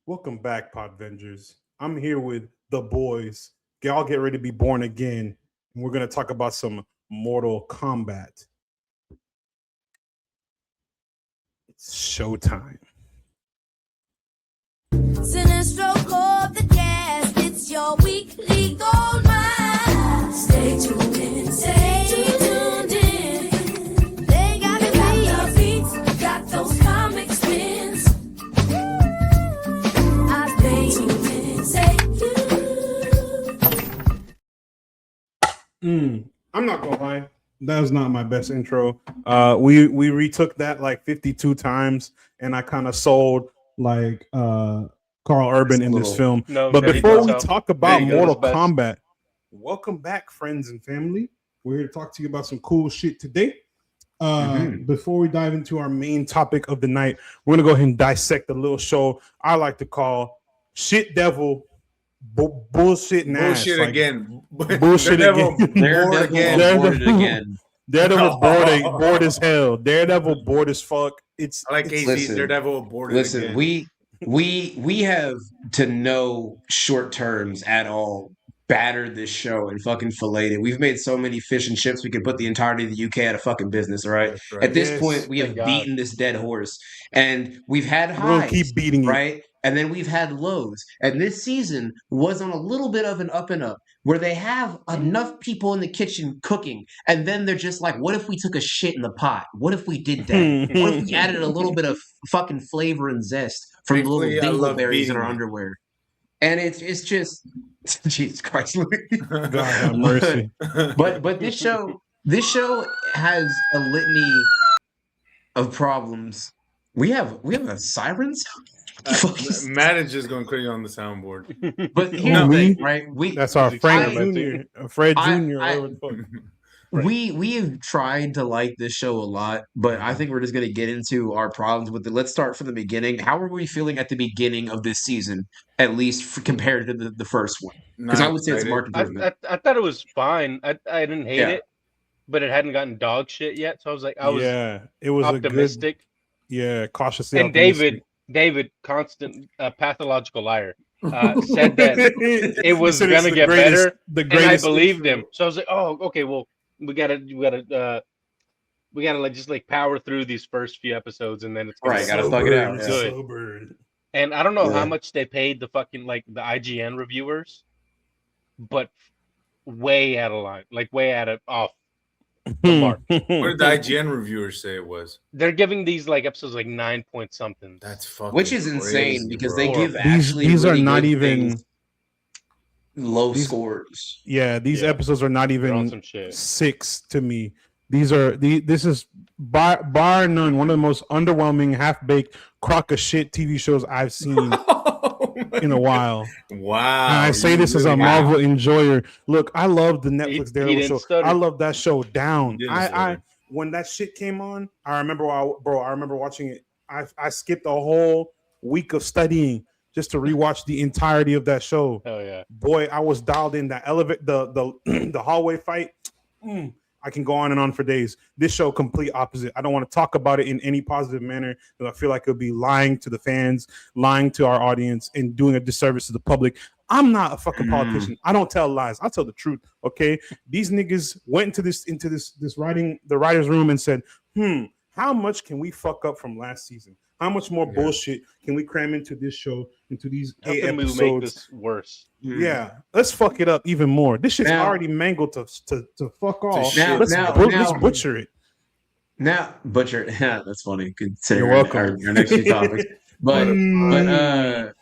Welcome back, Podvengers. I'm here with the boys. Y'all get ready to be born again. And we're going to talk about some Mortal Kombat. It's showtime. Cinestro called the cast. It's your weekly gold mine. Stay tuned in. Stay tuned in. They got the beats, got those comic spins. I stay tuned in. Stay tuned. I'm not going to lie. That was not my best intro. We retook that like 52 times, and I kind of sold like Carl Urban in this film. No, But there you before go. we talk about There you go, Mortal that's best. Kombat, welcome back, friends and family. We're here to talk to you about some cool shit today. Before we dive into our main topic of the night, we're gonna go ahead and dissect a little show I like to call Shit Devil Bullshit and Ass. Bullshit Like, again. bullshit Daredevil again. bored again. Daredevil. again. Daredevil bored as hell. Daredevil bored as fuck. It's I like it's- AZ's Listen, Daredevil bored Listen, again. we have to no short terms at all battered this show and fucking filleted it. We've made so many fish and chips we could put the entirety of the UK out of fucking business, all right? That's right. At this Yes, point, we have thank God. beaten this dead horse. And we've had We're gonna highs, keep beating it. right? And then we've had lows. And this season was on a little bit of an up and up where they have enough people in the kitchen cooking. And then they're just like, what if we took a shit in the pot? What if we did that? What if we added a little bit of fucking flavor and zest from the Thankfully, little I love dingleberries in our beating it. underwear? And it's just Jesus Christ. God have mercy. but this show has a litany of problems. We have a siren sound? What the fuck is- Matt is just going crazy on the soundboard. But here's No, the thing, we- right? That's our He's Frank experimenting. Jr. Fred I- Jr. I- whatever the fuck. We have tried to like this show a lot, but I think we're just going to get into our problems with it. Let's start from the beginning. How were we feeling at the beginning of this season, at least compared to the first one? Because I would say it's marked improvement. I thought it was fine. I didn't hate Yeah. it, but it hadn't gotten dog shit yet. So I was like, I was It was optimistic. a good, cautiously And optimistic. David, constant pathological liar, said that it was He said it's gonna the get greatest- better, The and I greatest believed him. So I was like, oh, okay, well, we gotta like just like power through these first few episodes, and then it's gonna Right, get gotta so thug it out, good. yeah. Good. Sobered. And I don't know Yeah. how much they paid the fucking like the IGN reviewers, but way out of line, like way out of off the mark. What did the IGN reviewers say it was? They're giving these like episodes like 9 point something. That's fucking Which is crazy, insane because they bro. give These actually these are really not good even. things low these- scores. Yeah, these Yeah. episodes are not They're on even some shit. 6 to me. This is bar none one of the most underwhelming half-baked crock of shit TV shows I've seen in a while. Wow. And I say you this as a really- Marvel enjoyer. Look, I love the Netflix he Daredevil didn't show. stutter. I love that show down. Didn't I stutter. when that shit came on, I remember I remember watching it. I skipped a whole week of studying just to rewatch the entirety of that show. Hell yeah. Boy, I was dialed in. That elevator, the the hallway fight. I can go on and on for days. This show, complete opposite. I don't want to talk about it in any positive manner because I feel like it would be lying to the fans, lying to our audience, and doing a disservice to the public. I'm not a fucking politician. I don't tell lies. I tell the truth. Okay, these niggas went into this writer's room and said, how much can we fuck up from last season? How much more bullshit can we cram into this show, into these How 8 can we make episodes? this worse? Yeah, let's fuck it up even more. This shit's Now- already mangled to fuck off. Now- let's, now- let's now- butcher it. Now, butcher. Yeah, that's funny. Considering You're welcome. our next few topics, but I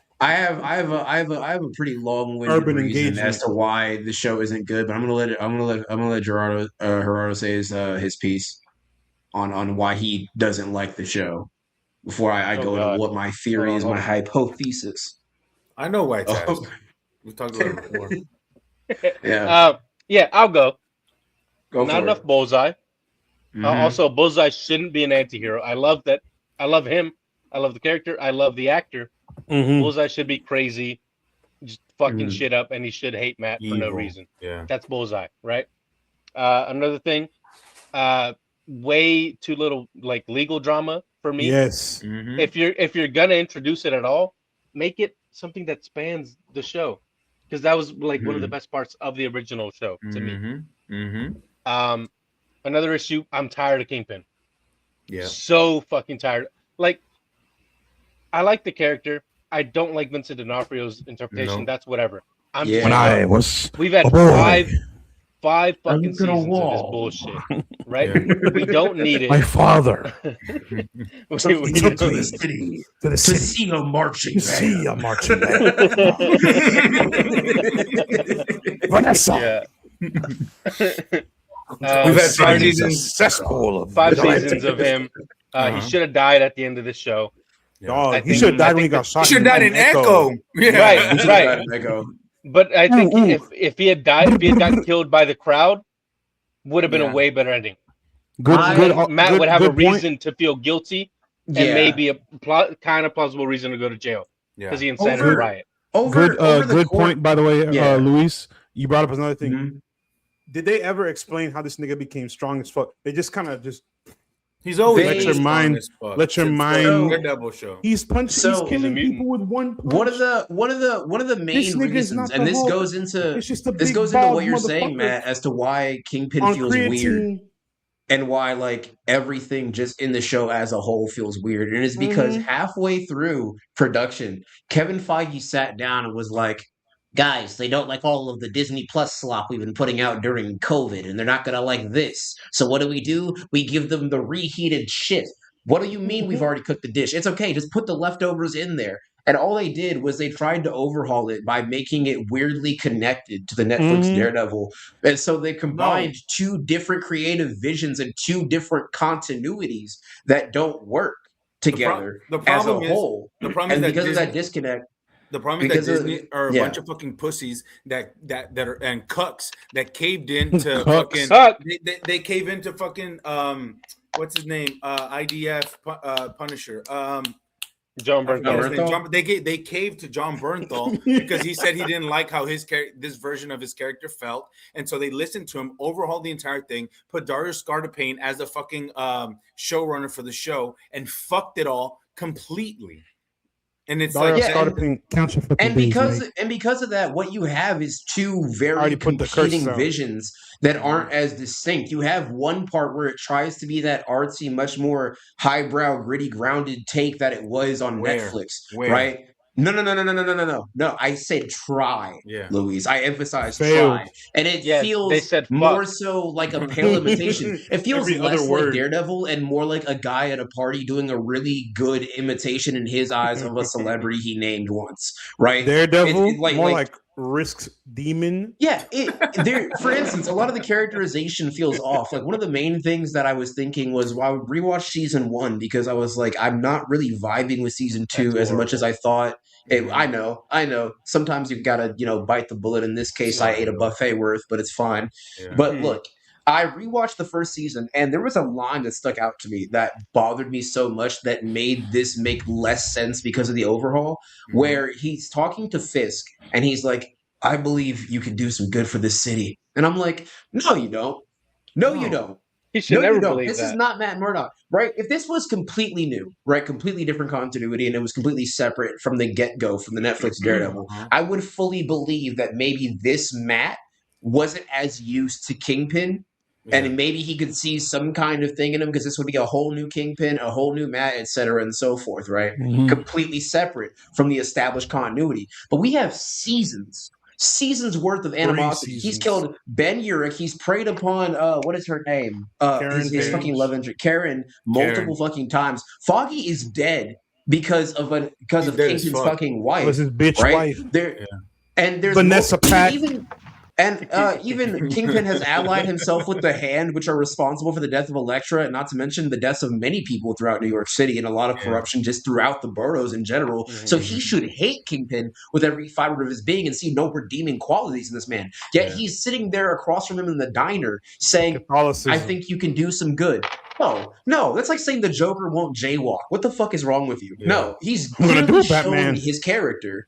have a pretty long-winded Urban reason engagement. as to why the show isn't good. But I'm gonna let Gerardo say his piece on why he doesn't like the show before I Oh, go God. into what my theory is, my hypothesis. I know White Ties. Oh. We talked about it before. Yeah, Yeah, I'll go. go Not for enough it. Bullseye. Mhm. Also, Bullseye shouldn't be an anti-hero. I love that. I love him. I love the character. I love the actor. Mhm. Bullseye should be crazy, just fucking Mhm. shit up, and he should hate Matt for no Evil. reason. Yeah. That's Bullseye, right? Another thing, way too little like legal drama for me. Yes. Mhm. If you're gonna introduce it at all, make it something that spans the show, because that was like one of the best parts of the original show to me. Another issue, I'm tired of Kingpin. Yeah. So fucking tired. Like, I like the character. I don't like Vincent D'Onofrio's interpretation. No. That's whatever. I'm Yeah. just When I done. was We've had a boy. five fucking Look at a seasons of this wall. bullshit, right? Yeah. We don't need it. my father We Took don't- me to the city to the to city see a marching to see band. a marching band. Vanessa. Yeah. We've had 5 He's a seasons. cesspool of 5 vigilante. seasons of him. Uh-huh. He should have died at the end of the show. Dog, I he think- should have died I when he think got shot. He should have died in Echo. Yeah. Right. We should have gotten Echo. But I think Ooh, ooh. if he had died, if he had gotten killed by the crowd, would have been Yeah. a way better ending. Good, Matt would have a good point. reason to feel guilty and Yeah. maybe a kind of plausible reason to go to jail Yeah. because he incited Over- a riot. Over the Good course- point, by the way, Yeah. Luis. You brought up another thing. Mhm. Did they ever explain how this nigga became strong as fuck? They just kind of just He's always Let been your strong mind- as fuck let your since mind- the Daredevil show. he's punching, So- he's He's a killing mutant. people with one punch. One of the main This nigga's reasons, not and the this Hulk. goes into It's just a this big goes into bald what you're saying, motherfucker Matt, as to why Kingpin on feels weird. creatine. And why like everything just in the show as a whole feels weird. And it's because halfway through production, Kevin Feige sat down and was like, guys, they don't like all of the Disney Plus slop we've been putting out during COVID, and they're not gonna like this. So what do? We give them the reheated shit. What do you mean we've already cooked the dish? It's okay, just put the leftovers in there. And all they did was they tried to overhaul it by making it weirdly connected to the Netflix Mhm. Daredevil. And so they combined two different creative visions and two different continuities that don't work together the as a problem is- whole. The problem And is that because of Disney, that disconnect, the problem is that because of- Disney are a yeah. bunch of fucking pussies that are and cucks that caved into Cucks. fucking Suck. they cave into fucking what's his name IDF Punisher John I forgot Bernthal. his name. They caved to John Bernthal because he said he didn't like how this version of his character felt, and so they listened to him, overhauled the entire thing, put Dario Scartapane as the fucking showrunner for the show, and fucked it all completely. And it's Dario like Yeah, Scartapane, count your fucking and days, because mate. and because of that, what you have is two very Already put the curse competing out. visions that aren't as distinct. You have one part where it tries to be that artsy, much more highbrow, gritty, grounded take that it was on Where? Netflix, Where? right? No. I said try, Yeah. Louise. I emphasize Failed. try, and it Yes, feels they said fuck. more so like a pale imitation. It feels Every less other like word. Daredevil and more like a guy at a party doing a really good imitation in his eyes of a celebrity he named once, right? Daredevil, It- like- more like- like Risk's demon. Yeah, there. For instance, a lot of the characterization feels off. Like one of the main things that I was thinking was, well, I would rewatch season 1 because I was like, I'm not really vibing with season 2 That's as much as I thought. Mhm. I know. Sometimes you've got to, bite the bullet. In this case, I ate a buffet worth, but it's fine. Yeah. But Hmm. look, I rewatched the first season, and there was a line that stuck out to me that bothered me so much that made this make less sense because of the overhaul. Mhm. Where he's talking to Fisk, and he's like, I believe you can do some good for this city. And I'm like, no, you don't. No, you No. don't. He should No, never you don't. believe This that. is not Matt Murdock, right? If this was completely new, right, completely different continuity, and it was completely separate from the get-go from the Netflix Daredevil, Uh-huh. I would fully believe that maybe this Matt wasn't as used to Kingpin, and maybe he could see some kind of thing in him because this would be a whole new Kingpin, a whole new Matt, et cetera, and so forth, right? Mhm. Completely separate from the established continuity. But we have seasons worth of animosity. He's seasons. killed Ben Urich. He's preyed upon what is her name? Karen His Page. fucking love interest, Karen, multiple fucking times. Foggy is dead because of He's Kingpin's dead as fuck. fucking wife. Was his bitch right? wife? There, Yeah. and there's Vanessa Pat. Even Kingpin has allied himself with the Hand, which are responsible for the death of Elektra, and not to mention the deaths of many people throughout New York City and a lot of Yeah. corruption just throughout the boroughs in general. So he should hate Kingpin with every fiber of his being and see no redeeming qualities in this man. Yet Yeah. he's sitting there across from him in the diner saying, Catholicism. I think you can do some good. No, that's like saying the Joker won't jaywalk. What the fuck is wrong with you? Yeah. No, he's I'm gonna clearly do it, shown Batman. his character.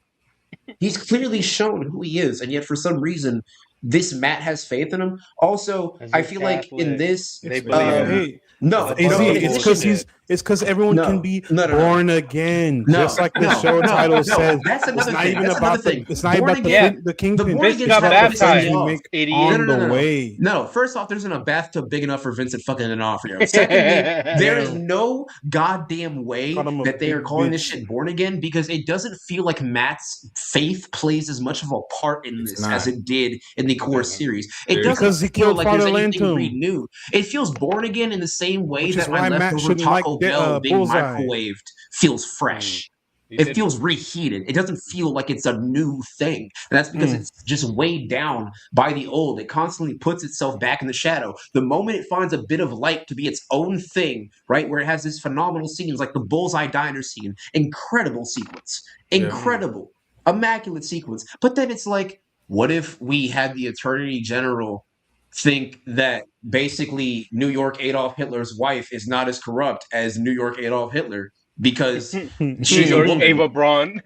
He's clearly shown who he is, and yet for some reason, this Matt has faith in him. Also, As I a feel like in Catholic, this, they It's- believe um, him. hey, no, AZ, Well, it's because he's It's because everyone No. can be No. born again, No. just like the No. show No. title No. says. That's another It's not thing. even That's about another thing. the. It's not Born about again. the kingpin. The born It's Fish again got about stuff the pisses friends me you off. make idiot. on the way. No, first off, there's a bathtub big enough for Vincent fucking D'Onofrio. Secondly, there is no goddamn way Called him a that they are big calling this bitch. shit born again because it doesn't feel like Matt's faith plays as much of a part in It's this as not. it did in the core series. It Dude. doesn't Because he feel killed like Father there's anything Lantum. renewed. It feels born again in the same way Which is that my why Matt leftover shouldn't like Taco Bell being Bullseye. microwaved feels fresh. It feels reheated. It doesn't feel like it's a new thing. And that's because it's just weighed down by the old. It constantly puts itself back in the shadow. The moment it finds a bit of light to be its own thing, right, where it has these phenomenal scenes like the Bullseye Diner scene, incredible sequence, incredible, immaculate sequence. But then it's like, what if we had the Attorney General think that basically New York Adolf Hitler's wife is not as corrupt as New York Adolf Hitler? Because New she's a York woman. Ava Braun.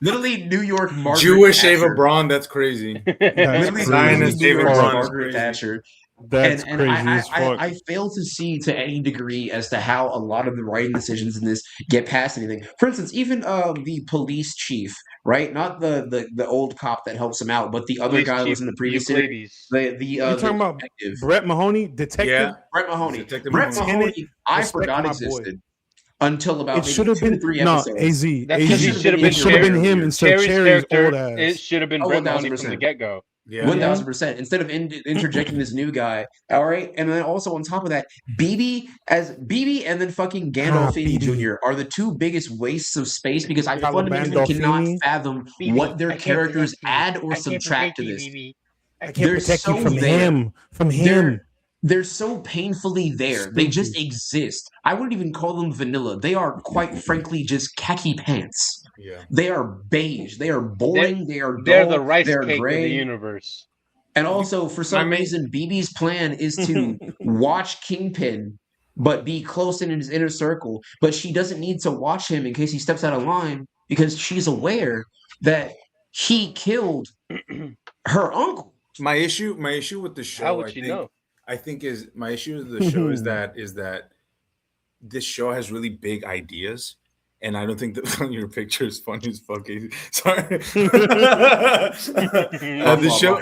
literally New York Margaret Jewish Thatcher. Ava Braun, that's crazy. Literally Zionist New Ava York's Braun is Margaret crazy. Thatcher. That's And crazy as fuck. I fail to see to any degree as to how a lot of the writing decisions in this get past anything. For instance, even the police chief, right? Not the old cop that helps him out, but the other Police guy that chief was in the previous series. Euclides. The you talking about detective. Brett Mahoney, detective? Yeah. Brett Mahoney. Detective Brett Mahoney. Mahoney, I Respect forgot my boy. existed until about It maybe should have 2 been 3 no episodes. AZ. That's because he It should have been it should have been Cherry. him instead of Cherry's Cherry's character. old It ass. should have been Oh, Brett Mahoney from 1000%. the get-go. Yeah. 1000%. Instead of interjecting this new guy, all right. And then also on top of that, BB and then fucking Gandolfini BB. Jr. are the two biggest wastes of space because I Gandolfini. fundamentally cannot fathom BB, what their I can't characters protect you. add or I can't subtract to protect you, this. BB. I can't They're protect you so from there. him. From him. They're so painfully there. They just exist. I wouldn't even call them vanilla. They are, quite frankly, just khaki pants. Yeah. They are beige. They are boring. They are dull. They're the rice They're cake gray. of the universe. And also, for some reason, BB's plan is to watch Kingpin, but be close in his inner circle. But she doesn't need to watch him in case he steps out of line because she's aware that he killed her uncle. My issue with the show, How would she know? I think is my issue with the show is that this show has really big ideas, and I don't think that your picture is funny as fuck. Sorry. The show.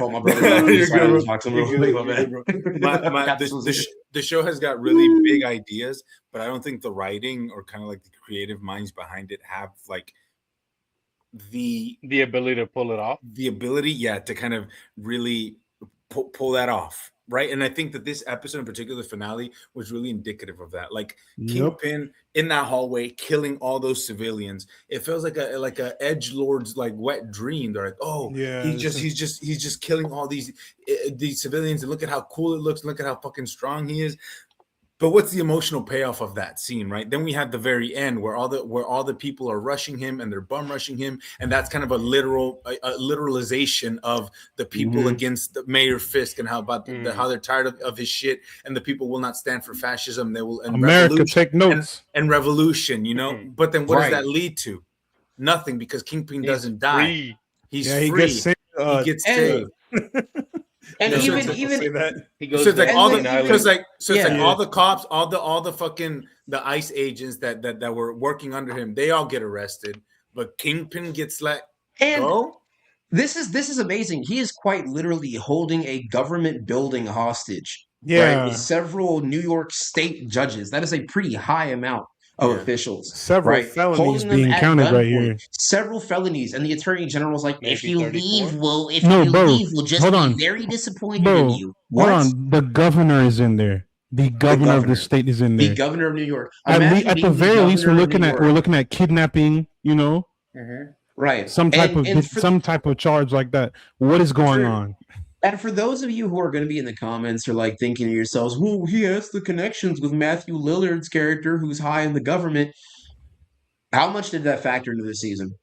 The show has got really big ideas, but I don't think the writing or kind of like the creative minds behind it have like the ability to pull it off. The ability, yeah, to kind of really pull that off. Right. And I think that this episode in particular, finale, was really indicative of that. Like Kingpin in that hallway killing all those civilians. It feels like a edgelord's like wet dream. They're like, oh, yeah, he's just killing all these civilians, and look at how cool it looks, look at how fucking strong he is. But what's the emotional payoff of that scene, right? Then we have the very end where all the people are rushing him and they're bum rushing him, and that's kind of a literalization of the people against the Mayor Fisk and how about how they're tired of his shit, and the people will not stand for fascism. They will America take notes and revolution, you know. But then what does that lead to? Nothing, because Kingpin doesn't die. He's free. He gets saved. And he goes like all the cops, all the fucking the ICE agents that were working under him, they all get arrested, but Kingpin gets let go. This is amazing. He is quite literally holding a government building hostage. Yeah, right, with several New York State judges. That is a pretty high amount of officials. Several felonies being counted right here. Several felonies, and the Attorney General's like, if you leave, we'll just be very disappointed in you. Hold on, the governor is in there. The governor of the state is in there. The governor of New York. At the very least, we're looking at kidnapping. You know, right? Some type of charge like that. What is going on? And for those of you who are going to be in the comments or like thinking to yourselves, "Well, he has the connections with Matthew Lillard's character, who's high in the government." How much did that factor into the season?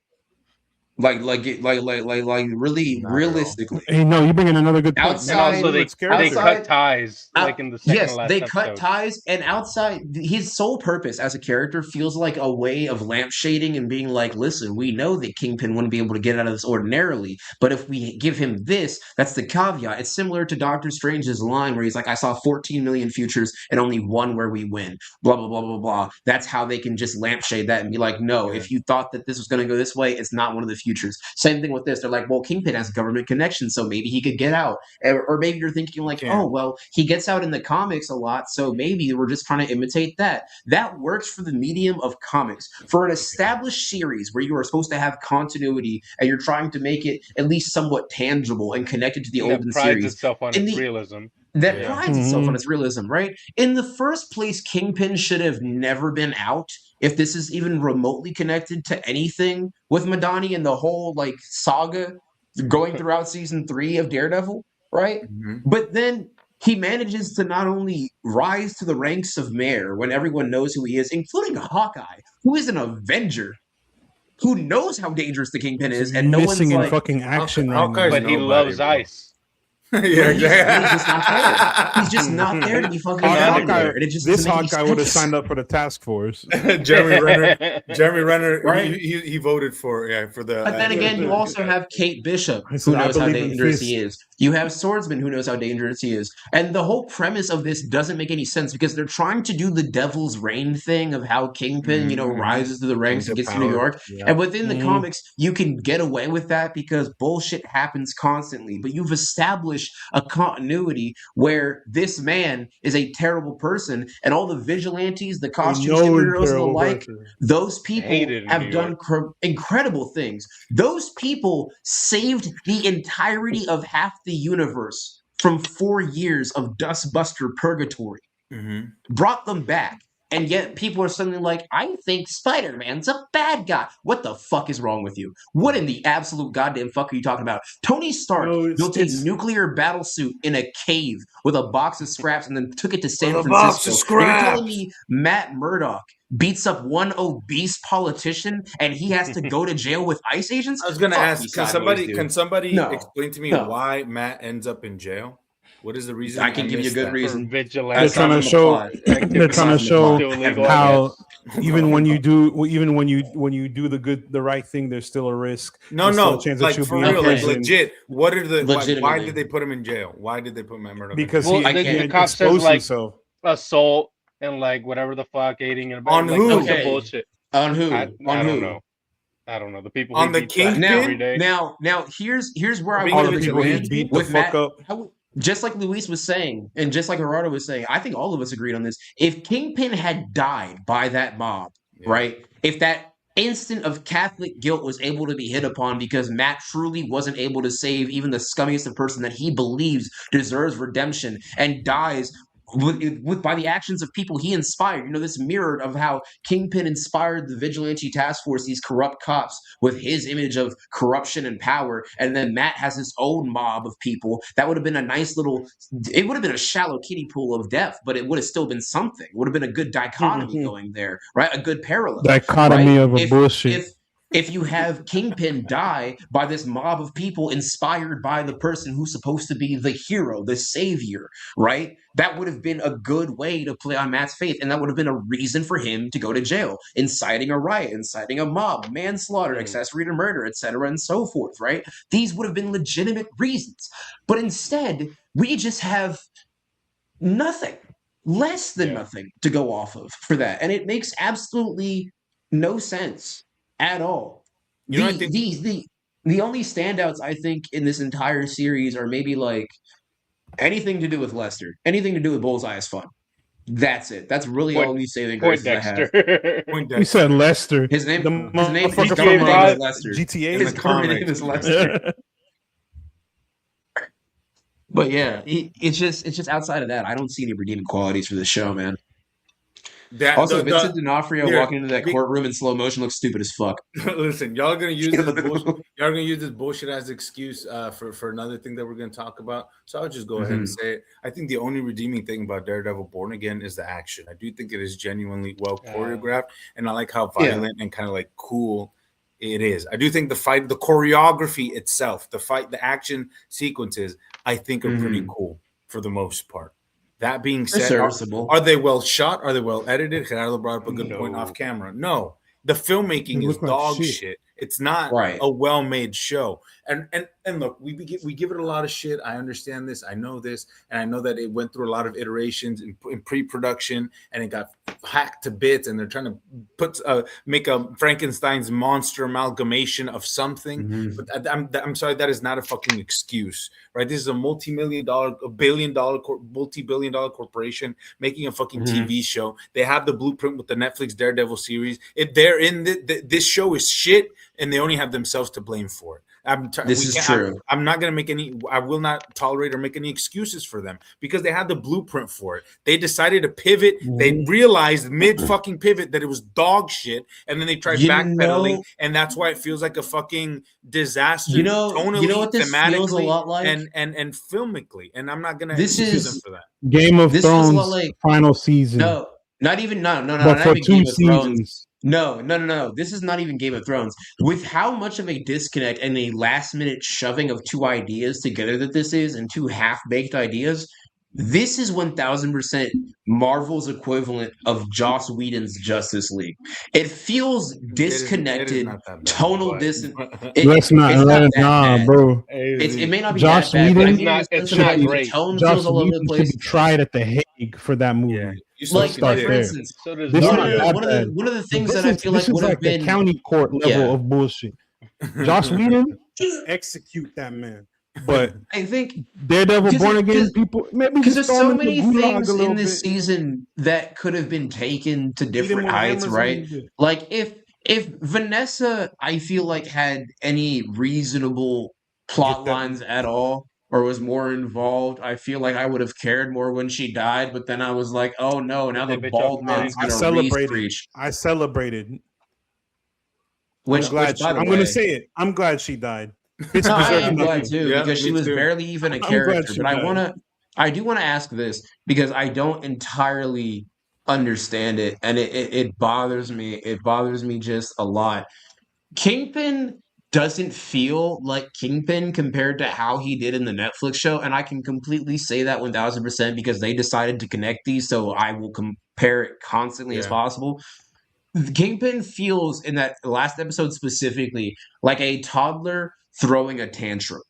Really Not at all. realistically. Hey, no, you bring in another good point. Outside- And also they It's scary. cut ties Out- like in the second yes, to last they episode. cut ties, and outside his sole purpose as a character feels like a way of lampshading and being like, listen, we know that Kingpin wouldn't be able to get out of this ordinarily, but if we give him this, that's the caveat. It's similar to Doctor Strange's line where he's like, I saw 14 million futures and only one where we win. Blah blah blah blah blah. That's how they can just lampshade that and be like, no, if you thought that this was going to go this way, it's not one of the futures. Same thing with this. They're like, well, Kingpin has government connections, so maybe he could get out. Or maybe you're thinking like, oh, well, he gets out in the comics a lot, so maybe we're just trying to imitate that. That works for the medium of comics. For an established series where you are supposed to have continuity and you're trying to make it at least somewhat tangible and connected to the That olden prides series. itself on In its the- realism. That Yeah. prides itself on its realism, right? In the first place, Kingpin should have never been out if this is even remotely connected to anything with Madani and the whole like saga going throughout season 3 of Daredevil, right? Mhm. But then he manages to not only rise to the ranks of mayor when everyone knows who he is, including Hawkeye, who is an Avenger, who knows how dangerous the Kingpin is, and no missing one's in like, fucking action right Hawkeye's now. But he nobody, loves bro. ice. Yeah, he's just not there. He's just not there to be fucking Hawkeye- there, and it just This doesn't make Hawkeye any would have sense. signed up for the task force. Jeremy Renner, Right. he voted for the. But then again, you also have Kate Bishop, I said, who I knows how believe in dangerous fist. he is. You have Swordsman, who knows how dangerous he is. And the whole premise of this doesn't make any sense because they're trying to do the Devil's Reign thing of how Kingpin, Mhm. rises to the ranks and Into gets to New power. York. Yeah. And within the Mhm. comics, you can get away with that because bullshit happens constantly. But you've established a continuity where this man is a terrible person, and all the vigilantes, the costume No superheroes, and the terrible like, person. those people Hated in have New done incredible things. Those people saved the entirety of half the universe from 4 years of dustbuster purgatory, Mhm. brought them back. And yet people are suddenly like, I think Spider-Man's a bad guy. What the fuck is wrong with you? What in the absolute goddamn fuck are you talking about? Tony Stark No, it's- built a it's- nuclear battle suit in a cave with a box of scraps and then took it to San With a box Francisco. of And you're telling scraps. me Matt Murdock beats up one obese politician and he has to go to jail with ICE agents? I was gonna Fuck ask, me can sideways, dude. somebody No. explain to me No. why Matt ends up in jail? What is the reason? I can give you a missed good that. reason. For vigilante. They're trying to Aside from the show. plot. They're trying to Aside show from the plot. illegal, how I even when you do the right thing, there's still a risk. No, There's still no, a chance that like you'll for be real, in like prison. legit. What are the? Why Legitimately. did they put him in jail? Why did they put Matt Murdock? Because Well, he, the he cop says, exposed like, himself. assault and like whatever the fuck, aiding and On like, who? bunch of Okay. bullshit. On who? I On don't who? know. I don't know. The people On who the beat back Kingpin? every day. Now, here's where I Being All want the to people he agree beat the with fuck Matt. up. Just like Luis was saying, and just like Gerardo was saying, I think all of us agreed on this. If Kingpin had died by that mob, Yeah. right? If that instant of Catholic guilt was able to be hit upon because Matt truly wasn't able to save even the scummiest of person that he believes deserves redemption and dies by the actions of people he inspired. This mirrored of how Kingpin inspired the vigilante task force, these corrupt cops, with his image of corruption and power, and then Matt has his own mob of people. That would have been a nice little, it would have been a shallow kiddie pool of death, but it would have still been something. It would have been a good dichotomy going there, right? A good parallel. Dichotomy right? of a bullshit. If you have Kingpin die by this mob of people inspired by the person who's supposed to be the hero, the savior, right? That would have been a good way to play on Matt's faith, and that would have been a reason for him to go to jail, inciting a riot, inciting a mob, manslaughter, accessory to murder, etc., and so forth, right? These would have been legitimate reasons. But instead, we just have nothing, less than nothing to go off of for that. And it makes absolutely no sense at all. You know, I think- The only standouts I think in this entire series are maybe like anything to do with Lester, anything to do with Bullseye is fun. That's it. That's really all these saving Point graces I have. Dexter. You said Lester. His name, The his name, his motherfucker government from name is Lester. GTA. His the government name comics. is Lester. But yeah, it's just outside of that, I don't see any redeeming qualities for this show, man. Also, Vincent D'Onofrio here, walking into that big- courtroom in slow motion looks stupid as fuck. Listen, y'all are gonna use this bullshit. Y'all are gonna use this bullshit as excuse for another thing that we're gonna talk about. So I'll just go ahead and say it. I think the only redeeming thing about Daredevil Born Again is the action. I do think it is genuinely well choreographed, and I like how violent and kind of like cool It is. I do think the fight, the choreography itself, the action sequences, I think are pretty cool for the most part. That being said, serviceable. are they well shot? Are they well edited? Gerardo brought up a good point No. off camera. No, the filmmaking They is look like dog shit. shit. It's not Right. a well-made show. And look, we give it a lot of shit. I understand this. I know this, and I know that it went through a lot of iterations in pre-production, and it got hacked to bits. And they're trying to make a Frankenstein's monster amalgamation of something. But I'm sorry, that is not a fucking excuse, right? This is a multi-billion dollar corporation making a fucking TV show. They have the blueprint with the Netflix Daredevil series. They're in this show is shit, and they only have themselves to blame for it. This is true. I'm not going to make any. I will not tolerate or make any excuses for them because they had the blueprint for it. They decided to pivot. They realized mid fucking pivot that it was dog shit, and then they tried backpedaling, and that's why it feels like a fucking disaster. Tonally, what this feels a lot like, and filmically. And I'm not going to This excuse is- them for that. Game of This feels a Thrones lot like- final season. No, not even but not for even 2 Game of Thrones. seasons. No. This is not even Game of Thrones. With how much of a disconnect and a last minute shoving of two ideas together that this is, and two half baked ideas, this is 1000% Marvel's equivalent of Joss Whedon's Justice League. It feels It is disconnected, not that bad, tonal but- distance. Let's not, it's not that nah, bad. bro. It may not be Joss that bad, but I Whedon- mean, in the It's sense of, not like, great. the tone Joss feels all over the Whedon place. should be tried at the Hague for that movie. Yeah. You Like, start for there. instance, So does This is one not of the- that one of bad. the one of the things This that I is- feel this like is would like have been the county court level Yeah. of bullshit. Joss Whedon, execute that man. But I think Daredevil, 'Cause- Born Again 'cause- people, maybe because just there's throw so him into many gulag things a little in this bit. season that could have been taken to Beat him different with heights, hammers a right? little bit. Like if Vanessa, I feel like, had any reasonable plot Get that- lines at all, or was more involved, I feel like I would have cared more when she died. But then I was like, oh no, now the That bitch bald off man's Mars. I gonna celebrated. reach. I celebrated. Which, I'm glad. which, by the I'm way, going to say it. I'm glad she died. Bitch no, I deserved am glad nothing. too Yeah, because she me was too. barely even a I'm glad character. she But died. I do want to ask this because I don't entirely understand it, and it bothers me. It bothers me just a lot. Kingpin doesn't feel like Kingpin compared to how he did in the Netflix show, and I can completely say that 1000% because they decided to connect these, so I will compare it constantly as Yeah. possible. Kingpin feels in that last episode specifically like a toddler throwing a tantrum,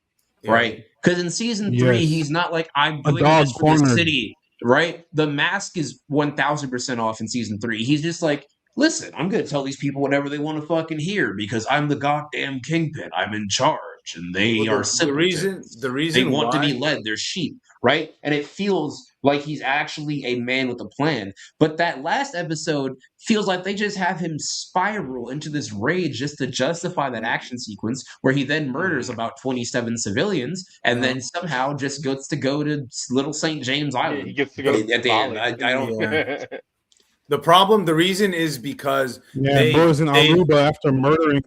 Yeah. right? Because in season 3, Yes. he's not like, I'm A doing dog this for the cornered. city, right? The mask is 1000% off in season 3. He's just like, listen, I'm going to tell these people whatever they want to fucking hear because I'm the goddamn Kingpin. I'm in charge, and they Well, are the simpletons. reason They want to why- be led. They're sheep, right? And it feels like he's actually a man with a plan. But that last episode feels like they just have him spiral into this rage just to justify that action sequence where he then murders about 27 civilians and then somehow just gets to go to Little St. James He Island. gets to go At the end, I don't. Yeah. The reason is because Yeah, they bro's in Aruba after murdering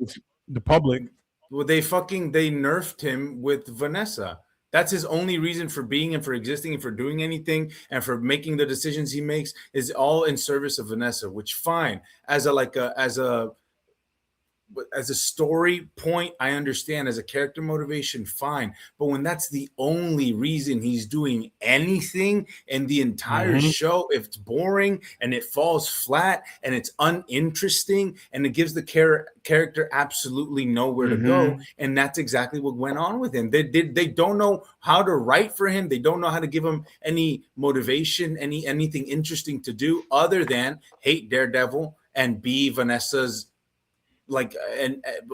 the public. they nerfed him with Vanessa. That's his only reason for being and for existing and for doing anything and for making the decisions he makes is all in service of Vanessa, which fine. As a story point, I understand. As a character motivation, fine. But when that's the only reason he's doing anything in the entire show, if it's boring and it falls flat and it's uninteresting and it gives the character absolutely nowhere to go, and that's exactly what went on with him. They don't know how to write for him. They don't know how to give him any motivation, anything interesting to do other than hate Daredevil and be Vanessa's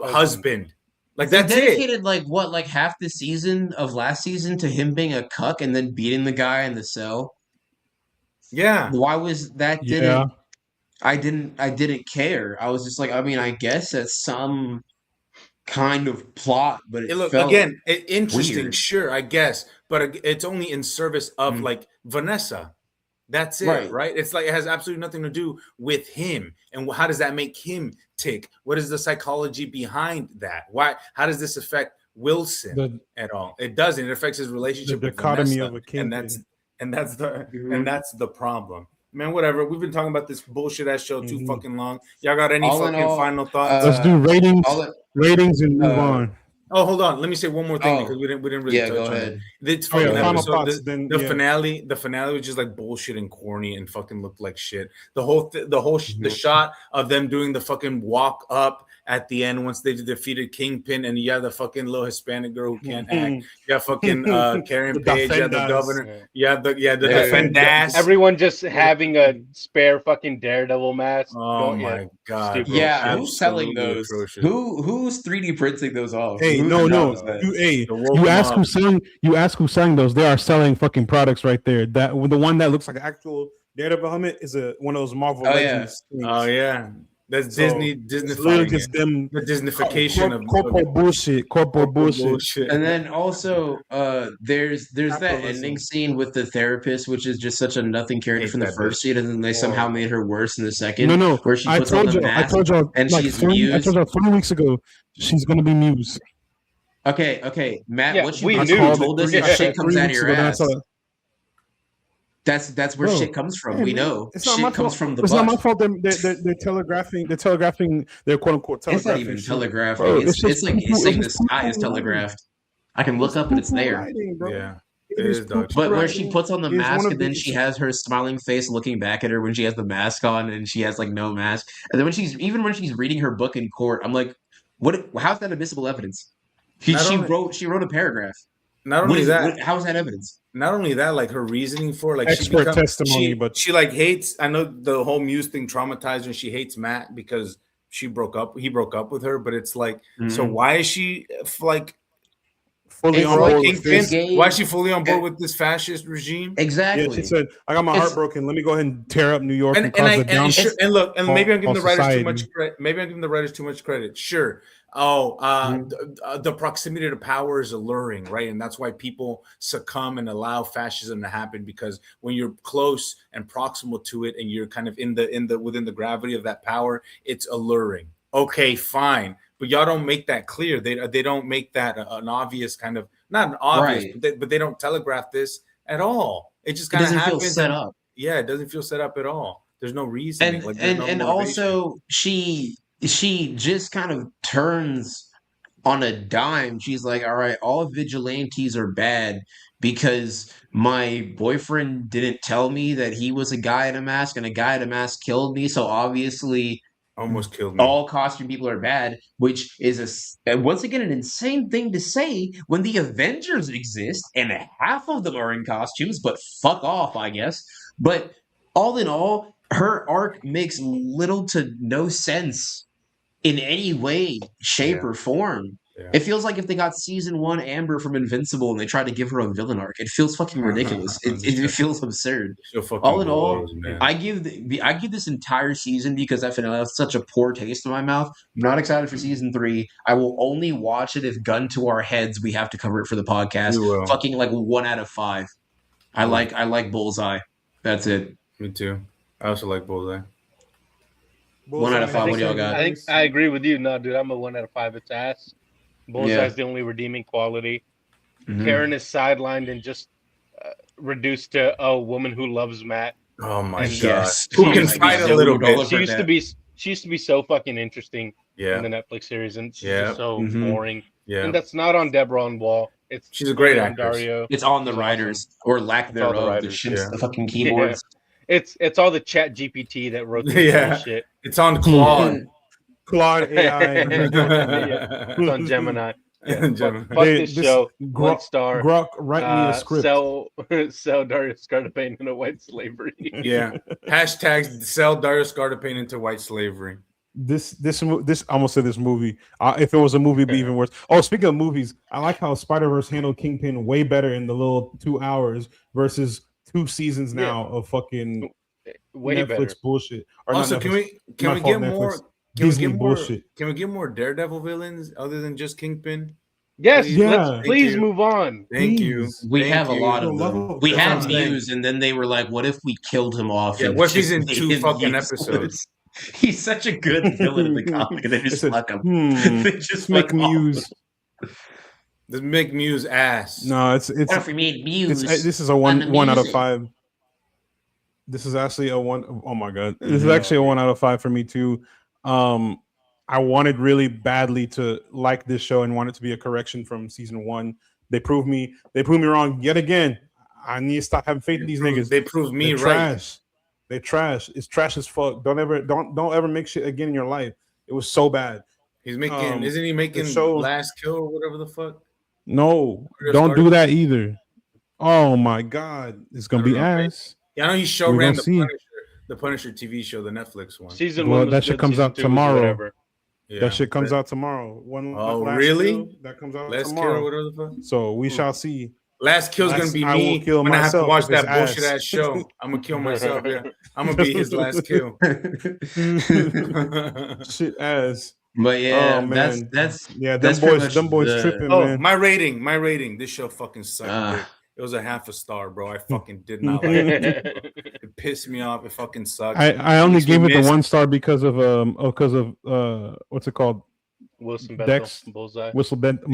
husband. Like They that's it. dedicated like half the season of last season to him being a cuck and then beating the guy in the cell. Yeah. Why was that? Yeah. I didn't care. I was just like, I mean, I guess that's some kind of plot, but it Look, felt again, interesting, weird. sure, I guess, but it's only in service of like Vanessa. That's it, right? It's like it has absolutely nothing to do with him. And how does that make him tick? What is the psychology behind that? Why? How does this affect Wilson at all? It doesn't. It affects his relationship The with dichotomy Vanessa, of a kingpin. and that's the problem. Man, whatever. We've been talking about this bullshit ass show too Mhm. fucking long. Y'all got any All in fucking all, final thoughts? Let's do ratings, all it- and move on. Oh, hold on. Let me say one more thing Oh, because we didn't really yeah, touch go on ahead. it. It's Oh, yeah, fucking final episode. thoughts, then, The yeah. finale was just like bullshit and corny and fucking looked like shit. The shot of them doing the fucking walk up at the end once they defeated Kingpin, and you have the fucking little Hispanic girl who can't act. You have fucking Karen The Page, you have the defendas. governor, you have the Yeah. defendas. Everyone just having a spare fucking Daredevil mask. Oh my god! Stupid. bro. Yeah, who's selling Absolutely those? atrocious. Who's 3D printing those off? Hey, Who no. knows that? You woke 'em ask up. who's selling. You ask who's selling those. They are selling fucking products right there. That the one that looks like an actual Daredevil helmet is one of those Marvel Oh, Legends. Oh yeah, that's So, Disney. It's literally just them the Disneyfication of corporate bullshit. Corporate bullshit. And then also, there's that Capitalism. ending scene with the therapist, which is just such a nothing character Hate from the that first bitch. scene, and then they somehow made her worse in the second. No. where she I puts on told the you. I mask. told you. and Like she's 3 Muse. 3 weeks ago, she's gonna be Muse. Okay, Matt, Yeah, what you we just knew. told us, Yeah. that shit comes 3 out of weeks your ago, ass. that's all. That's where Bro, shit comes from. hey, We man, know. it's not Shit my comes fault. from the It's butt. not my fault. They're telegraphing. They're telegraphing. They're quote unquote It's telegraphing. not even shit. telegraphing. Bro, it's just like poo-poo- saying the just sky is poo-poo telegraphed. I can look up and it's poo-poo there. writing, bro. Yeah, It is dog poo-poo But where writing. she puts on the It is one mask of and then these- she has her smiling face looking back at her when she has the mask on and she has like no mask. And then when she's reading her book in court, I'm like, what? How's that admissible evidence? She wrote a paragraph. Not only that, how is that evidence? not only that, like her reasoning for like Expert testimony, but she like hates. I know the whole Muse thing traumatized her. And she hates Matt because he broke up with her. But it's like, so why is she like fully It's on like board with Kingpin. this. why is she fully on board with this fascist regime? Exactly. Yeah, she said, "I got my heart It's- broken. Let me go ahead and tear up New York and, And cause the and downfall." look, and maybe I'm giving the writers society. too much credit. Maybe I'm giving the writers too much credit. Sure. The proximity to power is alluring, right? And that's why people succumb and allow fascism to happen, because when you're close and proximal to it, and you're kind of within the gravity of that power, it's alluring. Okay, fine, but y'all don't make that clear. They don't make that an obvious kind of, not an obvious, Right. but they don't telegraph this at all. It just It kind of doesn't happens. feel set up. Yeah, it doesn't feel set up at all. There's no reason. And also she just kind of turns on a dime. She's like, all right, all vigilantes are bad because my boyfriend didn't tell me that he was a guy in a mask and a guy in a mask killed me, so obviously almost killed me. all costume people are bad, which is once again an insane thing to say when the Avengers exist and half of them are in costumes, but fuck off, I guess. But all in all, her arc makes little to no sense in any way, shape, or form. Yeah. It feels like if they got season 1 Amber from Invincible and they tried to give her a villain arc. It feels fucking ridiculous. It feels absurd. All in all, I give this entire season, because that finale has such a poor taste in my mouth. I'm not excited for season 3. I will only watch it if, gun to our heads, we have to cover it for the podcast. Fucking like 1 out of 5. I like Bullseye. That's it. Me too. I also like Bullseye. 1 out of 5. What do y'all got? I think I agree with you. No, dude, I'm a 1 out of 5. It's ass. Bullseye's the only redeeming quality. Mhm. Karen is sidelined and just reduced to a woman who loves Matt. Oh my And, god! yes. Who can She's fight a so little good. bit? She used to be so fucking interesting Yeah, in the Netflix series, and she's Yeah. just so Mhm. boring. yeah. And that's not on Deborah on Wall. It's She's a great on actress. Dario. It's on the It's writers, or lack It's all the thereof. The writers, shit's yeah. the fucking keyboards. It's all the Chat GPT that wrote this Yeah. bullshit. It's on Claude. Claude AI. It's on Gemini. Yeah, Gemini. fuck this show. 1 star. Grok, write me a script. Sell Dario Scarpane into white slavery. Yeah. Hashtag sell Dario Scarpane into white slavery. This I almost said this movie. If it was a movie, it'd be even worse. Oh, speaking of movies, I like how Spider-Verse handled Kingpin way better in the little 2 hours versus 2 seasons now of fucking Way Netflix better. bullshit. Or not Also, Netflix. can we My get fault, more? Netflix. Can Disney we get more? bullshit. Can we get more Daredevil villains other than just Kingpin? Yes, Yeah. let's please Thank you. move on. Thank you. Please. We Thank have a you. lot of them. We That's had what I'm saying. Muse, and then they were like, "What if we killed him off?" Yeah, and what if he's just in made 2 him fucking useless? episodes? He's such a good villain in the comic, and they just said, fuck him. They just make fuck off. Muse. Just make Muse ass. No, it's What if we made Muse? this is a one out of amazing. 5. This is actually a one. Oh my god, this is actually a 1 out of 5 for me too. I wanted really badly to like this show and want it to be a correction from season 1. They proved me wrong yet again. I need to stop having faith in these niggas. They proved me They're right. trash. They're trash. It's trash as fuck. Don't ever make shit again in your life. It was so bad. He's making. Isn't he making Last Kill or whatever the fuck? No, don't do that either. Oh my god, it's gonna be ass. Yeah, I know he ran the Punisher TV show, the Netflix one. Season 1 was that shit good, comes season out 2 was tomorrow. whatever. Yeah, that shit comes out tomorrow. Really? That comes out Last tomorrow. Kill or whatever the fuck. So we shall see. Last Kill's gonna be me when I have to watch that bullshit ass show. I'm gonna kill myself. Yeah, I'm gonna be his last kill. Shit ass. But yeah, them boys tripping, man. My rating. This show fucking sucked. It was a 0.5 star, bro. I fucking did not like it. It pissed me off. It fucking sucked. I only gave it the 1 star because of what's it called? Wilson Dex Bullseye. Wilson Benton.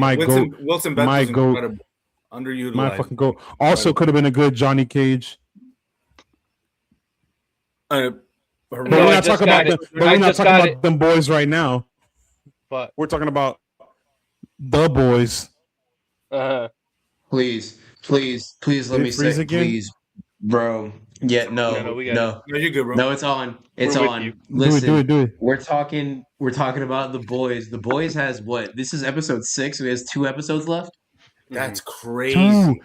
Wilson Benton was incredible. Underutilized. My fucking goat. Also could have been a good Johnny Cage. But we're not talking about them boys right now. But we're talking about the boys. Please let me say again? Please, bro. Yeah, no, you're good, bro. No, it's on. It's on. Listen, do it. We're talking about the boys. The boys has what? This is episode 6. We has 2 episodes left. That's crazy.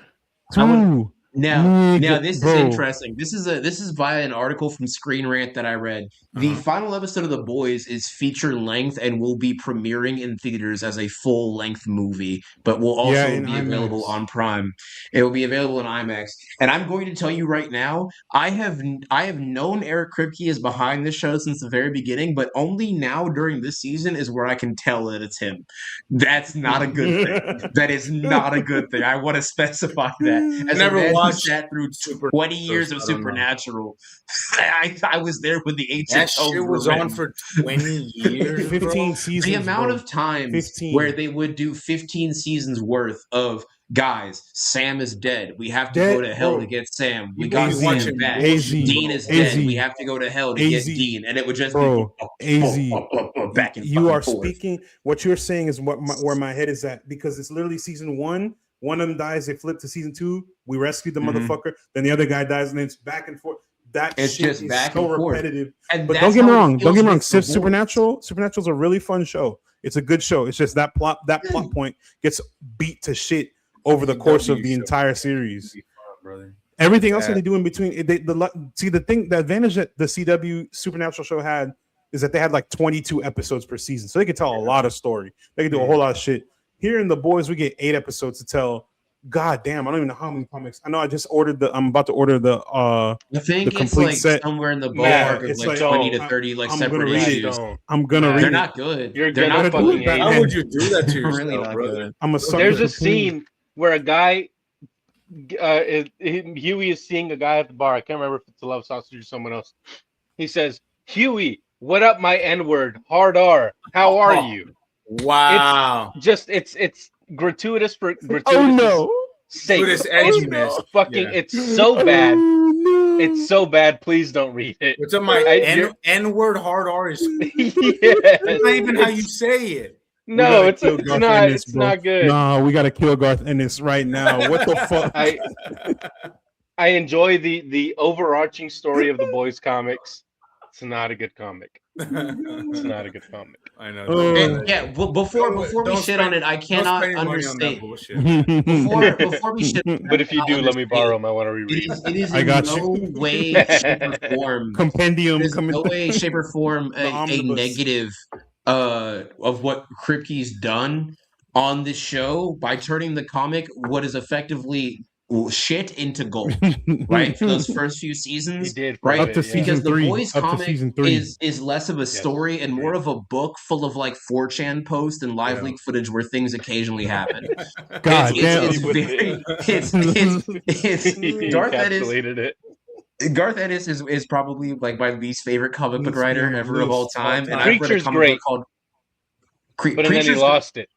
Two. Now this is interesting. This is via an article from Screen Rant that I read. The final episode of The Boys is feature length and will be premiering in theaters as a full length movie, but will also be available on Prime. It will be available in IMAX. And I'm going to tell you right now, I have known Eric Kripke is behind this show since the very beginning, but only now during this season is where I can tell that it's him. That's not a good thing. That is not a good thing. I want to specify that. As never sat through 20 years of Supernatural. I was there with the ancient. That shit was on for 20 years. 15 seasons. The amount of times where they would do 15 seasons worth of guys, Sam is dead. We have to go to hell to get Sam. We got Sam back. Dean is dead. We have to go to hell to get Dean. And it would just be back and you are forth. Speaking. What you're saying is where my head is at, because it's literally season 1. One of them dies. They flip to season 2. We rescued the motherfucker. Then the other guy dies, and it's back and forth. It's shit just back so and repetitive. And but don't get me wrong. Supernatural's a really fun show. It's a good show. It's just that plot point gets beat to shit over the course of the entire series. Everything else that they do in between. The advantage that the CW Supernatural show had is that they had like 22 episodes per season, so they could tell a lot of story. They could do a whole lot of shit. Here in The Boys, we get 8 episodes to tell. God damn, I don't even know how many comics. I know I just ordered I'm about to order the I think the it's like set. somewhere in the ballpark of like 20 to 30 like separate issues. I'm gonna read it. They're not good. They're not fucking hate. How would you do that to yourself, really not brother? good. There's a scene where a guy Huey is seeing a guy at the bar. I can't remember if it's a Love Sausage or someone else. He says, "Huey, what up, my N-word? Hard R. How are you?" Wow. It's gratuitous for gratuitous. Oh no. Sake. Edginess. Fucking it's so bad. It's so bad. Please don't read it. What's up, my N-word hard R is That's not even how you say it. No, it's not good. No, we gotta kill Garth Ennis right now. What the fuck? I enjoy the overarching story of the Boys comics. It's not a good comic. It's not a good comic. I know. Before we shit on it, I cannot understand. Before we shit, but if you do, let me borrow them. I want to reread. It is in no way, shape, or form. Compendium. No way, shape, or form a negative of what Kripke's done on this show by turning the comic what is effectively shit into gold, right? For those first few seasons, he did, right? Up to because the Boys comic is less of a story and more of a book full of like 4chan posts and live leak footage where things occasionally happen. God damn, it's Garth Ennis. Garth Ennis is probably like my least favorite comic book writer ever of all time, and I've read a comic book called but then he lost it.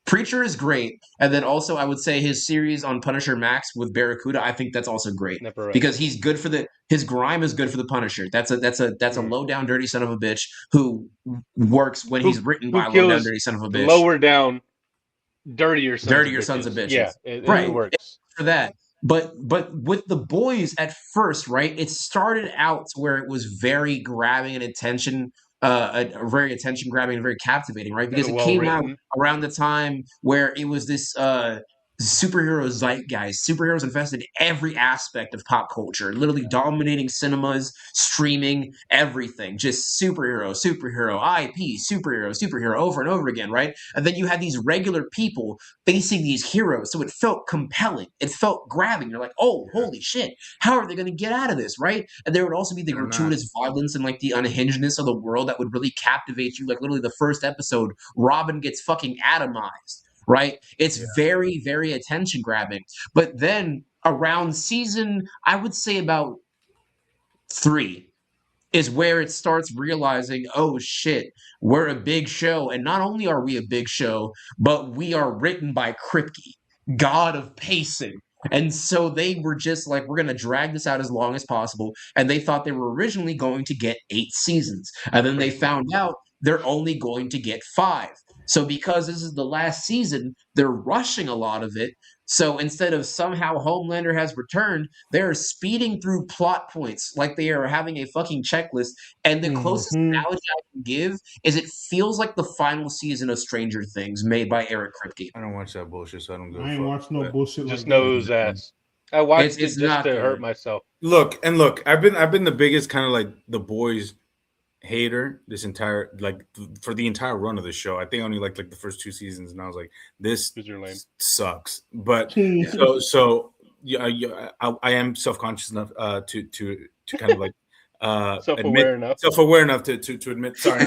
Preacher is great, and then also I would say his series on Punisher Max with Barracuda. I think that's also great Never read. because he's good for his grime is good for the Punisher. That's a low down dirty son of a bitch who works when he's written by a low down dirty son of a bitch. Lower down, dirtier sons of bitches. Yeah, it works for that. But with the boys at first, right? It started out where it was very grabbing and very attention grabbing and very captivating, right? Because it came out around the time where it was this superhero zeitgeist. Superheroes infested every aspect of pop culture, literally dominating cinemas, streaming, everything. Just superhero, IP, superhero over and over again, right? And then you had these regular people facing these heroes, so it felt compelling. It felt grabbing. You're like, oh, holy shit, how are they going to get out of this, right? And there would also be the gratuitous violence and like the unhingedness of the world that would really captivate you. Like literally the first episode, Robin gets fucking atomized. Right? It's very, very attention grabbing. But then around season, I would say about 3 is where it starts realizing, oh shit, we're a big show. And not only are we a big show, but we are written by Kripke, god of pacing. And so they were just like, we're going to drag this out as long as possible. And they thought they were originally going to get 8 seasons. And then they found out they're only going to get 5. So because this is the last season, they're rushing a lot of it. So instead of somehow Homelander has returned, they're speeding through plot points like they are having a fucking checklist. And the closest analogy I can give is it feels like the final season of Stranger Things made by Eric Kripke. I don't watch that bullshit, so I don't go. I ain't watch no bullshit. Just like know his ass. I watched it It's just not to good. hurt myself. Look. I've been the biggest kind of like the boys hater this entire for the entire run of the show. I think I only liked like the first 2 seasons, and I was like, this sucks. But so I am self-conscious enough to kind of like self-aware enough to admit. Sorry,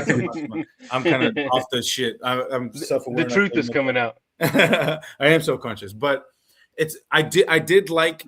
I'm kind of off the shit. I'm self-aware. The truth is coming out. I am self-conscious, but I did like.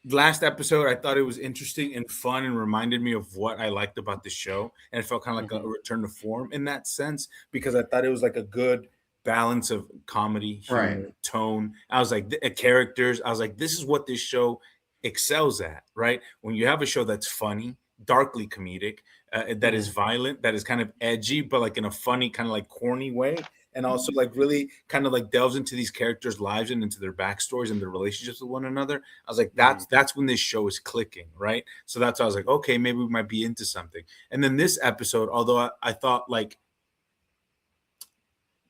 Last episode, I thought it was interesting and fun and reminded me of what I liked about the show. And it felt kind of like a return to form in that sense, because I thought it was like a good balance of comedy, humor, tone. I was like, characters. I was like, this is what this show excels at, right? When you have a show that's funny, darkly comedic, that is violent, that is kind of edgy, but like in a funny, kind of like corny way. And also like really kind of like delves into these characters' lives and into their backstories and their relationships with one another. I was like, that's when this show is clicking, right? So that's why I was like, okay, maybe we might be into something. And then this episode, although I thought like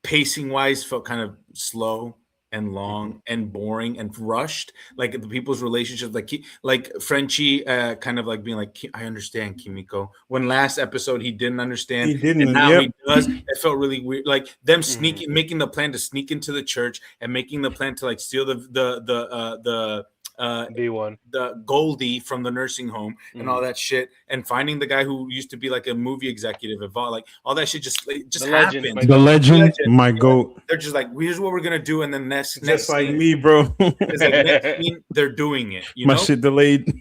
pacing wise felt kind of slow and long and boring and rushed, like the people's relationships, like Frenchie kind of like being like, I understand, Kimiko, when last episode he didn't understand, and now he does. It felt really weird, like them sneaking, making the plan to sneak into the church and making the plan to like steal the B1, the Goldie from the nursing home and all that shit, and finding the guy who used to be like a movie executive at like all that shit just happened. The legend, my goat. They're just like, here's what we're gonna do, and then next like scene, me, bro. it's like next scene, they're doing it. You my know? shit delayed.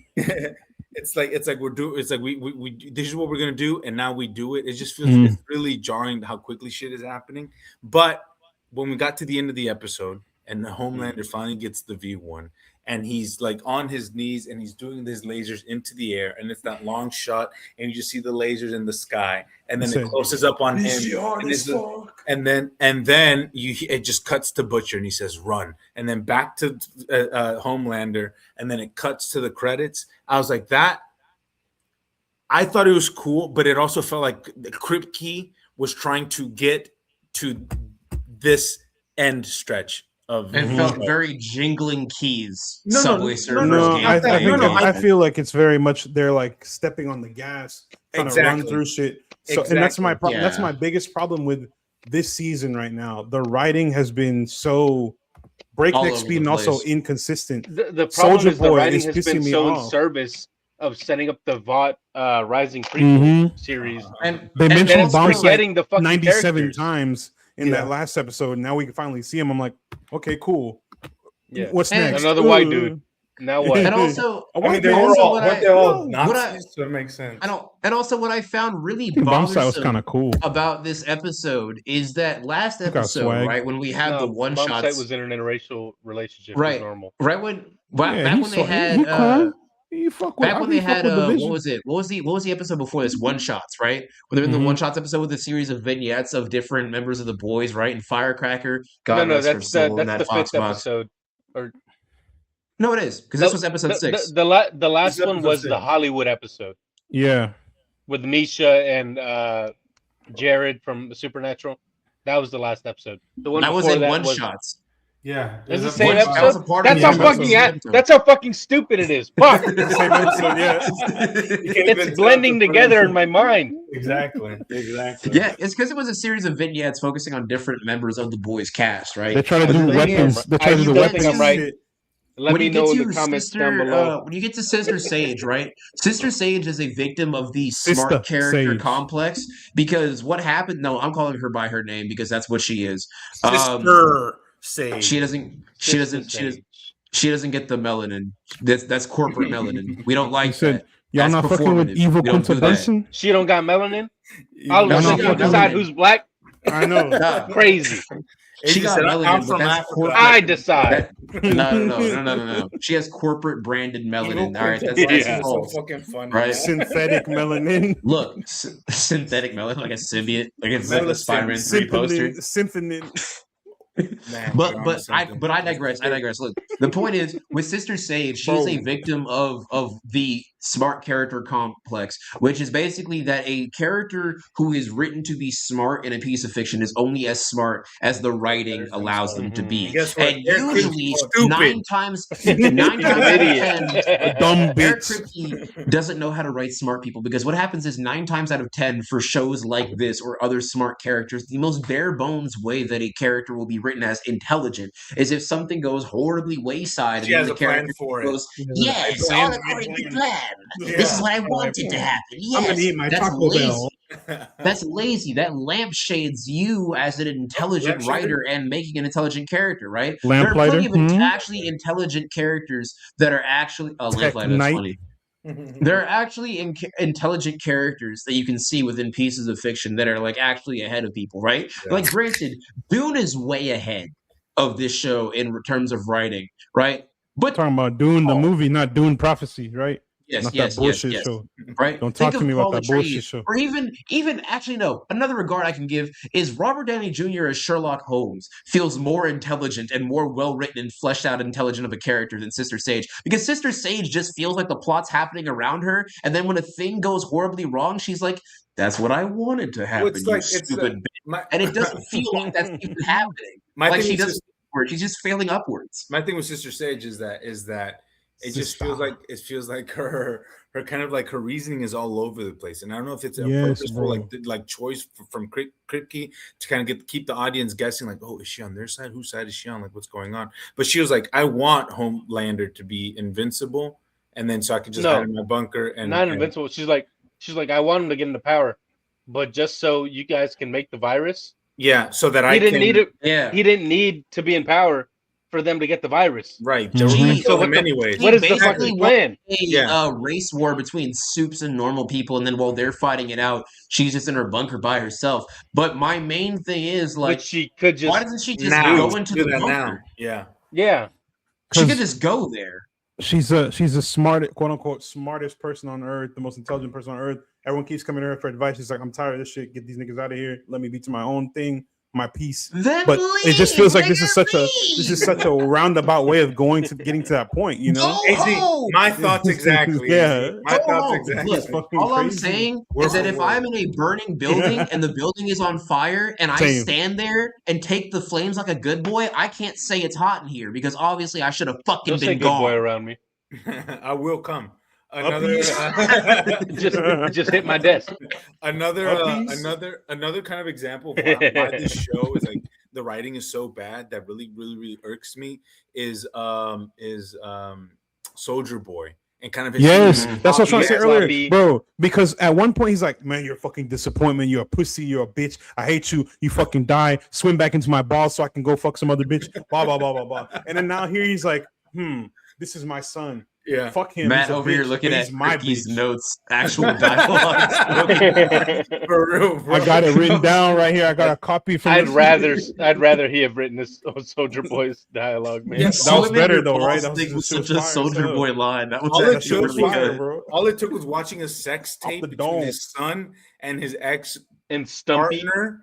It's like we this is what we're gonna do, and now we do it. It just feels it's really jarring how quickly shit is happening. But when we got to the end of the episode and the Homelander finally gets the V1, and he's like on his knees and he's doing these lasers into the air, and it's that long shot, and you just see the lasers in the sky, and then it closes up on him, and then it just cuts to Butcher, and he says run, and then back to Homelander, and then it cuts to the credits. I was like, that I thought it was cool, but it also felt like Kripke was trying to get to this end stretch. It felt very jingling keys. I feel like it's very much they're like stepping on the gas, trying to run through shit. So, and that's my problem. That's my biggest problem with this season right now. The writing has been so breakneck speed and also inconsistent. The problem is the writing has been so in service of setting up the Vought Rising prequel series, and they mentioned Bombs like the 97 characters. times in that last episode. Now we can finally see him. I'm like, okay, cool. Yeah. What's next? Another white dude. Now what? And also, A I white mean, they're man. also all, what weren't I- they all what I- Nazis? So it makes sense. I don't. And also, what I found really Bombsite was bothersome kind of cool. about this episode is that last got episode, swag. right when we had the one Bomb Site shots, was in an interracial relationship. right, It was normal. right when Yeah, back he when they saw- had he cool. You fuck with. back when they had the what vision. was it? What was the episode before this? One shots, right? When they're in the Mhm. one shots episode with a series of vignettes of different members of the boys, right? And Firecracker, God No, rest her that's soul in that's that the fifth Fox box. episode. Or No, it is because this was episode 6. The last This is one episode was 6. the Hollywood episode Yeah. with Misha and Jared from Supernatural. That was the last episode. The one That was before in that one was, shots. Yeah, It's the There's a same bunch- That was episode. a part That's of how the fucking episode. that's how fucking stupid it is. Fuck. Same episode. Yeah. You can't even It's blending tell the together in difference. my mind. Exactly. Yeah, it's because it was a series of vignettes focusing on different members of the boys' cast, right? They try to But do the thing weapons. is, They try to do still the think weapons. I'm right. shit. Let when me you get know in to the comments Sister, down below. when you get to Sister Sage, right? Sister Sage is a victim of the smart Sister character Sage. complex because what happened? No, I'm calling her by her name because that's what she is. Sister Sage. She doesn't get the melanin. That's corporate melanin. We don't like You said that. y'all That's not fucking with performative. evil We don't do Quinta that. Dunson. She don't got melanin. You I'll know, no, let no, you no, decide no. who's black. I know. Nah, Crazy. she She got said, melanin, I'm but from that's Africa. corporate. I decide. No. She has corporate branded melanin. All right, that's Yeah. so false. fucking funny. Right. Synthetic melanin. Look, synthetic melanin, like a symbiote, like it's like the Spider-Man 3 poster. Symphony. Man, But you're but onto I something. but I digress. Look, the point is with Sister Sage, she is a Bro. victim of the smart character complex, which is basically that a character who is written to be smart in a piece of fiction is only as smart as the writing allows them to be. Guess what? And Eric usually Kripke's stupid. nine times out of Idiot. 10, Dumb Eric bitch. Kripke doesn't know how to write smart people because what happens is 9 times out of 10 for shows like this or other smart characters, the most bare bones way that a character will be written as intelligent is if something goes horribly wayside She and has then a the plan character for it. goes, I yes, plan- all I according to plan." plan. Yeah. This is what I wanted to happen. I'm gonna Yes, eat my that's Taco lazy. Bell. That's lazy. That lampshades you as an intelligent Lampshade? writer and making an intelligent character, right? Lamplighter? There are plenty of Hmm? actually intelligent characters that are actually lamplighter. That's Knight. funny. There are actually intelligent characters that you can see within pieces of fiction that are like actually ahead of people, right? Yeah. Like, granted, Dune is way ahead of this show in terms of writing, right? But Talking about Dune the movie, not Dune Prophecy, right? yes, Not yes, that bullshit yes, show. right? Don't Think talk to of me about Paul that bullshit Atreides, show. or even actually no. Another regard I can give is Robert Downey Jr. as Sherlock Holmes feels more intelligent and more well written and fleshed out intelligent of a character than Sister Sage because Sister Sage just feels like the plot's happening around her, and then when a thing goes horribly wrong, she's like, "That's what I wanted to happen, it's you like- it's stupid." like- bitch." And it doesn't feel like that's even happening. My Like thing she is doesn't. She's just failing upwards. My thing with Sister Sage is that it just feels like her kind of like her reasoning is all over the place, and I don't know if it's a Yes, purposeful bro. like choice from Kripke to kind of keep the audience guessing, like, oh, is she on their side? Whose side is she on? Like, what's going on? But she was like, I want Homelander to be invincible, and then so I can just hide in my bunker and Not invincible. She's like, I want him to get into power, but just so you guys can make the virus. yeah, so that He I didn't can need it. Yeah. He didn't need to be in power for them to get the virus. right. Mhm. They were gonna Gee, kill so him what the- anyways. What is the basically fucking plan? Yeah. Race war between soups and normal people, and then while they're fighting it out, she's just in her bunker by herself. But my main thing is like, Which she could just. why doesn't she just Now, go into do the that bunker? now. Yeah. Yeah. She 'Cause- could just go there. She's a smart, quote unquote, smartest person on earth, the most intelligent person on earth. Everyone keeps coming to her for advice. She's like, I'm tired of this shit. Get these niggas out of here. Let me be to my own thing, my peace. Then But it just feels like this is such leave. a roundabout way of getting to that point, you know? Go AC, home. my thoughts exactly. Yeah. AC. My Go thoughts home. exactly. Look, fucking all I'm crazy. saying Word is that for if word. I'm in a burning building and the building is on fire and I Same. stand there and take the flames like a good boy, I can't say it's hot in here because obviously I should have fucking Don't say been good boy gone. around me. I will come. Another Just hit my desk. another A piece? another kind of example of why this show is like the writing is so bad that really irks me is Soldier Boy and kind of his Yes, Mhm. that's what I was trying to say earlier, Sloppy. bro. Because at one point he's like, "Man, you're a fucking disappointment. You're a pussy. You're a bitch. I hate you. You fucking die. Swim back into my balls so I can go fuck some other bitch." Blah blah blah blah blah. And then now here he's like, this is my son. Yeah. Fuck him. Matt he's a over here bitch, looking but at he's my Ricky's bitch. notes, actual dialogue. For real, bro. I got it written down right here. I got a copy from. I'd rather he have written this Soldier Boy's dialogue, man. Yeah, That was better though, right? That was was such a Soldier Boy line. That was All it actually took really was good. bro. All it took was watching a sex Off tape the between dome. his son and his ex And Stumpy. partner.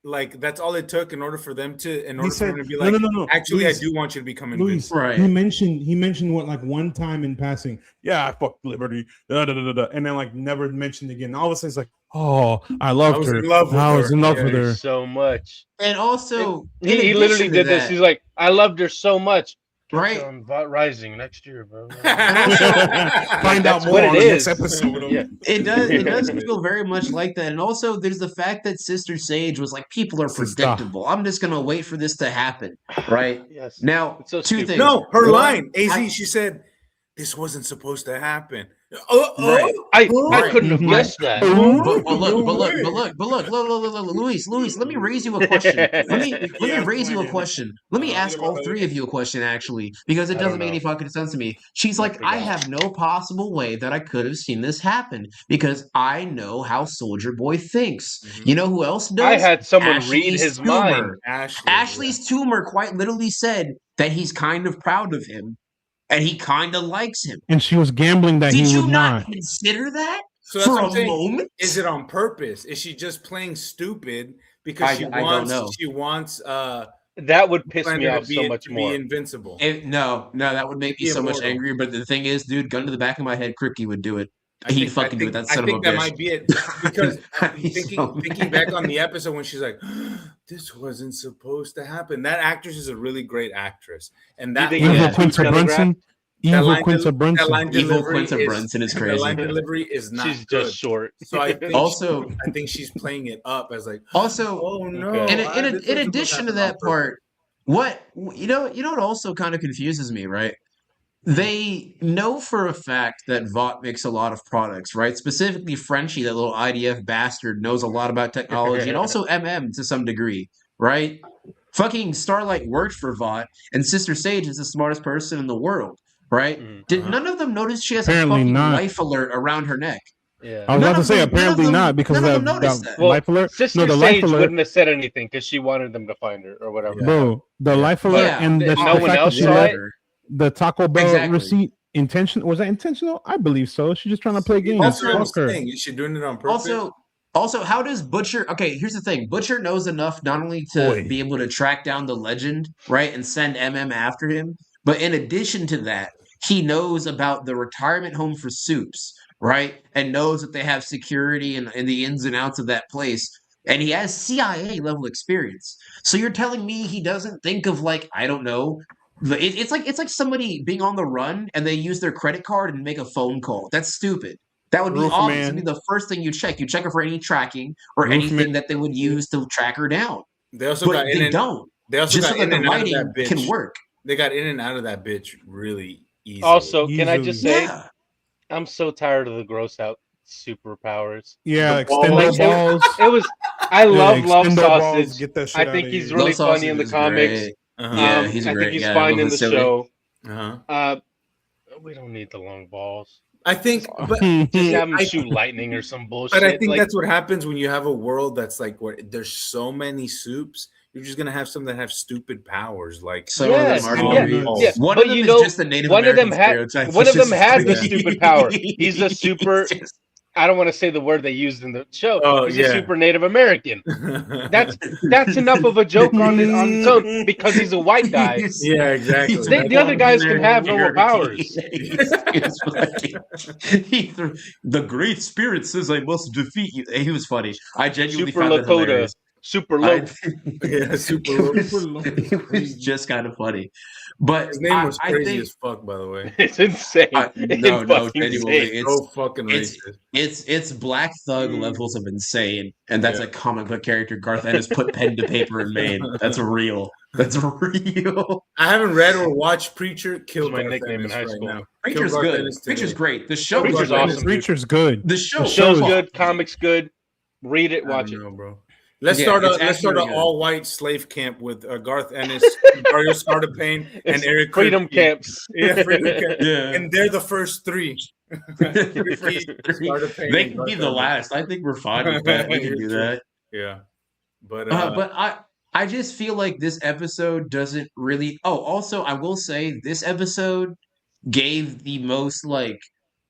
Like that's all it took in order for them to, He said, for him to be like, no. actually, Luis, I do want you to become Luis, invincible. Right. He mentioned what like one time in passing. Yeah, I fucked Liberty. And then like never mentioned again. All of a sudden it's like, oh, I loved was her. in love with I was her. in love Yeah, with her. So much. And also, He literally did this. He's like, I loved her so much. Right. On Rising next year, bro. Find out That's more what on it the is. next episode. Yeah. It does feel very much like that. And also there's the fact that Sister Sage was like, people are Sister. predictable. I'm just gonna wait for this to happen. Right? Yes. Now, It's so two stupid. things. No, her One, line, I- she said, "This wasn't supposed to happen." Right. I Right. couldn't have Right. guessed that. But look, Luis, let me raise you a question. Let me raise you a question. Let me ask all three of you a question, actually, because it I don't doesn't make any know. fucking sense to me. She's like, I have no possible way that I could have seen this happen because I know how Soldier Boy thinks. Mhm. You know who else knows? I had someone read Ashley's his tumor. mind. Ashley's tumor quite literally said that he's kind of proud of him and he kind of likes him. And she was gambling that Did he you would not not. consider that So that's for what a I'm saying. moment? Is it on purpose? Is she just playing stupid because I don't know. she wants That would piss me Slender off to so be, much to more. be invincible? No, that would make me Be so much immortal. angrier. But the thing is, dude, gun to the back of my head, Kripke would do it. I He'd think- fucking do it. That I son of a think that bitch. might be it. Because He's so thinking mad. back on the episode when she's like, "This wasn't supposed to happen." That actress is a really great actress, and that think Evil Yeah. Quinta Telegraph? Brunson. that Evil line Quinta del- that Brunson. line Evil delivery Quinta Brunson is The crazy. line delivery is not She's good. just short. So I think Also- I think she's playing it up as like, Also, oh no. Okay. in this wasn't supposed addition to happen on that purpose. part, what also kind of confuses me, right? They know for a fact that Vought makes a lot of products, right? Specifically, Frenchie, that little IDF bastard, knows a lot about technology, and also MM to some degree, right? Fucking Starlight worked for Vought, and Sister Sage is the smartest person in the world, right? Mhm. Did none of them notice she has Apparently a fucking not. life alert around her neck? Yeah. I was None about to of say them- none of apparently them- not because none of that, them noticed that that. Well, life alert. Sister No, the life Sage alert, wouldn't have said anything because she wanted them to find her or whatever. bro. The life alert Yeah, and the no one fact that else she saw left it? the Taco Bell Exactly. receipt intentional. Was that intentional? I believe so. She's just trying to play games. That's what I'm Fuck her. saying. Is she doing it on purpose? Also, how does Butcher? Okay, here's the thing: Butcher knows enough not only to Boy. be able to track down the legend, right, and send MM after him, but in addition to that, he knows about the retirement home for Soups, right, and knows that they have security and the ins and outs of that place, and he has CIA level experience. So you're telling me he doesn't think of like I don't know. It's like somebody being on the run and they use their credit card and make a phone call. That's stupid. That would be Roof obviously man. the first thing you check. You check her for any tracking or Roof anything man. that they would use to track her down. They also But got in they and don't. they also Just got so that in the and out of writing that bitch. can work. They got in and out of that bitch really easy. Also, can I just Easily. say, Yeah. I'm so tired of the gross out superpowers. Yeah, The ball- extendo Like, balls. It was. I love Yeah, Love extendo balls, Sausage. get that shit I out think of he's here. really Love funny in the Sausage is comics. great. Uh-huh. Yeah, he's I great. think he's Yeah, fine Love in is the silly. show. Uh-huh. We don't need the long balls. I think, but Just have him I- shoot lightning or some bullshit. But I think like, that's what happens when you have a world that's like where there's so many soups. You're just gonna have some that have stupid powers, like Some Yes, of them yeah, are yeah, great. yeah. One But of them you is know, just the Native one of them American had- stereotype. one of It's them just had the crazy. stupid power. He's a super- It's just- I don't want to say the word they used in the show. Oh, He's yeah. a super Native American. That's enough of a joke on its own because he's a white guy. yeah, exactly. He's The other guys can have normal powers. It's funny. The great spirit says I must defeat you. He was funny. I genuinely Super found that Lakota. hilarious. Super I- low. yeah, super. it was just kind of funny. But His name was I crazy think as fuck, by the way. It's insane. no, It's fucking genuinely, insane. So fucking it's- racist. it's Black Thug levels of insane, and that's a comic book character Garth Ennis put pen to paper and made. That's real. That's real. I haven't read or watched Preacher. Killed my Garth nickname in Ennis high right school. now. Preacher's Garth good. Ennis today. Preacher's great. The show Preacher's is great. awesome. Preacher's good. The show The is show's fun. good. Comics good. Read it. I Watch don't it. know, bro. Let's Yeah, start a it's let's start an actually good. all-white slave camp with Garth Ennis, Dario Scartapane, and It's Eric freedom Kripke. camps. Yeah, freedom camp. Yeah. And they're the first three. Kripke, Scartapane, They and can be Garth the Ennis. last. I think we're fine with that. We can You're do true. that. Yeah, but But I just feel like this episode doesn't really. Oh, also, I will say this episode gave the most like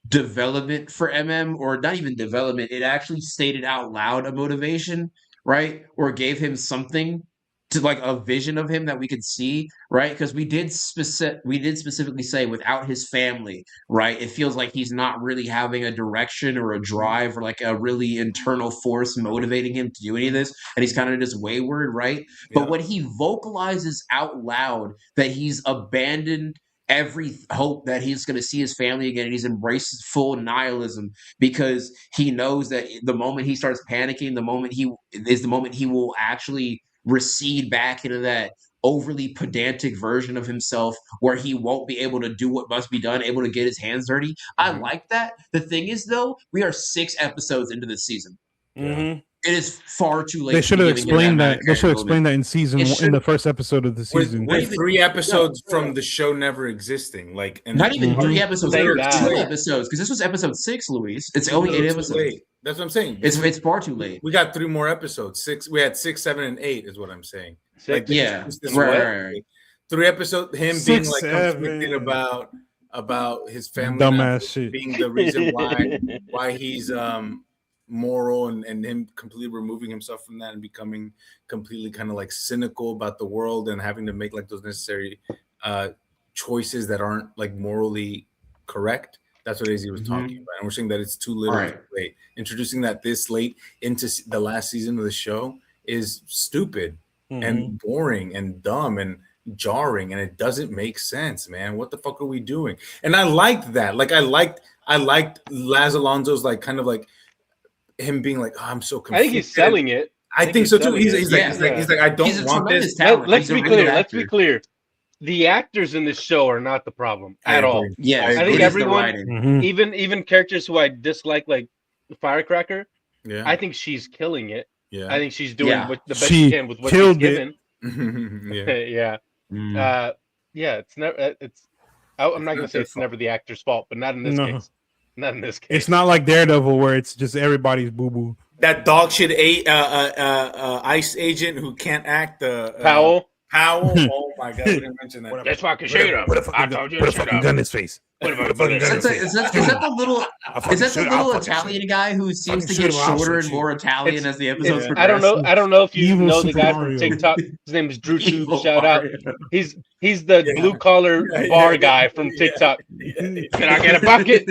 development for MM, or not even development. It actually stated out loud a motivation, right? Or gave him something to like a vision of him that we could see, right? Because we did specifically say without his family, right? It feels like he's not really having a direction or a drive or like a really internal force motivating him to do any of this, and he's kind of just wayward, right? yeah. But when he vocalizes out loud that he's abandoned every hope that he's going to see his family again, and he's embraced full nihilism because he knows that the moment he starts panicking, the moment he will actually recede back into that overly pedantic version of himself where he won't be able to do what must be done, able to get his hands dirty. I Mhm. like that. The thing is, though, we are 6 episodes into this season. Mhm. It is far too late. They to should be have giving him explained amount that. of They should have character explained that in season It one, in should- the first episode of the With, season. with even- 3 episodes yeah. from the show never existing, like and Not even Mhm. 3 episodes. Thank There are God. 2 episodes because this was episode 6, Luis. It's too only 8 little, too episodes. late. That's what I'm saying. It's far too late. We got 3 more episodes. 6. We had 6, 7, and 8. Is what I'm saying. Six. they Yeah, introduced this right, one. right, right. 3 episodes. Him 6, being like 7. conflicted about his family Dumbass not shit. being the reason why he's moral, and him completely removing himself from that and becoming completely kind of like cynical about the world and having to make like those necessary choices that aren't like morally correct. That's what AZ was talking about, and we're saying that it's too little, Right. too late. Introducing that this late into the last season of the show is stupid and boring and dumb and jarring, and it doesn't make sense, man. What the fuck are we doing? And I liked that. Like I liked Laz Alonso's like kind of like him being like, oh, I'm so I confused. think he's selling it. I think so too. selling He's, it. he's, like, Yeah. he's like, I don't He's a want tremendous this. talent. Let's He's a be really clear. good Let's be actor. clear. The actors in this show are not the problem I at all. agree. Yes, I think it is the everyone- writing. Mhm. Even characters who I dislike, like Firecracker, Yeah, I think she's killing it. yeah, I think she's doing Yeah. what the best She she can with what she's killed it. given. yeah. Yeah. Mm. Yeah. It's never. I'm not gonna not say their it's never the actor's fault, but not in this No. case. Not in this case. It's not like Daredevil where it's just everybody's boo boo. That dog shit ICE agent who can't act. Powell. Powell. Oh my god, we didn't mention that. Let's fucking shoot him. I told you to shoot him. gun in his face. Put him Put a in fucking gun in Is his that, face. is that the little? Is that the I'll little fucking Italian guy who seems Fucking to shoot get him, I'll shorter shoot and you. more Italian It's- as the episodes Yeah. progress? I don't know if you Evil know the Super guy Mario. from TikTok. His name is Drew Tube. Evil Shout out. Mario. He's the Yeah. blue collar Yeah, bar yeah, guy from yeah. TikTok. Can I get a bucket?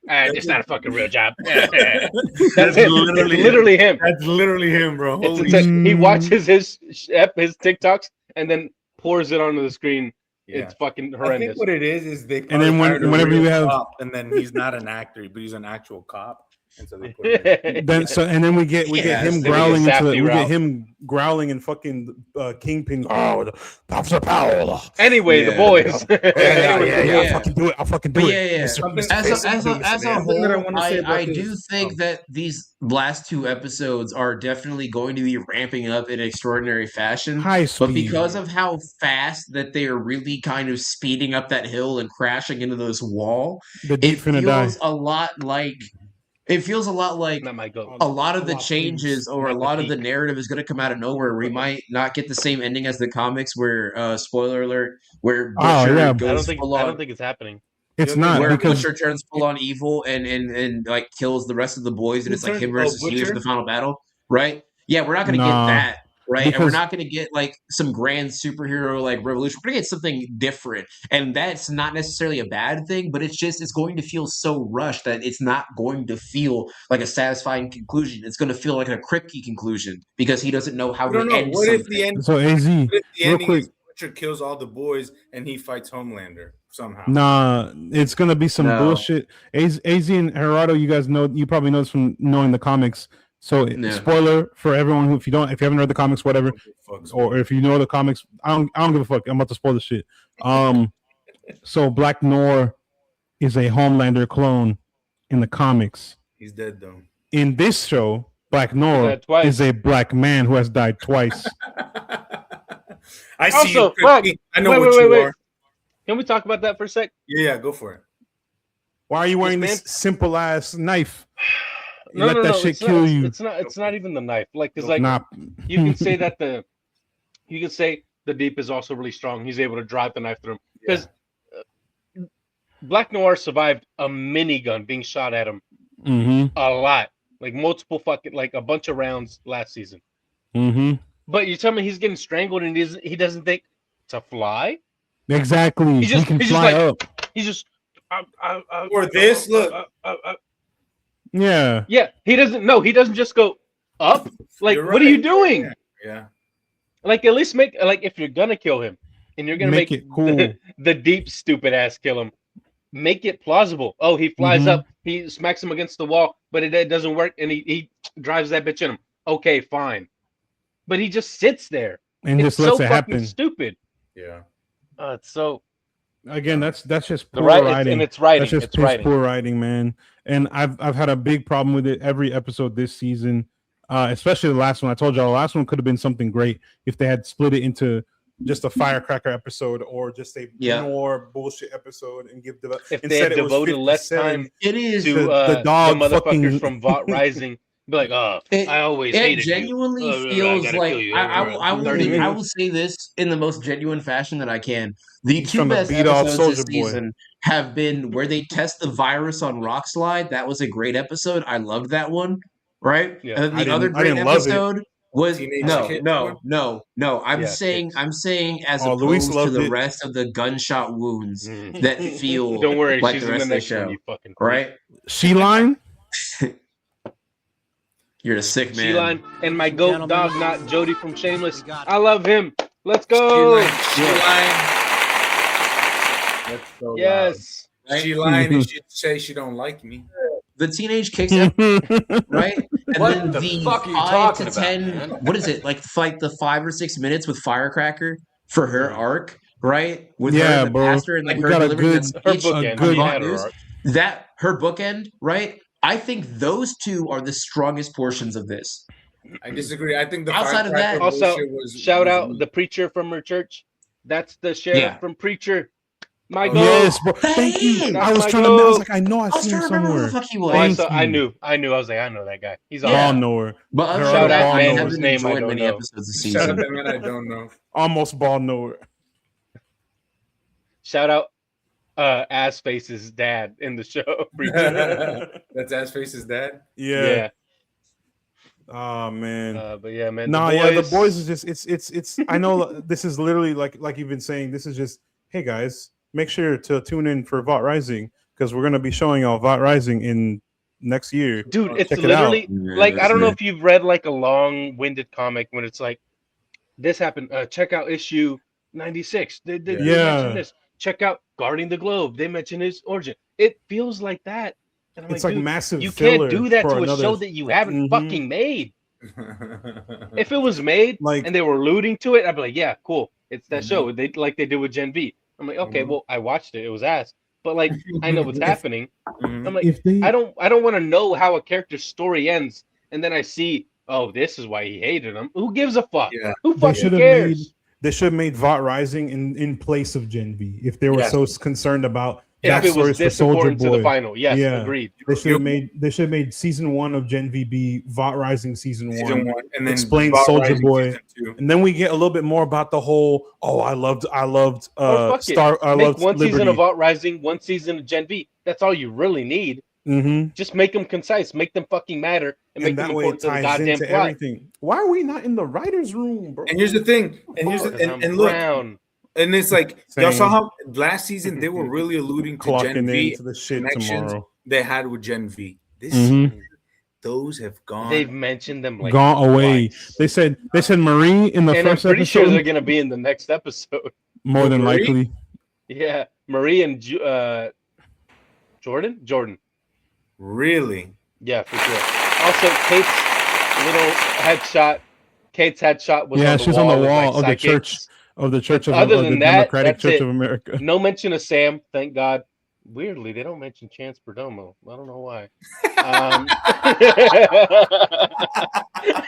It's not a fucking real job. That's him. literally It's literally him. That's literally him, bro. It's Holy insane. He Mm. watches his TikToks and then pours it onto the screen. Yeah. It's fucking I horrendous. think what it is they And then hired a whenever real you have- cop, and then he's not an actor, but he's an actual cop, and so they put him in. Then we get Yeah, him it's growling a into safety we route. get him growling and fucking Kingpin. Oh, Officer Powell. Anyway, the Yeah. boys. Yeah. I'll Yeah. fucking do it. I'll fucking do But it. yeah, yeah. Mr. As Face, a, as a, Mr. as a Man. Something that I whole, wanna say about I this- do think that these last 2 episodes are definitely going to be ramping up in extraordinary fashion. High speed. But because of how fast that they are really kind of speeding up that hill and crashing into this wall, the it deep finna die. feels a lot like Not my goat. a lot of the A lot, changes please. or a Not the lot of the peak. narrative is going to come out of nowhere. We might not get the same ending as the comics, where spoiler alert, where Oh, Butcher yeah. I goes don't full on, think it's happening. It's Yeah, not where because Butcher turns full on evil and like kills the rest of the boys, and Who it's like turned- him versus Hughes Butcher? in the final battle, right? Yeah, we're not going to Nah, get that. Right, and we're because- not going to get like some grand superhero like revolution. We're going to get something different, and that's not necessarily a bad thing. But it's going to feel so rushed that it's not going to feel like a satisfying conclusion. It's going to feel like a cricky conclusion because he doesn't know how I to don't know. end What something. if the end? so AZ. What if the Real ending quick. is Butcher kills all the boys and he fights Homelander somehow? Nah, it's gonna be some No. bullshit. AZ and Gerardo, you guys know, you probably know this from knowing the comics. So Yeah. spoiler for everyone who if you haven't read the comics, whatever, or if you know the comics, I don't give a fuck. I'm about to spoil the shit. So Black Noir is a Homelander clone in the comics. He's dead though. In this show, Black Noah died twice. is a black man who has died twice. I see Also, you, Christy. I know wait, what wait, you wait. are. Can we talk about that for a sec? Yeah, go for it. Why are you wearing This this simple ass knife? No, Let that shit it's kill not, you. It's not even the knife. Like, cause like Nah. you can say that you can say the Deep is also really strong. He's able to drive the knife through him because Black Noir survived a minigun being shot at him a lot, like multiple like a bunch of rounds last season. But you tell me he's getting strangled and he doesn't think to fly. Exactly. He just can he's fly just like up. he's just Or this, look. Yeah. Yeah, he doesn't just go up. Like, You're what are you right. doing? Yeah. Like, at least make like if you're gonna kill him and you're gonna make it cool. the Deep stupid ass kill him, make it plausible. Oh, he flies up, he smacks him against the wall, but it doesn't work, and he drives that bitch in him. Okay, fine. But he just sits there. And It's just lets so it fucking happen. stupid. Yeah. It's so Again, that's just the poor right writing. and it's writing. That's just It's writing. poor writing, man. And I've had a big problem with it every episode this season, especially the last one. I told y'all the last one could have been something great if they had split it into just a firecracker episode or just a noir bullshit episode and give the If they had devoted less time It is to the dog the motherfuckers fucking- from Vought Rising, be like, I always it hated genuinely you. feels gotta like kill you. I will 30 I minutes. will say this in the most genuine fashion that I can. The He's two trying to best beat off episodes this Soulja Boy. season have been where they test the virus on Rockslide. That was a great episode. I loved that one. Right? Yeah. And then I the other didn't- I great didn't love it. episode was Teenage no. I'm Yeah, saying kids. I'm saying as Oh, Luis opposed to loved the it. rest of the gunshot wounds Mhm. that feel Don't worry, like she's the in rest the of the next one, show. you fucking freak. Right? She line. You're a sick man. She-Line and my goat dog, not Jody from Shameless. I love him. Let's go. That's so Yes. loud. She lying and she say she don't like me. The teenage kicks episode, right? And What then the the fuck are you 5 talking to about, 10, man? what is it? Like the 5 or 6 minutes with Firecracker for her arc, right? With Yeah, her and the bro. pastor and like We her got a delivering that good- Her speech. bookend. good- She had her news. arc. That her bookend, right? I think those two are the strongest portions of this. I disagree. I think the Outside of that- firecracker Also, bullshit was shout was out weak. the preacher from her church. That's the sheriff Yeah. from Preacher. My Oh, goat. Yes, bro. Thank you. Hey! I was That's trying my to. I was goat. like, I know I've I was seen trying him to remember who somewhere. the fuck he Oh, was. Thank you. I knew. I was like, I know that guy. He's Yeah. awesome. Ball nowhere. But other Shout than that, out I man haven't whose name I enjoyed don't many know. episodes this Shout out season. that man I don't know. Almost ball nowhere. Shout out Ass Face's dad in the show. Preacher. That's Assface's dad. Yeah. Oh man. But yeah, man. No, the yeah, the boys, boys is just it's I know this is literally like you've been saying, this is just, hey guys, make sure to tune in for Vought Rising because we're gonna be showing y'all Vought Rising in next year. Dude, it's Check it literally out. like I don't know if you've read like a long-winded comic when it's like this happened. Check out issue 96. They Yeah. mentioned this. Check out Guarding the Globe. They mentioned his origin. It feels like that. And I'm It's like dude, massive. you filler can't do that for to a another- show that you haven't Mhm. fucking made. If it was made Like- and they were alluding to it, I'd be like, yeah, cool. It's that Mhm. show. They like they did with Gen V. I'm like, okay, Mhm. well, I watched it. It was ass. But like, I know what's happening. Mhm. I'm like, if they I don't want to know how a character's story ends, and then I see, oh, this is why he hated him. Who gives a fuck? Yeah. Who They fucking should have cares? they should have made Vought Rising in place of Gen V if they were Yes. so concerned about If it backstories was for this Soulja important to the Boy. final, yes, Yeah. agreed. They should have made season 1 of Gen V be Vought Rising season 1. Season 1, and then Explain Vought Soulja Rising Boy. season 2. And then we get a little bit more about the whole. Oh, I loved Or fuck it. Star. I Make loved one Liberty. season of Alt Rising, one season of Gen V. That's all you really need. Mm-hmm. Just make them concise, make them fucking matter, and make And them that way it important to the ties goddamn into plot. everything. Why are we not in the writers' room, bro? And here's the thing. And here's the, Because I'm and look, brown. and it's like y'all Same. saw how last season they were really alluding to Clocking Gen V into the shit connections tomorrow. they had with Gen V. This Mhm. those have gone. They've mentioned them like Gone away. twice. They said Marie in the And I'm first pretty sure episode. they're gonna be in the next episode. More than Marie? likely. Yeah, Marie and Jordan. Really? Yeah, for sure. Also, Kate's little headshot. Kate's headshot was Yeah, on the she's on wall the with, wall like, of the psychics. church. Of the Church of, Other of the than that, Democratic that's Church it. of America. No mention of Sam, thank God. Weirdly, they don't mention Chance Perdomo. I don't know why.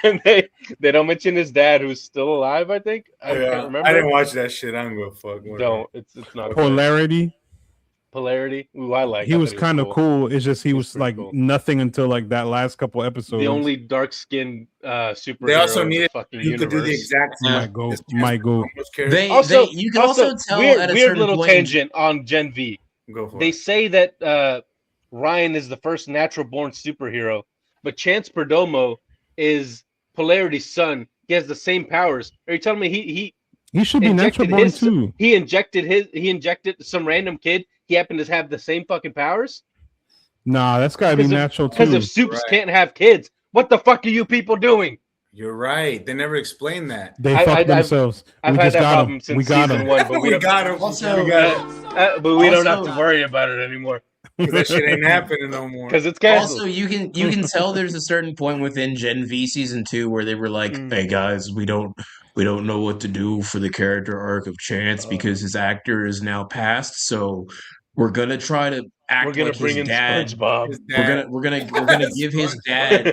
And they don't mention his dad, who's still alive. I think I can't remember. I didn't watch that shit. I don't give a fuck. Don't. It's not. Polarity. Polarity. Ooh, I like. He was kind of cool. It's just he was pretty like cool. nothing until like that last couple episodes. The only dark-skinned superhero. They also in the needed fucking you universe. could do the exact same. Might go. You can also tell weird, at a weird certain little point. tangent on Gen V. Go for They it. say that Ryan is the first natural-born superhero, but Chance Perdomo is Polarity's son. He has the same powers. Are you telling me he should be injected natural born his? too. He injected some random kid. He happened to have the same fucking powers. Nah, that's gotta be natural Because too. if supes Right. can't have kids, what the fuck are you people doing? You're right. They never explained that. They fucked themselves. I've We had just that got problem him. since We got season him. one, but we don't, got him. Also- we got but we don't have Also- to worry about it anymore him. That shit ain't happening no more. because it's canceled. Also, you can tell there's a certain point within Gen V season 2 where they were like, "Hey guys, we don't know what to do for the character arc of Chance because his actor is now passed. So we're gonna try to act We're gonna like bring his in dad. SpongeBob. His We're dad- gonna give his dad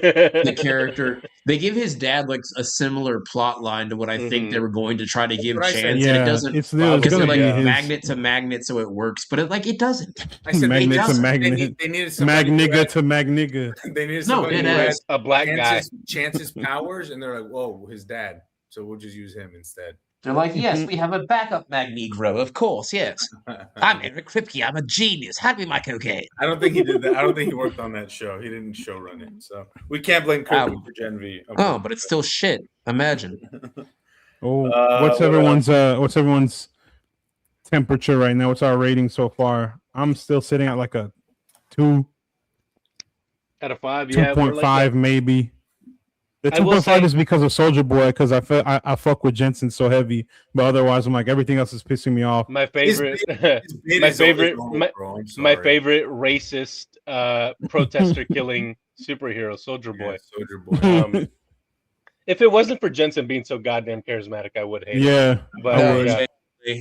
the character. They give his dad like a similar plot line to what I think they were going to try to give what I said. Chance, and Yeah, it doesn't. it's Probably. Because gonna they're be like his magnet to magnet, so it works, but it doesn't. I said magnet to doesn't. magnet. They needed somebody. who Magnigga had- to Magnigga. They needed No, somebody it who had is. A black guy. Chance's powers, and they're like, "Whoa, his dad." So we'll just use him instead. They're like, yes, we have a backup Magnegro, of course, yes. I'm Eric Kripke. I'm a genius. Hand me my cocaine. I don't think he did that. I don't think he worked on that show. He didn't show run it, so we can't blame Kirby for Gen V. Okay. Oh, but it's still shit. Imagine. Oh, what what's everyone's temperature right now? What's our rating so far? I'm still sitting at like a 2, Out of 5, yeah. 2.5 maybe. The I will 2.5 say- is because of Soldier Boy, because I fuck with Jensen so heavy, but otherwise I'm like everything else is pissing me off. My favorite, His bid my is always favorite, low, my, bro. I'm my sorry. favorite racist protester killing superhero, Soldier Boy. Yeah, Soldier Boy. If it wasn't for Jensen being so goddamn charismatic, I would hate it. Yeah, But I would. yeah.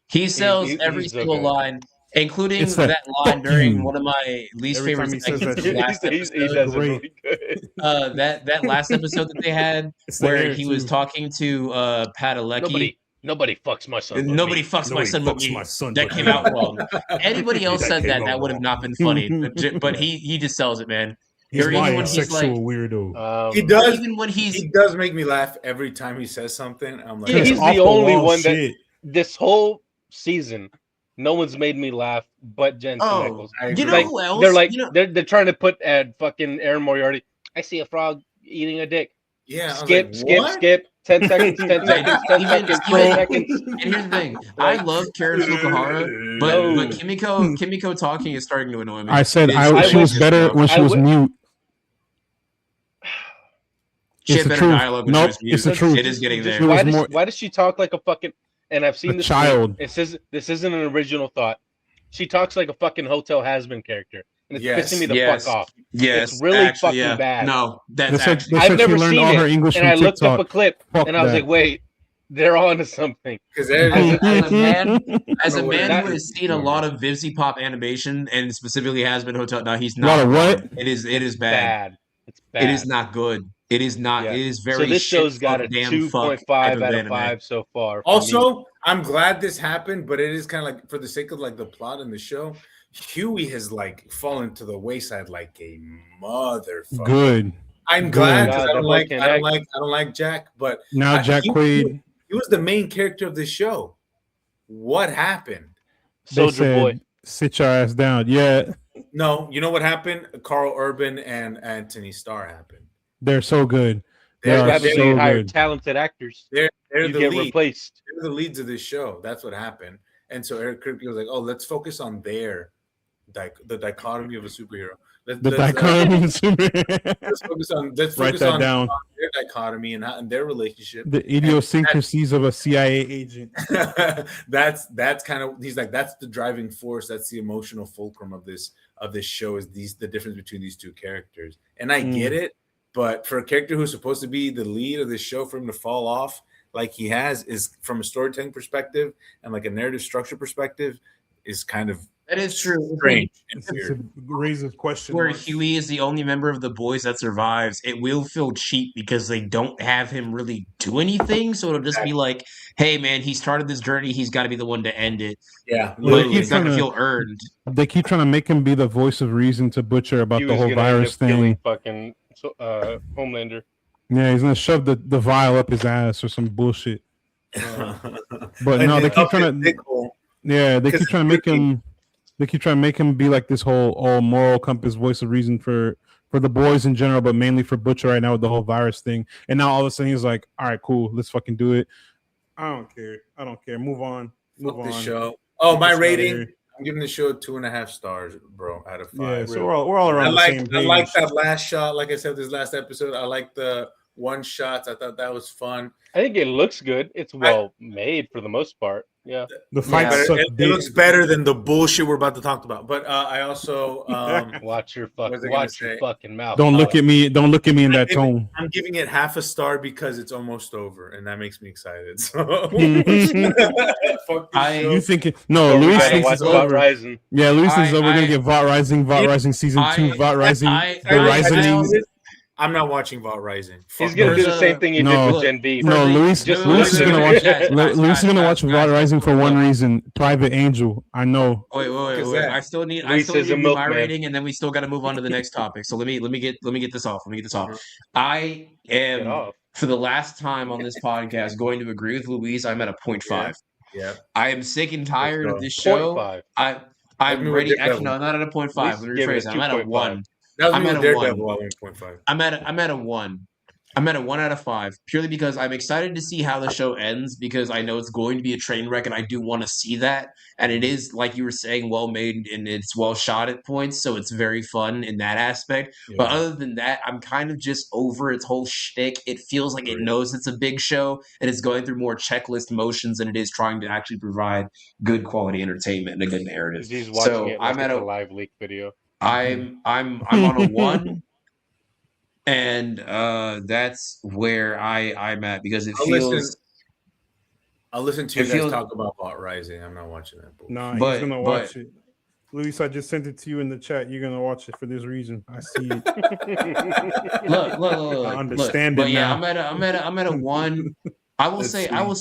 He sells he's every so single good. line, including It's that that line fuck during you. one of my least Every favorite time he says segments that of the last he episode. does it Great. really good. That last episode that they had, It's where there, he was too. talking to Padalecki. Nobody fucks my son. but Nobody me. fucks my son but me. son. That came out wrong. Anybody else That said came that, out that would have wrong. not been funny. But he just sells it, man. He's Or even my when he's like, sexual weirdo. He does. even when he's He does make me laugh every time he says something. I'm like, Yeah, It's he's off the only wall one that shit. this whole season, no one's made me laugh but Jensen Oh, Ackles. I you agree. know Like, who else? they're like You know- they're trying to put fucking Aaron Moriarty. I see a frog eating a dick. yeah, I was Skip, like, skip, what? skip. 10 seconds, 10 Like, seconds, 10 even- seconds, even- 10 seconds. And here's the thing: I love Karen Fukuhara, but Oh. Kimiko talking is starting to annoy me. I said It's- she I was wish- better when she I was would- mute. She It's had the better truth. dialogue when Nope, she was mute. it's the truth. It is getting Just there. It was why, more- why does she talk like a fucking? And I've seen A this. child. It says this isn't an original thought. She talks like a fucking hotel has-been character, and it's Yes, pissing me the yes. fuck off. Yes, It's really actually, fucking yeah. bad. No, that's They said, actually they I've said she never learned seen all her it, English and from I looked up a TikTok. clip, Fuck and I was that. like, wait, they're on to something. Because as a man, as a No, man that who has seen a lot of Vivzy Pop animation and specifically has been hotel. No, he's A not. lot of what? It is bad. Bad. It's bad. It is not good. It is not. Yeah. It is very. So this shit show's got a fuck, damn fuck 2.5 type out of anime. 5 so far. for me. also, I'm glad this happened, but it is kind of like for the sake of like the plot in the show, Huey has like fallen to the wayside like a motherfucker. Good. I'm glad God, because they're both I don't like Jack, but Now Jack he- Quaid. he was the main character of the show. What happened? They Soldier Boy. said, "Sit your ass down." Yeah, No, you know what happened? Carl Urban and Anthony Starr happened. they're so good. They They're- are You haven't so hired good. talented actors. They're You the get lead. replaced. They're the leads of this show. That's what happened. And so Eric Kripke was like, "Oh, let's focus on their the dichotomy of a superhero. The Let's dichotomy. let's focus on Write that down. their dichotomy and their relationship. The idiosyncrasies of a CIA agent. that's kind of he's like that's the driving force. That's the emotional fulcrum of this show is the difference between these two characters. And I get it, but for a character who's supposed to be the lead of this show, for him to fall off like he has is from a storytelling perspective and like a narrative structure perspective is kind of That is true. Strange and It weird. raises question Where marks. Huey is the only member of the boys that survives, it will feel cheap because they don't have him really do anything. So it'll just be like, hey, man, he started this journey. He's got to be the one to end it. Yeah, But literally. it's not going to trying feel earned. They keep trying to make him be the voice of reason to Butcher about He the was whole gonna end virus up killing thing. fucking Homelander. Yeah, he's gonna shove the vial up his ass or some bullshit. But And no, they it's keep up trying his to. dick hole. Yeah, they 'Cause keep trying to it's make him. They keep trying to make him be like this whole all moral compass, voice of reason for the boys in general, but mainly for Butcher right now with the whole virus thing. And now all of a sudden he's like, "All right, cool, let's fucking do it." I don't care. I don't care. Move on. Move Fuck on. the show. Oh, Get my this outta rating. here. I'm giving the show 2.5 stars, bro, out of 5. Yeah, so we're all around the same I like page. that last shot. Like I said, this last episode, I like the one shots. I thought that was fun. I think it looks good. It's well made for the most part. Yeah. The fight Yeah. sucked It dick. looks better than the bullshit we're about to talk about. But I also Watch your What was I gonna say? fucking mouth. Don't look at me. Don't look at me in that tone. I'm giving it half a star because it's almost over, and that makes me excited. So fuck this show. You thinking? No, You Luis gotta thinks watch it's Blood over. Rising. Yeah, Luis thinks I- we're gonna I- get VOT Rising season 2, VOT Rising, I- the Rising. I'm not watching Vault Rising. He's Fuck gonna that. do the same thing he No. did with Gen V. No, Luis. Just Luis is listen. gonna watch. Guys, Luis is gonna watch guys, VOT guys, Rising for one reason: Private Angel. I know. Wait. Is Wait. that? I still need Luis to is a do my milkman. rating, and then we still got to move on to the next topic. So let me get this off. Mhm. I Get am off. for the last time on this podcast going to agree with Louise. I'm at a 0.5. Yeah. I am sick and tired Let's of this Point show. five. I'm Like me with ready. Daredevil. Actually, no, I'm not at a 0.5. Let me Give it rephrase that. I'm at a 2.5. 1. That was I'm me at with a Daredevil at 1.5. I'm at a 1. I'm at a 1 out of 5 purely because I'm excited to see how the show ends because I know it's going to be a train wreck and I do want to see that. And it is, like you were saying, well made and it's well shot at points, so it's very fun in that aspect. But other than that, I'm kind of just over its whole shtick. It feels like it knows it's a big show and it's going through more checklist motions than it is trying to actually provide good quality entertainment and a good narrative. He's watching So it like I'm at it's a a live leak video. I'm on a 1. And that's where I'm at because it feels. I'll listen to you It guys feels- talk about Vault Rising. I'm not watching that. bullshit. Nah, But- he's gonna but- watch it. Luis, I just sent it to you in the chat. You're gonna watch it for this reason. I see it. Look. I understand But it yeah, now. I'm at a 1. I will Let's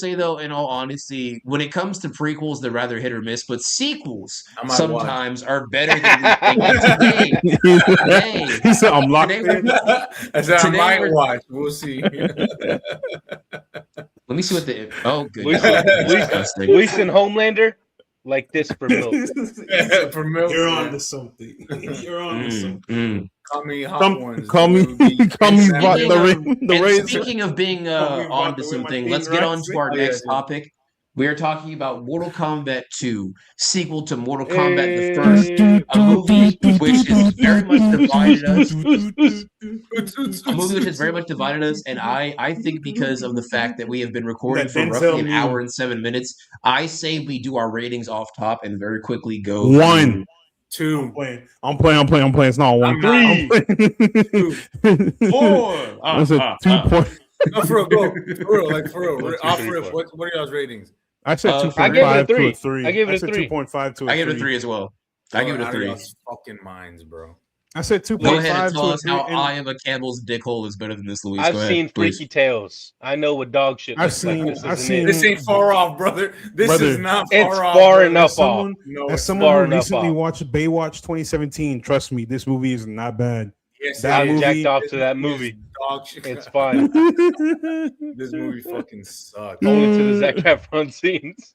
say though, in all honesty, when it comes to prequels, they're rather hit or miss, but sequels I might sometimes are better than we think. Today, He said, "I'm locked today- in." I said I Today might we're- watch. We'll see. let me see what the Luis, disgusting. Luis and Homelander like this for milk. For milk, You're man. on to something. You're on to something. Call me hot ones. Call me, call me, And Vought speaking the And razor. speaking of being Call me on Vought to the way my something, thing let's get on rises. to our Oh, yeah, next yeah. topic. We are talking about Mortal Kombat 2, sequel to Mortal Kombat the First, a movie which has very much divided us. A movie which has very much divided us, and I think because of the fact that we have been recording That for Denzel roughly an meme. hour and 7 minutes, I say we do our ratings off top and very quickly go One. Two. I'm playing. It's not one. I'm not. I'm playing. 4. I said 2 point. No, for real, go. For real, like for real. 1, 2, Off 3, rip. 4. What are y'all's ratings? I said I 2.5 gave it a to a 3. 3. I gave it a said 3. 2.5 to a 3. I give it a 3 as well. I give it a Out of 3. y'all's fucking minds, bro. I said 2.5 Go ahead and to tell a us 3. how and I am a Campbell's dickhole is better than this, Luis. I've Go ahead, seen please. Freaky Tales. I know what dog shit I've looks like. seen- This I've isn't seen- it. This ain't far off, brother. This Brother, is not it's far off. far brother. enough someone, No, as it's someone far who enough recently off. watched Baywatch 2017, trust me, this movie is not bad. Yes, that I'm movie- jacked off This to that movie is movie. Dog shit. It's fine. This movie fucking sucks. Only to the Zac Efron scenes.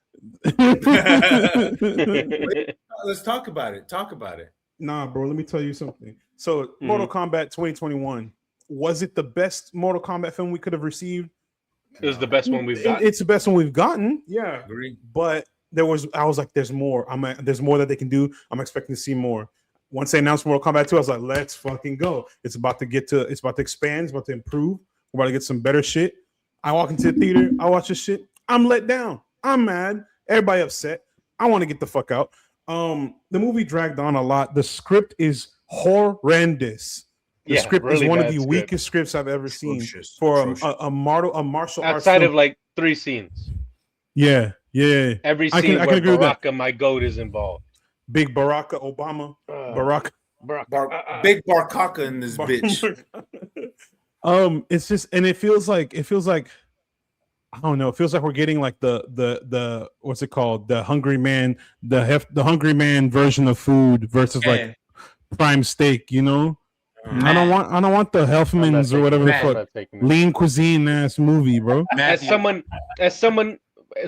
Let's talk about it. Talk about it. Nah, bro, let me tell you something. So, Mm-hmm. Mortal Kombat 2021, was it the best Mortal Kombat film we could have received? It was the best one we've got. It's the best one we've gotten. Yeah. Agree. But I was like, there's more. There's more that they can do. I'm expecting to see more. Once they announced Mortal Kombat 2, I was like, let's fucking go. It's about to expand, it's about to improve. We're about to get some better shit. I walk into the theater, I watch this shit. I'm let down. I'm mad. Everybody upset. I want to get the fuck out. The movie dragged on a lot. The script is horrendous. The script is really one of bad the script. weakest scripts I've ever seen Atrocious. for Atrocious. a martial arts Outside film. of like 3 scenes. Yeah. Every I scene can where agree with that. Baraka, my goat, is involved. Big Barack Obama. Barack. Big Barkaka in this bitch. It's just, and it feels like I don't know. It feels like we're getting like the what's it called? The Hungry Man, the Hungry Man version of food versus like prime steak. You know, I don't want the Helfmans or whatever the fuck lean cuisine ass movie, bro. As someone,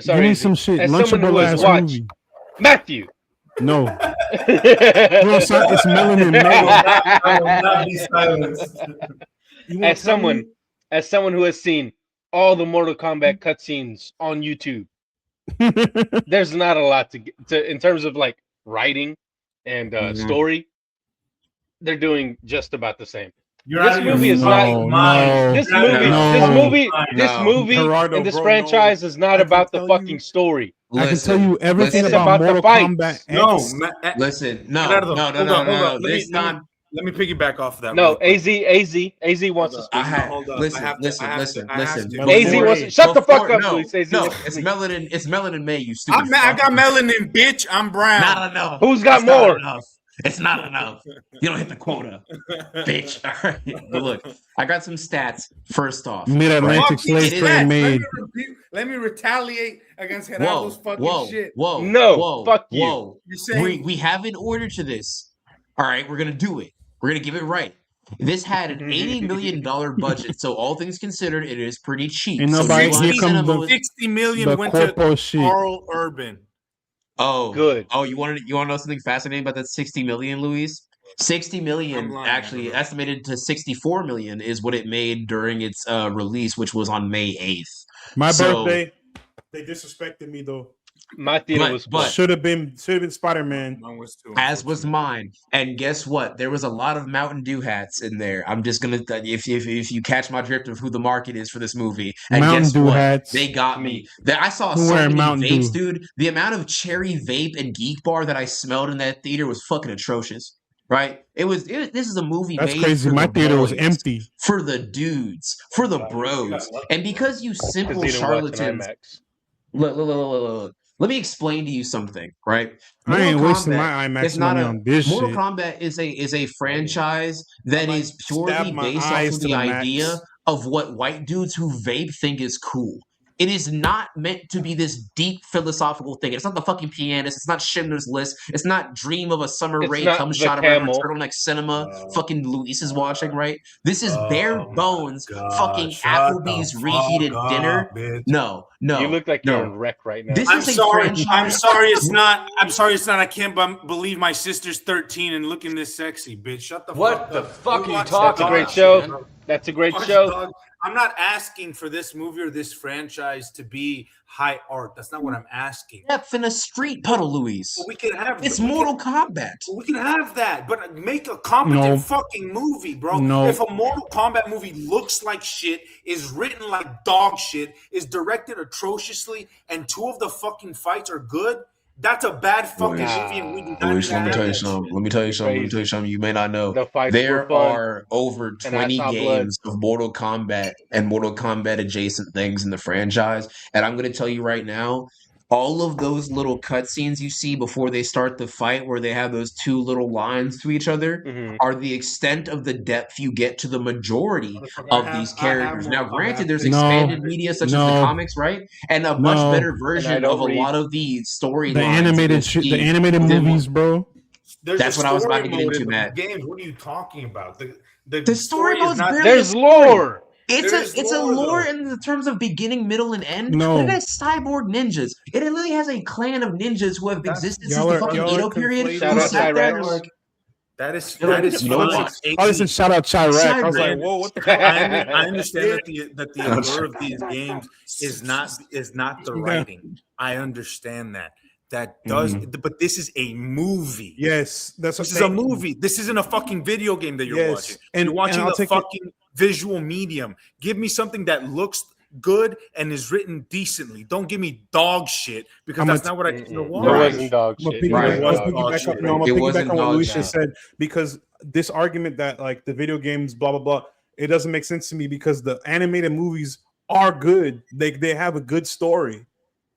sorry, give me some shit. As someone who Lunchable has ass watched movie. Matthew. No, no, it's not. It's melanin. Not be silenced. As someone who has seen all the Mortal Kombat cutscenes on YouTube, there's not a lot to in terms of like writing and story. They're doing just about the same. This movie is not. This movie Gerardo, and this bro, franchise is not about the fucking you. story. I can tell you everything It's about about the Mortal fights. Kombat. No, X. Listen, no. Hold on. This time, Let me piggyback off of that. No, real quick. AZ wants to speak. Hold up. Listen. AZ wants to shut the fuck up, Luis. AZ No, wants to it's speak. melanin. It's melanin May. You stupid. I fuck. got melanin, bitch. I'm brown. Not enough. Who's got It's not more? enough. It's not enough. You don't hit the quota, bitch. All right. But look, I got some stats. First off, Mid-Atlantic Fuck slave these trade stats. made. Let me retaliate against Gerardo's fucking shit. Fuck you. Whoa. You're saying We have an order to this. All right, we're gonna do it. We're gonna give it right. This had an $80 million budget, so all things considered, it is pretty cheap. Ain't So nobody- you here want comes the- 60 million The went corpo to shit. Carl Urban. Oh, Good. Oh, you want to know something fascinating about that 60 million, Luis? 60 million, I'm lying, actually bro. estimated to 64 million, is what it made during its release, which was on May 8th. My So- birthday. They disrespected me though. My theater But- was but- Should have been Spider-Man. Mine was too, As was unfortunately. mine. And guess what? There was a lot of Mountain Dew hats in there. I'm just gonna if you catch my drift of who the market is for this movie. And Mountain guess Dew what? hats. They got me. I saw Who so wearing many Mountain vapes, Dew? dude. The amount of cherry vape and geek bar that I smelled in that theater was fucking atrocious. Right? This is a movie That's made crazy. for My the theater was boys, empty. for the dudes, for the bros. And because you simple Because he didn't watch an charlatans, IMAX. look. Let me explain to you something, right? I ain't Mortal wasting Kombat my IMAX is not money on this Mortal shit. Kombat is a franchise that might is purely stab my based off eyes of to the the idea max. of what white dudes who vape think is cool. It is not meant to be this deep philosophical thing. It's not the fucking pianist. It's not Schindler's List. It's not Dream of a Summer It's Rae not Come the Shot of Whatever Camel. Turtleneck Cinema fucking Luis is watching, right? This is bare Oh my bones God, fucking shut Applebee's the reheated fuck dinner. up, bitch. No. You look like you're no. in wreck right now. This I'm is a sorry. franchise. I'm sorry. It's not. I'm sorry. It's not. I can't believe my sister's 13 and looking this sexy, bitch. Shut the What fuck the up. fuck We are you watched talking That's a Dog great about, show. man? That's a great Watch show. Dog. I'm not asking for this movie or this franchise to be high art. That's not what I'm asking. Depth in a street puddle, Luis. But we can have. It's we can- Mortal Kombat. We can have that, but make a competent No. fucking movie, bro. No. If a Mortal Kombat movie looks like shit, is written like dog shit, is directed atrociously, and two of the fucking fights are good, that's a bad fucking movie, and we do not Luis, need let me to tell you have that something. shit. Let me tell you something you may not know. The fights There were fun. are over And I 20 saw blood. games of Mortal Kombat and Mortal Kombat adjacent things in the franchise. And I'm going to tell you right now, all of those little cutscenes you see before they start the fight, where they have those two little lines to each other, Mhm. are the extent of the depth you get to the majority of these characters. Now, granted, there's No. expanded media such as the No. comics, right? And a much No. better And I version don't of a read. lot of these storylines. The animated shit, the animated Then- movies, bro. There's That's a what I was story about to get mode into, in the Matt. games. What are you talking about? The The story is mode's not. barely- There's lore. It's There is a lore, lore though. in the terms of beginning, middle, and end. No. Look at cyborg ninjas. It literally has a clan of ninjas who have existed since y'all the are- fucking y'all are Edo period. conflating- Shout Who out sat there and Cyrax. were like, That is You know fine. what? I listen. Shout out Chirac. I was like, Cyber- whoa, what the I, fuck? I understand that the allure of these games is not the writing. I understand that. That does, but this is a movie. Yes, that's what This is a movie. This isn't a fucking video game that you're Yes, watching. and- You're watching and I'll a take it- fucking visual medium. Give me something that looks good and is written decently. Don't give me dog shit because I'm that's gonna- not what I came to It watch. wasn't dog I'm gonna shit. piggyback- Right. I'm gonna Dog piggyback shit. up- no, I'm gonna It piggyback wasn't on what dog Luis shit. just said, because this argument that like the video games, blah blah blah, it doesn't make sense to me because the animated movies are good. They have a good story.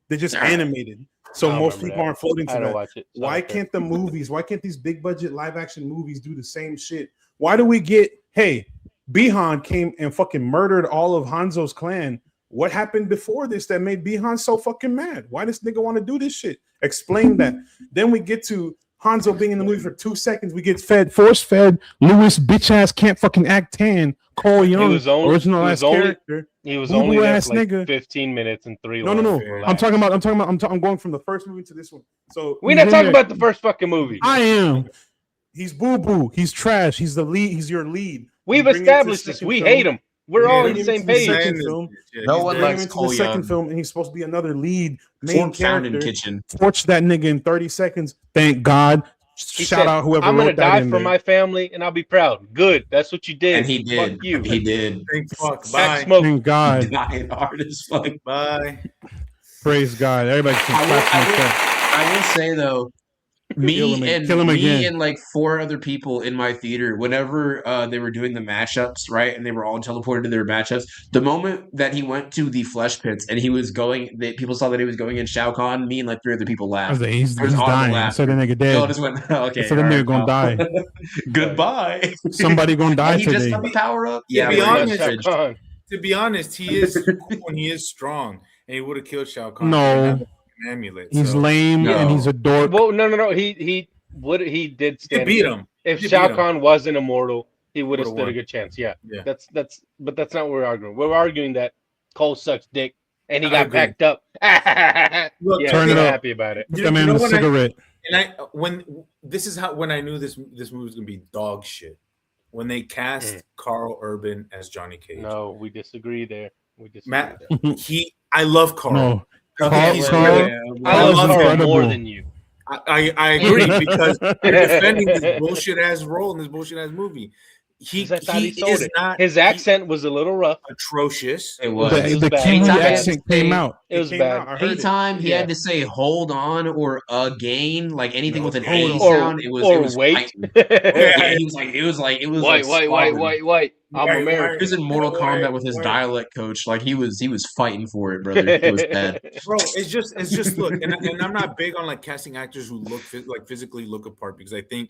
They're just All right. animated. So I don't most remember people that. aren't floating I to don't that. watch it. so I Why don't care. can't the movies? Why can't these big budget live action movies do the same shit? Why do we get? Hey, Bihan came and fucking murdered all of Hanzo's clan. What happened before this that made Bihan so fucking mad? Why does nigga want to do this shit? Explain that. Then we get to Hanzo being in the movie for 2 seconds. We get force fed. Lewis bitch ass can't fucking act tan. Cole Young, original ass character. He was Boo-boo only there ass for like nigga. 15 minutes and 3 No. lines. I'm Relax. talking about. I'm going from the first movie to this one. So We're he's not in talking there. about the first fucking movie. I am. He's boo boo. He's trash. He's the lead. He's your lead. We've You bring him to established the this. second We film. hate him. We're all on Bring the him same to the page. second film. No one Bring him likes into Cole the second Young. film, and he's supposed to be another lead main Founding character. kitchen. Torch that nigga in 30 seconds. Thank God. He Shout said, out whoever I'm gonna wrote that die in for there. my family, and I'll be proud. Good. That's what you did. And he did. Fuck you. He did. Thank fuck. Pack Bye. smoke. Thank God. Dying hard as fuck. Bye. Praise God. Everybody can clap themselves. I will say though, Kill him again. and like 4 other people in my theater, whenever they were doing the mashups, right, and they were all teleported to their matchups, the moment that he went to the flesh pits and he was going, people saw that he was going in Shao Kahn, me and like 3 other people I laughed. was like, he's There's audible dying. I laughter. said the nigga They all dead. just went, okay. I said the all nigga right, gonna pal. die. Goodbye. Somebody gonna die And he just today. got the power up. To Yeah, be we're honest, fridge. To be honest, he is cool and he is strong, and he would have killed Shao Kahn. No. He didn't have an amulet. He's so. lame No. and he's a dork. Well, no. He did He stand. beat him. If He Shao beat him. Kahn wasn't immortal, he would have Would've stood won. a good chance. Yeah. Yeah. But that's not what we're arguing. We're arguing that Cole sucks dick and he I got agree. packed up. Look, Yeah, Turn I'm it up. happy about it. Put that man a when cigarette. when I knew this movie was gonna be dog shit. When they cast Carl Urban as Johnny Cage. No, we disagree there. Matt, I love Carl. No. Okay, Carl- he's Carl- good. I love love Carl him. more Incredible. than you. I agree because you're defending this bullshit ass role in this bullshit ass movie. He 'Cause I thought he sold is it. not His accent was a little rough. atrocious. It was. It was The bad. Kiwi Anytime- accent came out. It was came bad. out. I heard it. Anytime he Yeah. had to say "hold on" or "again," like anything with an Or- A sound, it was wait. fighting. Yeah, he was like, it was like White. I'm Right, American. He was in Mortal Wait, Kombat with his wait. dialect coach. Like he was fighting for it, brother. It was bad. Bro, it's just look, and I'm not big on like casting actors who look physically look apart because I think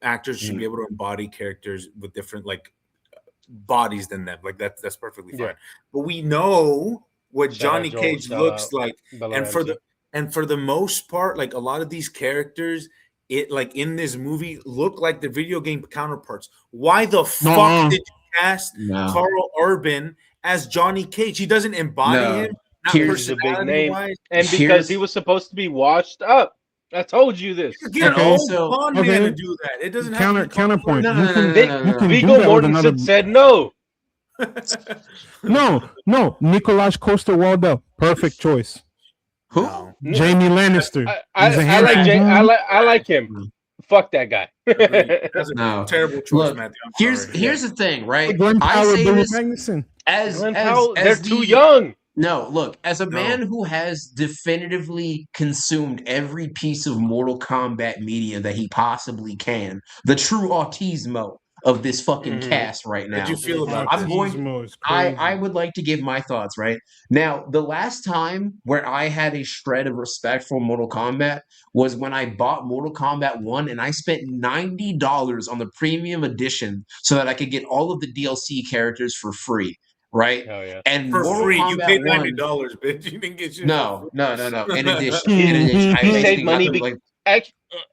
actors should be able to embody characters with different like bodies than them. Like that's perfectly fine. Yeah. But we know what Shout out Johnny Joel, Cage shout looks out like, Bella and for Ramsey. the most part, like a lot of these characters, it like in this movie look like the video game counterparts. Why the fuck did you cast No. Carl Urban as Johnny Cage? He doesn't embody No. him. Not Here's a big name. personality-wise. And because Here's- he was supposed to be washed up. I told you this. Get an Okay, old so- blonde okay. man to do that. It doesn't have to be Counterpoint. No, You no, can- no, no, you can do Viggo that with another- Mortensen said no. No, Nicolás Coster-Waldau, perfect choice. Who? No. Jamie Lannister. I He's a like handsome Jay, dude. I like him. Fuck that guy. That's a No. terrible choice, Look, Matthew. I'm Here's sorry. the thing, right? Glenn I Powell, say Billy this Magnuson. as Glenn as, Powell, as they're the, too young. No, look, as a No. man who has definitively consumed every piece of Mortal Kombat media that he possibly can, the true autismo of this fucking Mhm. cast right now. How'd you feel about I'm this? going- Autismo is I crazy. would like to give my thoughts, right? Now, the last time where I had a shred of respect for Mortal Kombat was when I bought Mortal Kombat 1 and I spent $90 on the premium edition so that I could get all of the DLC characters for free, right? Oh yeah. And For Mortal free, you Kombat paid 1 $90, bitch. You didn't get shit. No. In addition, He I saved basically money got the, like,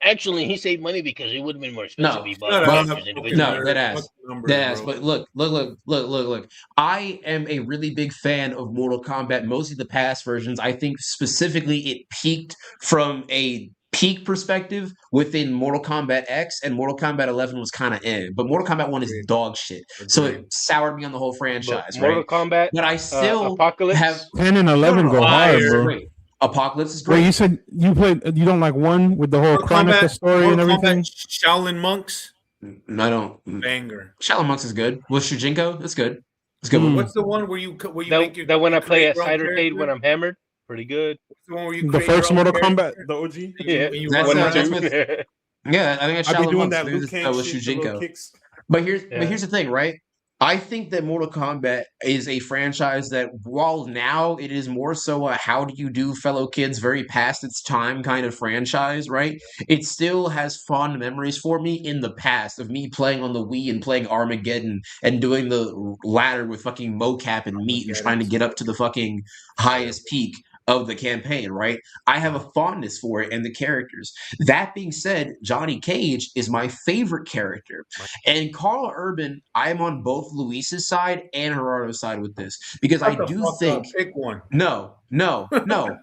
Actually, he saved money because it would have been more No. expensive if he bought Shut the up. characters individually. No, that ass. Fuck the numbers, Yes, bro. but look. I am a really big fan of Mortal Kombat, mostly the past versions. I think specifically it peaked from a peak perspective within Mortal Kombat X, and Mortal Kombat 11 was kind of in. But Mortal Kombat 1 is Agreed. dog shit. So Agreed. it soured me on the whole franchise, Mortal right? Kombat, But I still Apocalypse. have 10 and 11 No, go hard, fire. bro. great. Apocalypse is Wait, great. you said you don't like one with the whole Mortal Chronica Kombat- story and Mortal everything? Kombat Shaolin monks, I don't. banger. Shaolin Monks is good. With Shujinko, it's good. It's a good. Hmm. one. What's the one where you make your That when I play create at your own Cidercade character? when I'm hammered, pretty good. What's the one where you The create your first own Mortal character? Kombat, the OG? Yeah, You That's run not- around- that's Yeah, I think it's I be Shaolin doing Monks. that Maybe Liu this- Kang with shit, the little Shujinko. kicks. But Yeah. here's the thing, right? I think that Mortal Kombat is a franchise that, while now it is more so a how do you do, fellow kids, very past its time kind of franchise, right? It still has fond memories for me in the past of me playing on the Wii and playing Armageddon and doing the ladder with fucking mocap and meat and trying to get up to the fucking highest peak of the campaign, right? I have a fondness for it and the characters. That being said, Johnny Cage is my favorite character. And Carl Urban, I'm on both Luis's side and Gerardo's side with this because I Shut the do fuck think up. Pick one. no,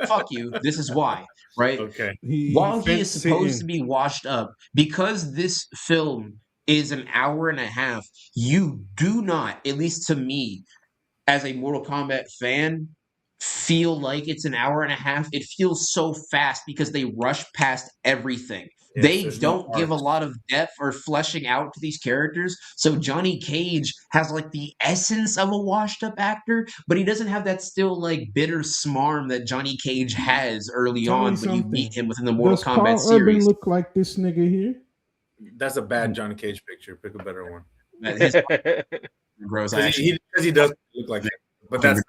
fuck you. This is why, right? Okay. While he is fenced supposed in. to be washed up, because this film is an hour and a half, you do not, at least to me, as a Mortal Kombat fan, feel like it's an hour and a half. It feels so fast because they rush past everything. Yes, They there's no don't give a arcs. lot of depth or fleshing out to these characters. So Johnny Cage has like the essence of a washed up actor, but he doesn't have that still like bitter smarm that Johnny Cage has early Tell me on when you something. meet him within the Mortal Does Kombat Carl Urban series. look like this nigga here? That's a bad Johnny Cage picture. Pick a better one. His gross Because action. he does look like that. But that's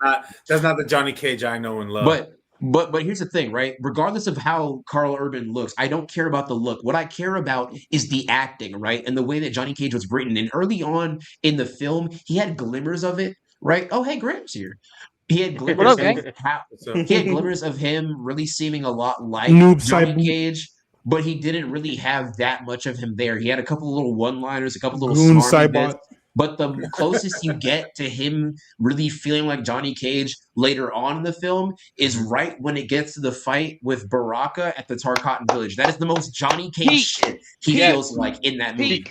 not the Johnny Cage I know and love. But here's the thing, right? Regardless of how Carl Urban looks, I don't care about the look. What I care about is the acting, right? And the way that Johnny Cage was written. And early on in the film, he had glimmers of it, right? Oh, hey, Graham's here. He had glimmers up, gang? of how So, he had glimmers of him really seeming a lot like Noob Johnny Cyber- Cage, but he didn't really have that much of him there. He had a couple little one-liners, a couple little Goon smarmy Cybot. bits. But the closest you get to him really feeling like Johnny Cage later on in the film is right when it gets to the fight with Baraka at the Tarkatan village. That is the most Johnny Cage Peak. shit he Peak. feels like in that movie.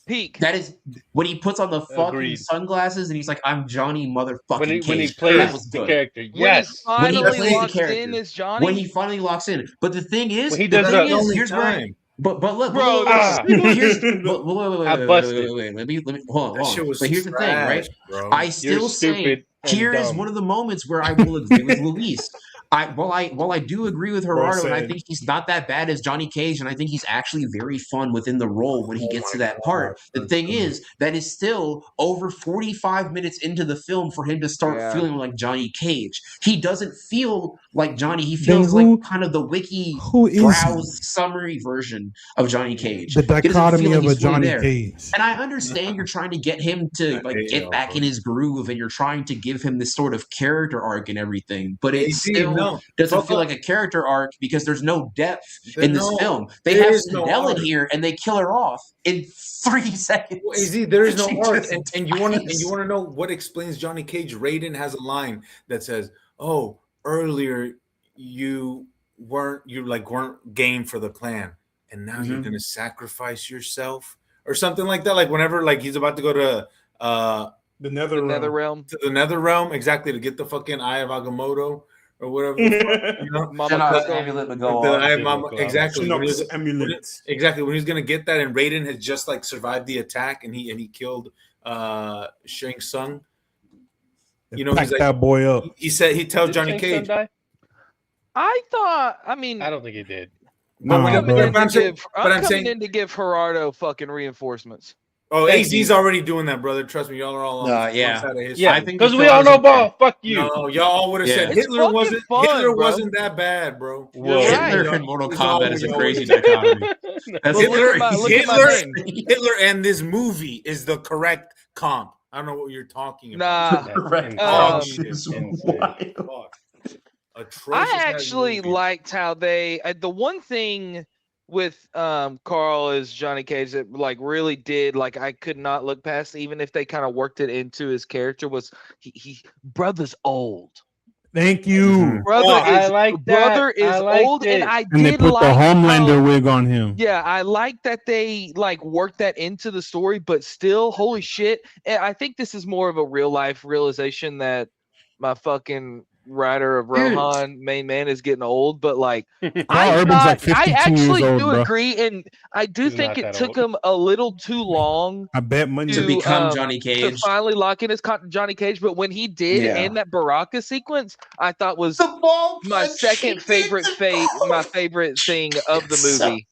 Peak. That is when he puts on the fucking Agreed. sunglasses and he's like, "I'm Johnny motherfucking when he Cage." plays That was the good. character. When Yes. he finally plays the locks character. in as Johnny. When he finally locks in. But the thing is, When he the does thing the is, only here's where time. but look, Bro, Ah. here's but wait, I busted. wait. Let me hold that on. shit was But here's the thing, right? trash, bro. I still say stupid and here is dumb. one of the moments where I will agree with Luis. While I do agree with Gerardo, and I said. think he's not that bad as Johnny Cage, and I think he's actually very fun within the role when he gets to that part. The thing is, that is still over 45 minutes into the film for him to start Yeah. feeling like Johnny Cage. He doesn't feel like Johnny. He Then feels who- like kind of the wiki Who is browse summary version of Johnny Cage. the He doesn't dichotomy feel like of a he's fully Johnny there. Cage? And I understand you're trying to get him to like hate get y'all, back bro. in his groove, and you're trying to give him this sort of character arc and everything, but it AC, still no. doesn't Fuck feel up. like a character arc because there's no depth There- in this no, film. They there have is no Sindel in arc. here, and they kill her off in 3 seconds. Well, AZ, there is no She arc, just and you want dies. to know what explains Johnny Cage? Raiden has a line that says, "Oh, earlier you weren't game for the plan, and now you're Mhm. gonna sacrifice yourself or something like that." Like whenever he's about to go to The Nether The Realm. Nether Realm. the Nether Realm, exactly, to get the fucking Eye of Agamotto or whatever. the fuck, you know, Mama Jedi's Coco. amulet would go the off. Eye of Mama, exactly. When he was- Shinnok's amulet. Exactly when he's gonna get that, and Raiden had just like survived the attack, and he killed Shang Tsung. You know, Pack he's like, that boy up. he said he tells Did Johnny Shang Tsung Cage. die? I thought. I mean, I don't think he did. Nah, I'm coming bro. in But I'm to saying- give. but I'm I'm coming saying- in to give Gerardo fucking reinforcements. Oh, Thank AZ's you. already doing that, brother. Trust me, y'all are all on one yeah. side of history. Yeah, I think because the we film all is know okay. ball. Fuck you. No, y'all would have Yeah. said It's Hitler fucking wasn't fun, Hitler bro. wasn't that bad, bro. Whoa. Hitler Y'all- and Mortal it's all Kombat is a y'all crazy would- dichotomy. That's But look at my Hitler, name. Hitler and this movie is the correct comp. I don't know what you're talking about. Nah. correct. Oh, Um, shit. Fuck. Atrocious I ass actually movie. liked how they. The one thing with Carl is Johnny Cage that like really did like I could not look past, even if they kind of worked it into his character, was he brother's old. Thank you. Brother I is like that. brother is I liked old, it. and I And they did put like the Homelander how- wig on him. Yeah, I like that they like worked that into the story, but still, holy shit! And I think this is more of a real life realization that my fucking writer of Dude. Rohan, main man, is getting old. But like, Carl I Urban's like thought- I 52 actually years old, do bro. agree, and I do He's think not it that took old. him a little too long I bet money. To to, become um, Johnny to Cage. finally lock in his Johnny Cage. But when he did Yeah. in that Baraka sequence, I thought was The ball my punch, second he favorite did the ball. my favorite thing of the So- movie.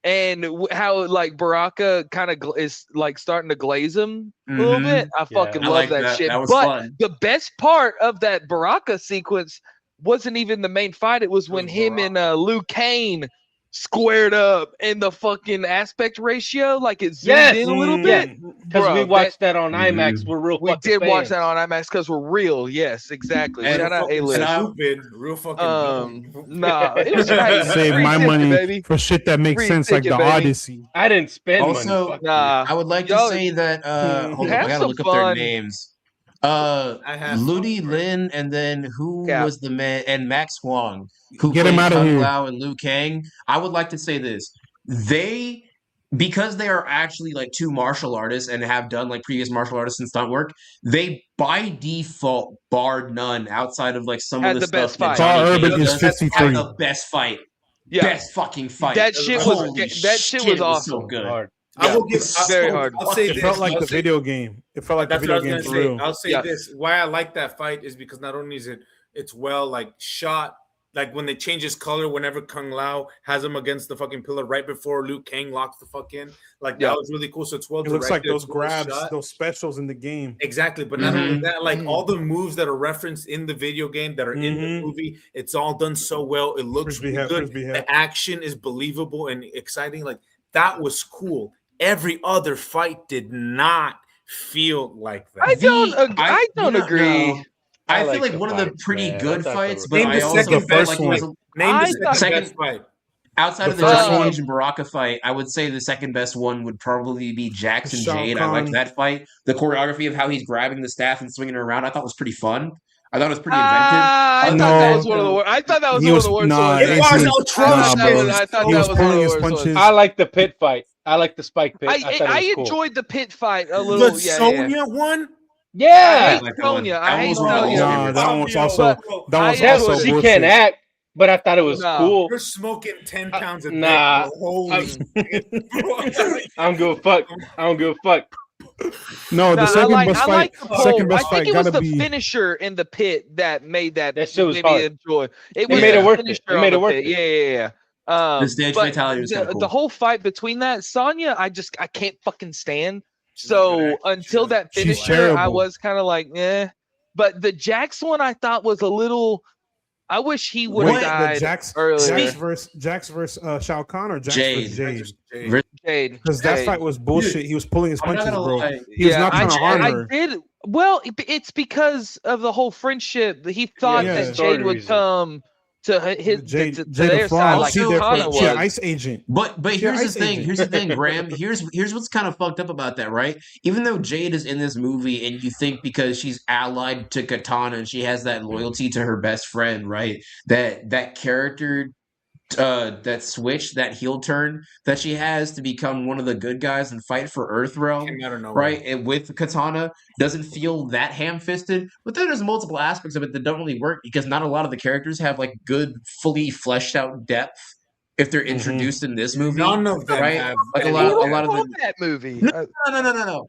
and how like Baraka kind of is like starting to glaze him a little Mhm. bit. I Yeah. fucking I love like that that. shit. That was But fun. the best part of that Baraka sequence wasn't even the main fight. It was when was him and Liu Kang squared up in the fucking aspect ratio, like it zoomed Yes! in a little Mm. bit. Because we Bro, watched that on Mhm. IMAX. We're real we fucking did watch fans. that on IMAX because we're real. Yes, exactly. And- Shout out fucking A-List. stupid, real fucking dumb. Nah, it was hey, Save free my ticket, money baby. for shit that makes Free sense, like ticket, the baby. Odyssey. I didn't spend Also, money. Fuck you. Nah, I would like to Yo, say that hold on, have I gotta some look up their fun. names. I have Ludi fun. Lin, and then who Cap. was the man, and Max Huang, who Get him played out of Kung here. Lao and Liu Kang. I would like to say this. Because they are actually like two martial artists and have done like previous martial artists and stunt work, they by default, barred none outside of like some Had of the the best stuff that fight. Johnny Carl Cage Urban is does, 53. had the best fight. Yeah, Best fucking fight. that shit was Holy that shit shit, was it awesome. so good. Hard. I will give. It's very so hard. I'll say It this. felt like I'll the say- video game. It felt like the That's what I video was game gonna for say. real. I'll say Yeah. this: why I like that fight is because not only is it's well like shot, like when they change his color whenever Kung Lao has him against the fucking pillar right before Liu Kang locks the fuck in, like Yeah. that was really cool. So it's well It looks like directed, those it's well grabs, shot. those specials in the game. Exactly, but not only Mhm. that, like Mhm. all the moves that are referenced in the video game that are in the Mhm. movie, it's all done so well. It looks Frisbee really hat, good. frisbee hat. The action is believable and exciting. Like that was cool. Every other fight did not feel like that. I don't you know, agree. no. I I feel like like the one of the fights, pretty man. I good thought they fights, were but Name I the also second felt best like it was fight. Name I the thought- second best fight. outside The of the first Johnny one. Cage and Baraka fight. I would say the second best one would probably be Jackson Shao Jade. I liked Kahn. that fight. The choreography of how he's grabbing the staff and swinging it around, I thought was pretty fun. I thought it was pretty inventive. I Other thought than that No. was one of the worst. I thought that was He one was- of the worst nah, ones. It AC. was I thought atrocious. that was- bro. I thought He that was was pulling one of his the worst punches. ones. I like the pit fight. I like the spike pit. I thought I it was cool. enjoyed the pit fight a little. The Yeah, Sonya one. I Yeah, hate like that one. Sonya. That I one hate was one of my Sonya. least Nah, favorites. that one was But also that one's I also enjoyed it. she bullshit. can't act, but I thought it was Nah. cool. You're smoking 10 pounds a day. Nah. bro. Holy shit, bro. I don't give a fuck. I don't give a fuck. No, the Nah, second I best fight. like the pole. Second best I fight think it was gotta the be. finisher in the pit that made that That shit was maybe hard. enjoy. It They was made the it worth it. finisher They on made the it worth pit. it. Yeah. The stage but fatality was kinda cool. the whole fight between that Sonya, I can't fucking stand. So until that She's finisher, I terrible. was kind of like, eh. But the Jax one, I thought was a little. I wish he would have Wait, the died Jax earlier. versus Shao Kahn or Jax Jade. versus Jade? Ver- Jade, Because that Jade. fight was bullshit. He was pulling his I'm not punches, gonna bro. lie. He was not trying to harm I her. did. Well, it's because of the whole friendship. He thought Yeah. that Story Jade would reason. come to his Jade, to Jade their the side Frog. like She Also, there Katana for was. she an ice agent. But You're here's ice the thing. agent. Here's the thing, Graham. Here's what's kind of fucked up about that, right? Even though Jade is in this movie, and you think because she's allied to Katana and she has that loyalty to her best friend, right? That character, that switch, that heel turn that she has to become one of the good guys and fight for Earthrealm, Came out of nowhere. right? And with Katana doesn't feel that ham-fisted, but then there's multiple aspects of it that don't really work because not a lot of the characters have like good, fully fleshed out depth if they're Mhm. introduced in this movie. None of them right? have. Like a any lot depth. of the that movie.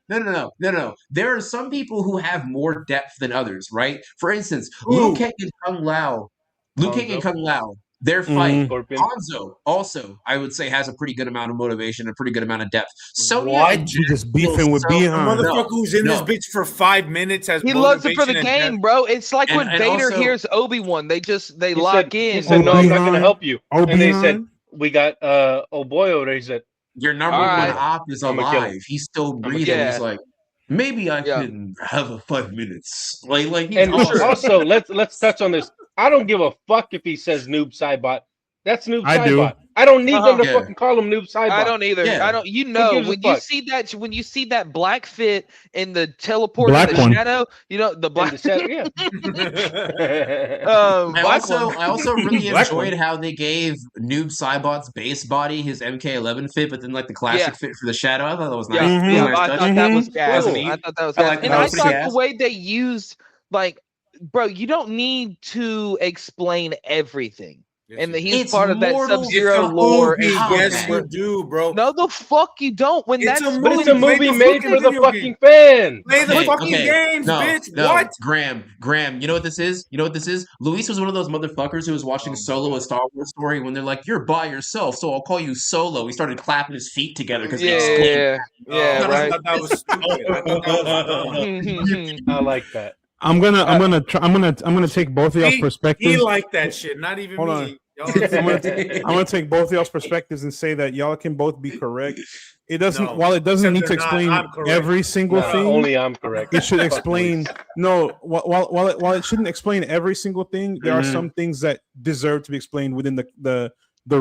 no. There are some people who have more depth than others, right? For instance, Who? Liu Kang and Kung Lao. Their fight. Scorpion. Hanzo also, I would say, has a pretty good amount of motivation, a pretty good amount of depth. Sonya What? and She just Jax beefing feel with so- Bihan. Motherfucker No, who's in this no. bitch for 5 minutes has He loves it for the motivation and game, bro. It's like And- when and Vader also- hears Obi-Wan. They He lock said, in. He said, "No, I'm not going to Bihan. help you." Oh, And they said, Bihan. "We got oh boy over there." He said, Your number All one right. op is I'ma kill him. alive. He's still I'ma breathing. kill him. He's like, maybe I Yeah. can have a 5 minutes. Like he's and awesome. also let's touch on this. I don't give a fuck if he says Noob Saibot. That's Noob I do. Saibot. I don't need them to Yeah. fucking call him Noob Saibot. I don't either. Yeah. I don't. You know, gives a when you fuck? see that black fit in the teleport Black in the one. shadow, you know the And black. the set- yeah. I also really Black enjoyed one. how they gave Noob Saibot's base body his MK11 fit, but then like the classic Yeah. fit for the shadow. I thought that was nice. Yeah, Mhm. That was yeah, a nice I touch. thought that was Cool. gas. That was neat. I thought that was I gas. like And that. I That was thought gas. the way they used, like, bro, you don't need to explain everything. and that you he's It's part of that Mortal Sub-Zero do. lore. Movie. And Yes, Kombat. you do, bro. no, the fuck you don't. When It's that's a But it's movie. a Play movie the made fucking for the video fucking game. fans. Play the Okay, fucking okay. games, No, bitch. no, What? Graham, you know what this is? You know what this is? Luis was one of those motherfuckers who was watching Oh my Solo, a God. Star Wars story, when they're like, "You're by yourself, so I'll call you Solo." He started clapping his feet together because they explained. Yeah, I right. thought that was stupid. I thought that was dumb. I like that. I'm gonna take both of y'all's He perspectives. liked that shit, not even Hold me. on. Y'all I'm gonna take both of y'all's perspectives and say that y'all can both be correct. It doesn't. No, While it doesn't need except to they're not. explain I'm correct. every single No, thing, only I'm correct. it should Fuck explain. Luis. No, while it shouldn't explain every single thing, there are Mhm. some things that deserve to be explained within the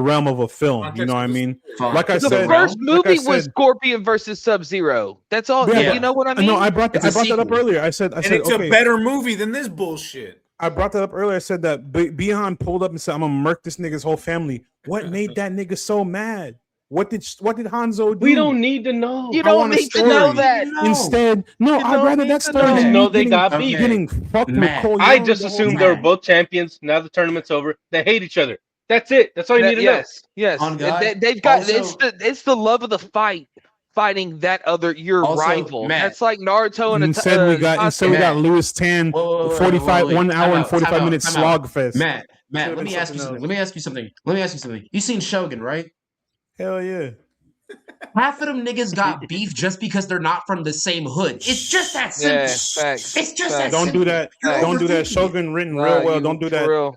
realm of a film. You know what I mean? Like I The said, first like I movie was said- Scorpion versus Sub-Zero. That's all. Yeah, You know what I mean? No, I brought It's a that up sequel. earlier. I said And it's okay. a better movie than this bullshit. I brought that up earlier. I said that Beyond pulled up and said, "I'm gonna murk this nigga's whole family." What made that nigga so mad? What did Hanzo do? We don't need to know. You I don't want a need to know story. that. Instead, no, You I'd don't rather need that to story know. than Just me know they getting, got Okay. beef. getting fucked Matt. with Cole I Young just the whole assumed time. they were both champions. Now the tournament's over. They hate each other. That's it. That's all you need to know. Yes. On God. They've got Also- it's the love of the fighting that other your Also, rival. Matt. That's like Naruto and Instead, we got Matt. Lewis Tan, Whoa, 45, wait. 1 hour Time and out, 45 time out, minutes time slog out. fest. Matt, Should've let been me ask you something something. Let me ask you something. You seen Shogun, right? Hell yeah. Half of them niggas got beef just because they're not from the same hood. It's just that simple. Yeah, facts. It's just that Facts. Don't simple. do that. You're Don't do that. overthinking it. Shogun written real well. Don't do For that. real.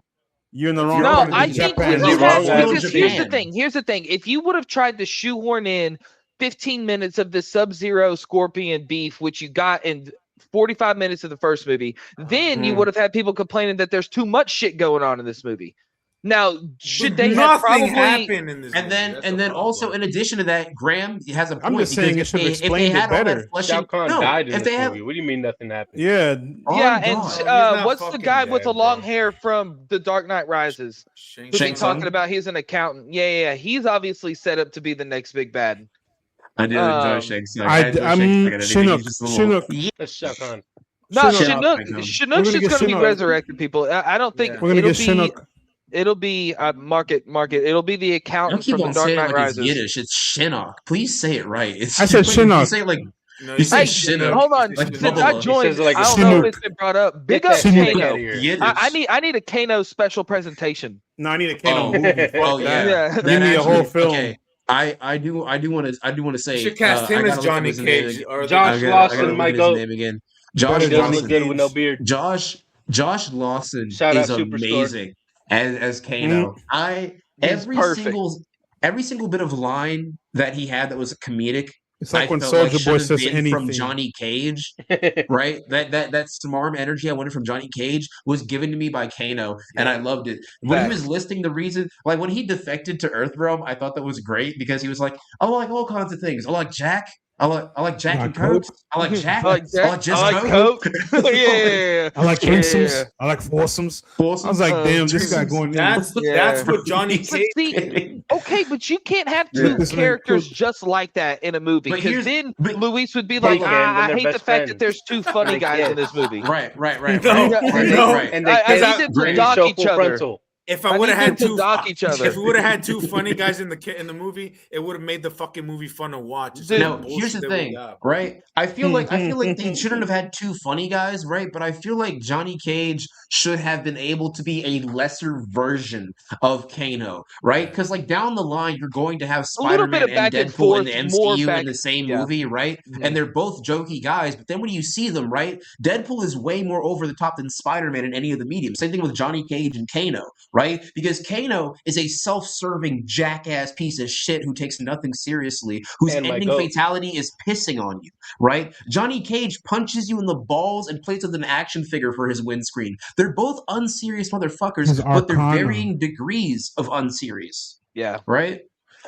You're in the wrong No, part of I think Japan. what you You're had, wrong, man. because here's the Japan. thing. Here's the thing. If you would have tried to shoehorn in 15 minutes of the Sub-Zero Scorpion beef, which you got in 45 minutes of the first movie, then you would have had people complaining that there's too much shit going on in this movie. Now, should they have Nothing probably happened in this And movie. then, That's and the then problem. also in addition to that, Graham has a point. I'm just saying because it should have if they explained it had all that better. flesh Shao and- Kahn no, died in if they this had, movie. What do you mean nothing happened? Yeah. Oh, yeah, God. and he's not what's the fucking guy with dead, the long bro. hair from The Dark Knight Rises? Shang Who be Shang talking Tsung? about he's an accountant. Yeah. He's obviously set up to be the next big bad. I did enjoy Um, Shang Tsung. I'm enjoy Shang Tsung, and I think Chinook. he's just a little- Chinook. That's Shao Kahn. No, Chinook. Chinook. We're gonna Chinook's just get going to be Chinook. resurrected, people. I don't think Yeah. We're gonna it'll get be. Chinook. It'll be market. It'll be the Don't accountant keep from The on Dark saying it Knight like it's Rises. Yiddish. It's Shinnok. Please say it right. It's, I said you Shinnok. say it like No, You say Hey, Chinook. hold on. like Since bubble I up. joined, He says it like I a don't know if Chinook. it's been brought up. Big Get up that shit Kano. out of here. Yiddish. I need a Kano special presentation. No, I need a Kano Oh. movie. Fuck Oh that. yeah. Yeah. That Give me a whole film. Okay. I do want to say You should cast him I as gotta look up Johnny his name Cage again. or Josh I gotta Lawson, look my at his goat. name again. He Josh doesn't look Lawson. good with no beard. Josh Lawson Shout is out Superstore. amazing as Kano. He's perfect. Every single bit of line that he had that was comedic. It's like I when felt Soldier should Boy have says been anything. from Johnny Cage, right? That smarm energy I wanted from Johnny Cage was given to me by Kano, and I loved it. When he was listing the reason, like when he defected to Earthrealm, I thought that was great because he was like, I like all kinds of things. I like Jack. I like Jack and Coke. I like Jack. I like Jack. I like just I like Coke. yeah. I like threesomes. I like foursomes. I was like, damn, this guy going in. That's what Johnny But Cage. see, okay, but you can't have Yeah. two This man characters cooked. just like that in a movie But because here's- then but- Luis would be They like, can, then I they're hate the best fact that friends. there's two funny They guys can. in this movie. Right. No, right. no. And they I can't need them to Great. dock show each full other. frontal. If I I would need have had them to two, dock each other. if we would have had two funny guys in the movie, it would have made the fucking movie fun to watch. It's Dude, the No, bullshit here's the that we thing, got. right? I feel like they shouldn't have had two funny guys, right? But I feel like Johnny Cage should have been able to be a lesser version of Kano, right? Because like down the line, you're going to have A little bit Spider-Man of back and and Deadpool in forth, the more MCU back- in the same yeah. movie, right? Mhm. And they're both jokey guys, but then when you see them, right? Deadpool is way more over the top than Spider-Man in any of the mediums. Same thing with Johnny Cage and Kano, right? Because Kano is a self-serving jackass piece of shit who takes nothing seriously, whose And my ending goat. fatality is pissing on you, right? Johnny Cage punches you in the balls and plays with an action figure for his windscreen. They're both unserious motherfuckers, His but they're Arcana. varying degrees of unserious, Yeah. right?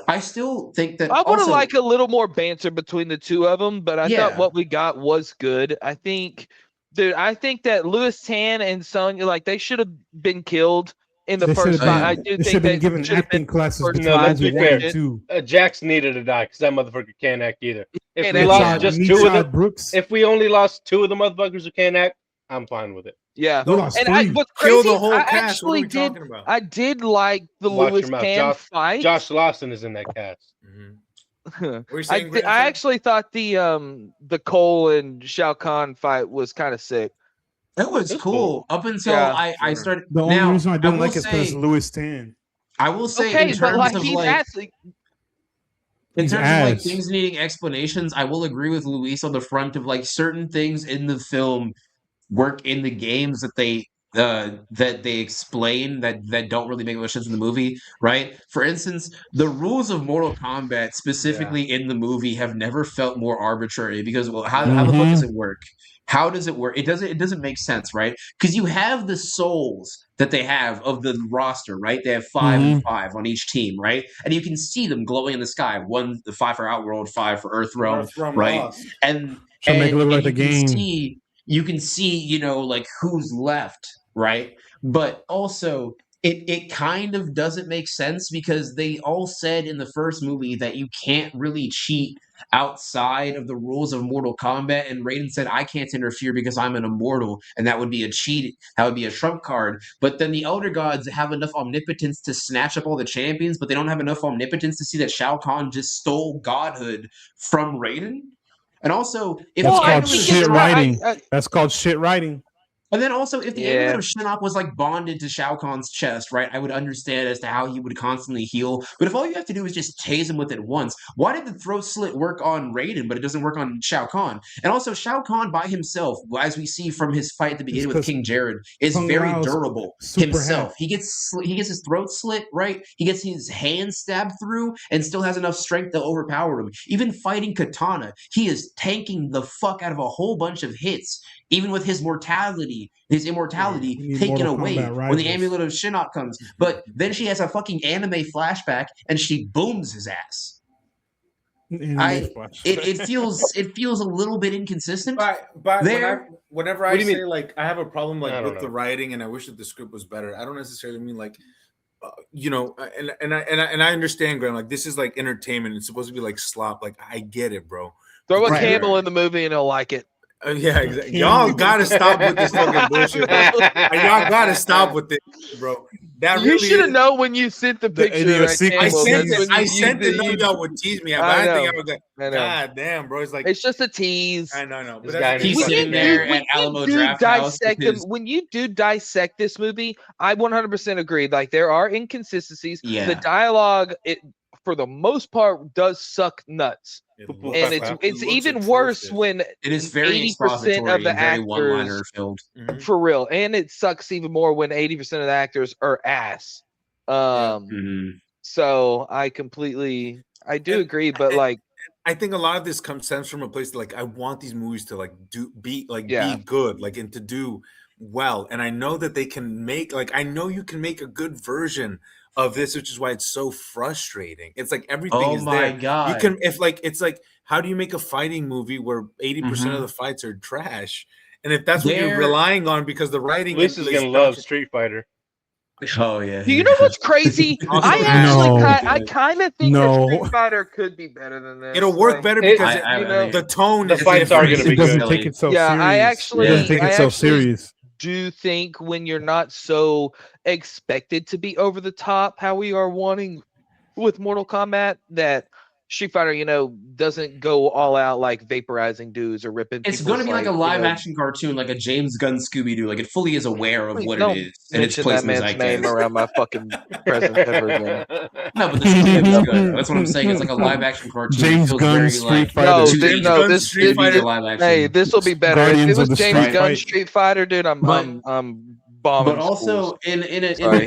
I still think that I would have also, liked a little more banter between the two of them, but I Yeah. thought what we got was good. I think that Louis Tan and Sonya, like, they should have been killed in the They first should've fight. been- I do They think should have been that given should have acting been classes first between No, let's rounds be one fair. and two. Jax needed to die because that motherfucker can't act either. If Can't we act. lost just two of them, Brooks. if we only lost two of the motherfuckers who can't act, I'm fine with it. Yeah, We lost and three. what's Kill crazy, the whole I cast. What are actually we did. talking about? I did like the Watch Lewis your mouth. Cam fight. Josh Lawson is in that cast. Mhm. I, What are you saying, I Grandson? actually thought the Cole and Shao Kahn fight was kind of sick. It was That's cool up until Yeah. I Sure. started. The only now, reason I didn't will like it is because say, Louis Tan. I will say Okay, in but terms like of he's like actually in He's terms of like ass. things needing explanations, I will agree with Luis on the front of like certain things in the film work in the games that they explain that don't really make much sense in the movie, right? For instance, the rules of Mortal Kombat specifically in the movie have never felt more arbitrary because well, how the fuck does it work? How does it work? It doesn't make sense, right? Because you have the souls that they have of the roster, right? They have 5 and 5 on each team, right? And you can see them glowing in the sky. The 5 for Outworld, 5 for Earthrealm, right? Lost. And Should make it look like the you can game. you can see, like who's left, right? But also it kind of doesn't make sense because they all said in the first movie that you can't really cheat outside of the rules of Mortal Kombat, and Raiden said, I can't interfere because I'm an immortal, and that would be a cheat, that would be a trump card. But then the Elder Gods have enough omnipotence to snatch up all the champions, but they don't have enough omnipotence to see that Shao Kahn just stole godhood from Raiden. And also, if That's the called amulet of shit Shinnok- writing. That's called shit writing. And then also, if the Yeah. amulet of Shinnok was like bonded to Shao Kahn's chest, right, I would understand as to how he would constantly heal. But if all you have to do is just tase him with it once, why did the throat slit work on Raiden, but it doesn't work on Shao Kahn? And also, Shao Kahn by himself, as we see from his fight at the beginning with 'cause King Jared, is Kung very Lao's durable super himself. hack. He gets his throat slit, right? He gets his hand stabbed through, and still has enough strength to overpower him. Even fighting Katana, he is tanking the fuck out of a whole bunch of hits. Even with his immortality We need taken Mortal away Kombat when the rivals. amulet of Shinnok comes. But then she has a fucking anime flashback and she booms his ass. It feels a little bit inconsistent. But There- whenever What I do you say mean? like I have a problem I like don't with know. the writing and I wish that the script was better, I don't necessarily mean like and I understand, Graham, like this is like entertainment. It's supposed to be like slop. Like I get it, bro. throw a Right. camel in the movie and he'll like it. Yeah, exactly. Y'all gotta stop with this fucking bullshit, bro. Y'all gotta stop with this, bro. That You really should have is. known when you sent the picture of that idiosyncrasy. camel. I That's when you sent used it. None of y'all would tease me. But I think I was like, I know. God damn, bro. It's like It's just a tease. I know. But This that's guy the He's thing. When sitting you there do- at Alamo do Draft House dissect them, because- when you do dissect this movie, I 100% agree. Like there are inconsistencies. Yeah. The dialogue, for the most part, does suck nuts. It And looks- And it it's looks even worse atrocious. when It is very 80% expository of the and very actors- one-liner filled. Mhm. for real, and it sucks even more when 80% of the actors are ass. Mhm. So I do And- agree, but and- like, I think a lot of this stems from a place like I want these movies to like be Yeah. good, like and to do well. And I know that they can make I know you can make a good version of this, which is why it's so frustrating. It's like everything Oh is my there. god! You can it's like how do you make a fighting movie where 80% Mhm. of the fights are trash? And if that's what you're There- relying on because the writing Luis is and gonna love Street Fighter. Oh yeah. do you know what's crazy? Also, I no. actually kind of think that No. Street Fighter could be better than this. it'll work Like, better it- because I you know, mean, the tone The is fights are different. gonna be It doesn't good. take it so Yeah, serious. I It actually- doesn't take I it so actually- serious. do think when you're not so expected to be over the top, how we are wanting with Mortal Kombat, that Street Fighter, doesn't go all out like vaporizing dudes or ripping. It's people's, going to be like a live you know, action cartoon, like a James Gunn Scooby Doo. Like it fully is aware of Please what don't it is and its mention place that in the man's name zeitgeist. around my fucking presence ever again. No, but the story is good. That's what I'm saying. It's like a live action cartoon. James it feels Gunn very Street like Fighter. No, two this- Asian no, guns this- Street this- Fighter this- live action. Hey, this will be better. Guardians If it of was the James Street Gunn Fight. Street Fighter, dude, I'm bombing. But also, schools. in Sorry.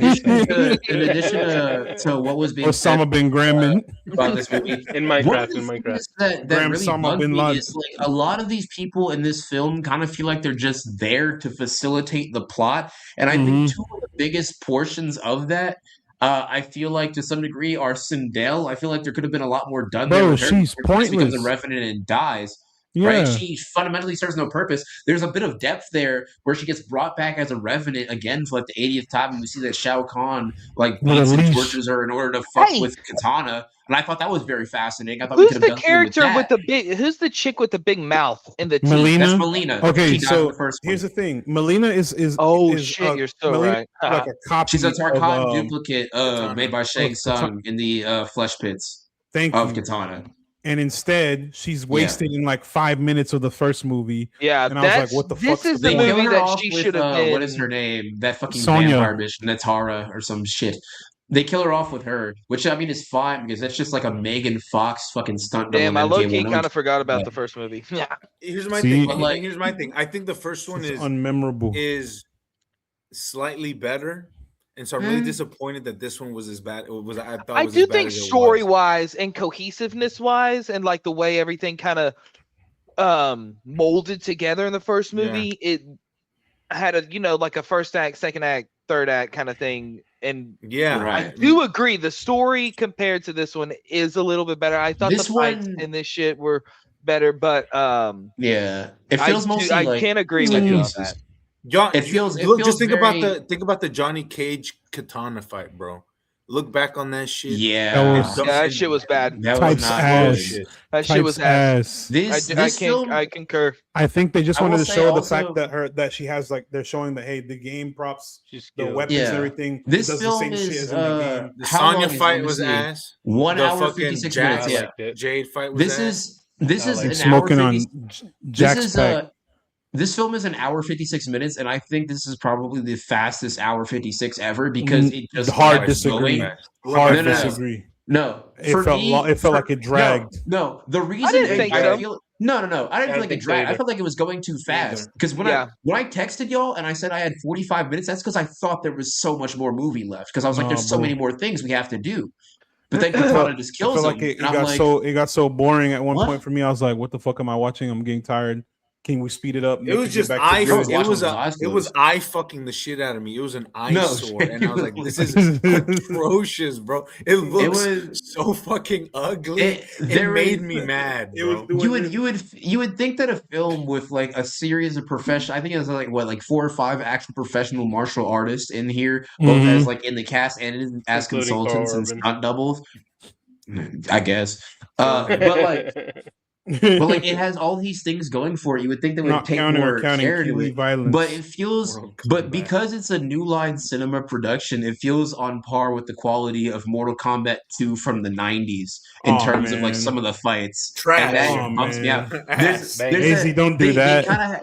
addition to what was being said Osama bin Graham. about this movie, In one Minecraft, of the in Minecraft. things that Graham really Osama bugged bin me Laden. is like a lot of these people in this film kind of feel like they're just there to facilitate the plot, and I think two of the biggest portions of that. I feel like to some degree are Sindel. I feel like there could have been a lot more done there. Bro, with her she's before she becomes a pointless. revenant and dies. Yeah. Right? She fundamentally serves no purpose. There's a bit of depth there where she gets brought back as a revenant again for like the 80th time, and we see that Shao Kahn like With a beats and leash. tortures her in order to fuck Hey! with Katana. and I thought that was very fascinating. I thought we Who's could have the done something with character with that. the big? Who's the chick with the big mouth and the teeth? Melina. That's Melina. Okay, She died in so the first one. here's the thing. Melina is Oh is, shit, you're so Melina right. is like a copy. She's a Tarkatan of, duplicate made by Shang Tsung in the flesh pits Thank of you. Katana. And instead, she's wasted in like 5 minutes of the first movie. Yeah, And I was like, what the fuck's this is the the They point? kill movie her that off she with, should have been. what is her name? That fucking Sonya. vampire bitch, Natara or some shit. They kill her off with her, which I mean is fine because that's just like a Megan Fox fucking stunt double. Damn, I in low key MK101. kind of forgot about Yeah. the first movie. Yeah, Here's my See? thing. But, like- Here's my thing. I think the first one It's is unmemorable. slightly better, and so I'm really disappointed that this one was as bad. It was I thought. I It was do as bad think as it was. story wise and cohesiveness wise, and like the way everything kind of molded together in the first Yeah. movie, it had a like a first act, second act, third act kind of thing. And Yeah, Right. I do agree the story compared to this one is a little bit better. I thought This the fights one- in this shit were better, but Yeah, it feels mostly I like can't agree with you on pieces. that. John, It feels- it look, feels just think very- about the Johnny Cage katana fight, bro. Look back on that shit. Yeah, That was- Yeah, that shit was bad. that was Types not ass. good. That shit was Types ass. ass. This film, I concur. I think they just I wanted will to say show the also- fact that she has like they're showing that hey the game props, She's the skilled. weapons Yeah. and everything. This it does film the same shit is as in the game. The how long Sonya is it? fight Let me was see. ass. 1 The hour fucking 56 Jack- minutes. I Yeah, liked it. Jade fight was this ass. is this I is like an it. Smoking hour on 50 Jack's this is pack. this film is an hour 56 minutes, and I think this is probably the fastest hour 56 ever because it just Hard kept disagree. going. Hard No, no, no. disagree. No, It for felt me, long, it felt for- like it dragged. No, the reason didn't think so. feel no. I didn't I feel don't like it think so dragged. I either. felt like it was going too fast Neither. because when Yeah. I texted y'all and I said I had 45 minutes, that's because I thought there was so much more movie left because I was like, Nah, there's so bro. many more things we have to do. But then I felt- Katana just I kills felt him, like it and I'm got like, it got so boring at one What? point for me. I was like, what the fuck am I watching? I'm getting tired. Can we speed it up? It Make was get just back to eye. I was good? watching It was with my eyes it was closed. eye fucking the shit out of me. It was an eyesore, and I was like, "This is genuinely. atrocious, bro. It looks was- so fucking ugly. It there made was- me mad, It was bro. doing you would think that a film with like a series of professional, I think it was like 4 or 5 actual professional martial artists in here, both Mhm. as like in the cast and as Including consultants Carl and Urban. stunt doubles. I guess, but like it has all these things going for it. You would think they would not take counting more or counting care to Kiwi it, violence. but it feels. Mortal But Kombat. because it's a New Line Cinema production, it feels on par with the quality of Mortal Kombat 2 from the 90s in Aw, terms of like man. some of the fights. Trash. And that Aw, bumps me out. man. Ass. Hazy, don't do that. They kinda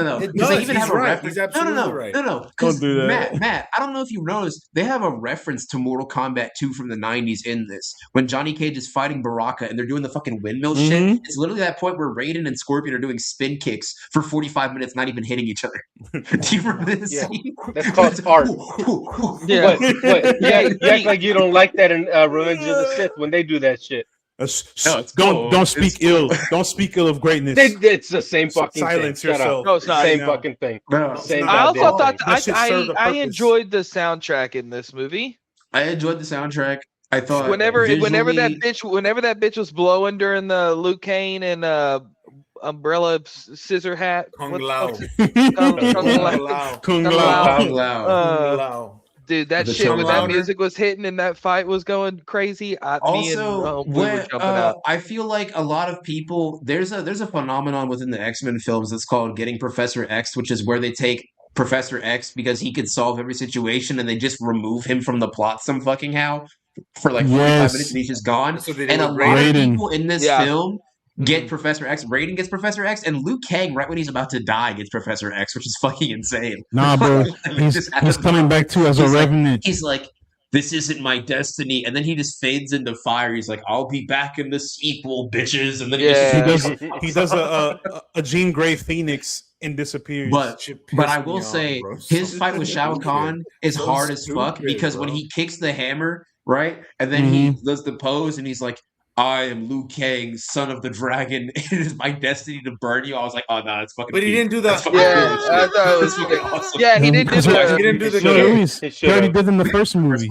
no. It Because they does. even He's have a right. reference. He's absolutely right. No. Because Don't do that. Matt, I don't know if you noticed, they have a reference to Mortal Kombat 2 from the 90s in this. When Johnny Cage is fighting Baraka and they're doing the fucking windmill Mhm. shit, it's literally that point where Raiden and Scorpion are doing spin kicks for 45 minutes, not even hitting each other. Do you remember this Yeah. scene? That's called art. Yeah. What? You act like you don't like that in Revenge of the Sith when they do that shit. No, it's don't cool. don't It's speak cool. ill. Don't speak ill of greatness. It's the same fucking Silence thing. Shut yourself. up. No, it's not. Same No. fucking thing. No, Same not. I also goddamn thought thing. That shit served a I purpose. enjoyed the soundtrack in this movie. I enjoyed the soundtrack. I thought Whenever that visually- bitch was blowing during the Luke Kane and umbrella scissor hat. Kung What the Lao. fuck's it? Kung Kung Lao. Lao. Kung Kung Lao. Lao. Kung Lao. Uh, Lao. Dude, that The shit when Kung that Lao. music was hitting and that fight was going crazy. Me and Also, we were jumping out. I feel like a lot of people there's a phenomenon within the X-Men films that's called getting Professor X, which is where they take Professor X because he could solve every situation and they just remove him from the plot some fucking how for like 45 Yes. minutes and he's just gone. That's what they did And a with lot of Raiden. people in this Yeah. film get Mhm. Professor X. Raiden gets Professor X, and Luke Kang, right when he's about to die, gets Professor X, which is fucking insane. Nah, bro. It He's just happens. coming back too as a He's like- revenant. He's like, this isn't my destiny, and then he just fades into fire. He's like, I'll be back in the sequel, bitches, and then Yeah. He does a Jean Grey Phoenix and disappears. But Shit but pissed I me will off, say bro. his So fight with Shao stupid. Kahn is So hard as fuck stupid, because when bro. he kicks the hammer, right, and then he does the pose and he's like, I am Liu Kang, son of the dragon. It is my destiny to burn you. I was like, oh no, that's fucking. But he peak. didn't do That's that. fucking Yeah, cool as I shit. thought it That's was- fucking awesome. Yeah, he did do Because He the. didn't do the No, shit. Luis, He he already should've. did in the first movie.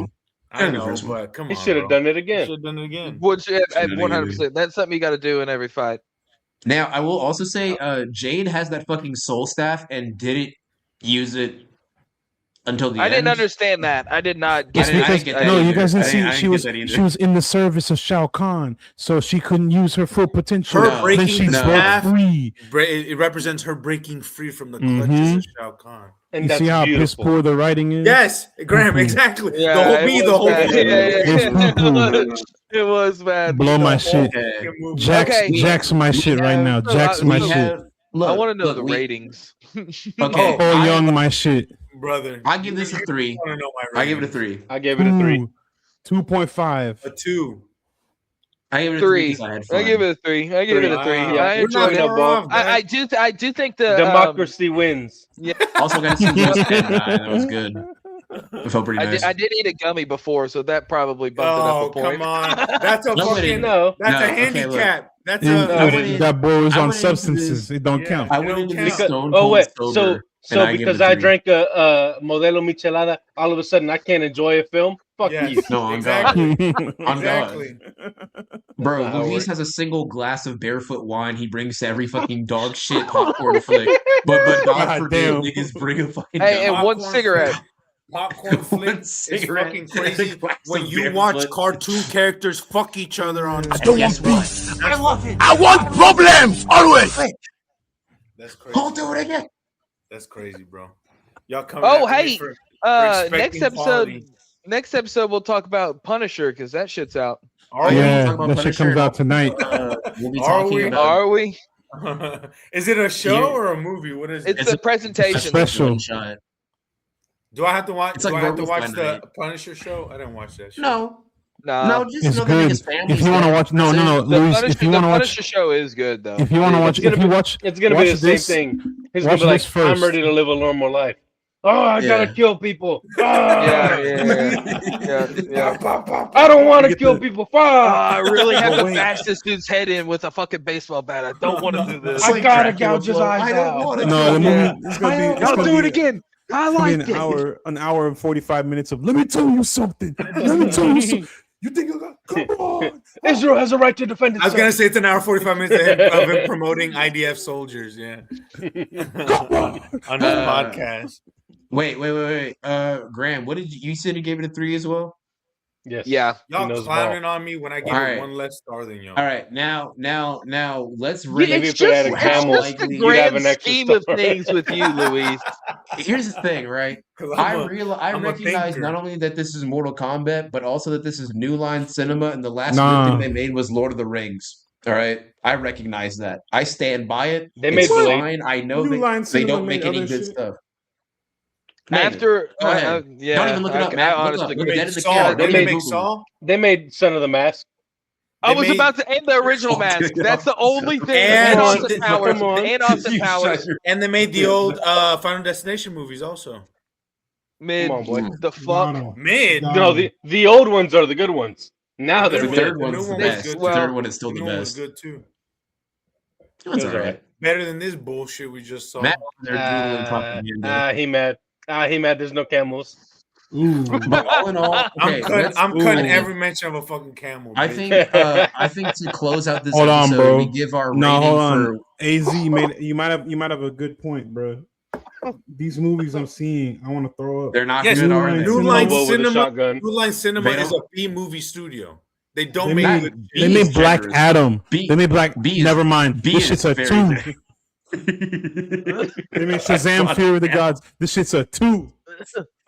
I know, First one. but come He on. should have bro. done it again. Should have done it again. Which at Should've 100%. That's something you got to do in every fight. Now, I will also say, Jade has that fucking soul staff and didn't use it until the I end. didn't understand that. I did not get I didn't it. get that no, you either. guys didn't I see. didn't She get was that either. she was in the service of Shao Kahn, so she couldn't use her full potential. Her No. breaking Then she the broke staff, free. it represents her breaking free from the clutches of Shao Kahn. And You that's see how piss beautiful. poor the writing is? Yes, Graham, Mhm. exactly. Yeah, the whole it B, was the whole bad. B. It's It was bad. Blow my The shit. whole Okay. fucking movie. Jack's Okay. Jack's my shit right now. Jack's my We shit. have. Look, I want to know look, the we- ratings. Okay, Oh, Young, my shit. Brother. I give this a 3. I don't know my I give it a ratings. 3. I gave it a 3. 2.5. A 2. I give it a 3 3. because I had fun. I give it a 3. I give it a 3. Wow. Yeah, I we're enjoyed not it. far off, I do think the Democracy wins. Also got to see Will Smith die. That was good. It felt pretty nice. I did eat a gummy before, so that probably bumped it Oh, up a point. come on. That's a Nobody- fucking No. that's No, a okay, look. handicap. That's And No, a it didn't. that boy was I on went into substances. this- It don't Yeah. count. I went into this Because- stone oh cold wait, sober, so and I give because it a I 3. drank a Modelo Michelada, all of a sudden I can't enjoy a film. Fuck Yes. you. No, on Exactly. On God. Exactly. Bro, That's how it Luis works. has a single glass of barefoot wine he brings to every fucking dog shit popcorn flick. But God God forbid damn. niggas bring a fucking Hey, and dog. one Popcorn cigarette. Popcorn One flick is cigarette fucking and a crazy glass when of you barefoot. watch cartoon characters fuck each other on And screen. guess what? I love it. I want problems always. That's crazy. I'll do it again. That's crazy, bro. Y'all coming Oh, after me hey, for next expecting episode. quality. Next episode, we'll talk about Punisher because that shit's out. Are Yeah, talk about that shit Punisher comes and out tonight. We'll be Are talking we? about Are we? Is it a show Yeah. or a movie? What is it? It's a presentation. special. one shot. Do I have to watch? It's like do I have to Werewolf watch by the Night. Punisher show? I didn't watch that show. No, Nah. no, just It's know that good. his family's If you want to dead. watch, no, That's no, it. no, The Luis. Punisher, If you the want to watch, Punisher show is good though. if you want to watch, gonna if you be- watch, It's gonna watch be the same this- thing. He's watch gonna be like, this first. I'm ready to live a normal life. Oh, I Yeah. gotta kill people. Yeah, Ah. yeah. I don't want to Get kill the- people. I Fuck. really have Oh, to wait. bash this dude's head in with a fucking baseball bat. I don't want to do this. I gotta Dracula gouge his book. eyes I don't out. want to. No, the Yeah. movie is gonna be. It's I'll gonna do it be- again. I it's gonna liked be it. an hour and 45 minutes of. Let me tell you something. Let me tell you something. You think you got? Come on. Israel has a right to defend I was itself. gonna say it's an hour 45 minutes of him promoting IDF soldiers. Yeah, on this podcast. Wait. Graham, what did you said you gave it a 3 as well? Yes. Yeah. He Y'all knows clowning on me when I give All it right. one less star than y'all. All right, now, let's Yeah, rate. Maybe it's if it had a just, camel, it's just the you'd have grand an extra scheme of star. things with you, Luis. Here's the thing, right? 'Cause I I'm a recognize thinker. not only that this is Mortal Kombat, but also that this is New Line Cinema, and the last Nah. good thing they made was Lord of the Rings. All right, I recognize that. I stand by it. They It's made Blade. fine. I know New Line they Cinema don't make made any other good shit. stuff. Name it. After, Go ahead. yeah, Don't even look it up, Matt. I Look honestly up. Look They agree. dead made in the Saw. camera. They Don't made even make Google Saw. They made Son of the Mask. I They was made- about to end the original Oh, mask. dude. That's the only thing. And And Austin the- Powers. come on. And Austin You Powers. shut your- And they made the old Final Destination movies also. Mid. Come on, boy. The fuck. No, Mid. No. No, the old ones are the good ones. Now they're The new mid. third one- one's new the one was best. good, The too. third one is still The the new one was best. good too. That one's It was all right. Better than this bullshit we just saw. Matt, they're doodling propaganda. He mad. He mad. There's no camels. Ooh. But all in all, okay, I'm let's- cutting ooh. every mention of a fucking camel. I bitch. think I think to close out this Hold on, episode, bro. we give our No, rating hold on. for Az you might have a good point, bro. These movies I'm seeing, I want to throw up. they're not Yes, good, New are Line they? New Cinema. Line Hobo with a Cinema. shotgun. New Line Cinema They is a don't- B movie studio. They don't They make made, good B they is made Black generous. Adam. B- They made Black. B is- Never mind. B This is shit's a very 2. good. They made Shazam: Fury of the Gods. This shit's a 2.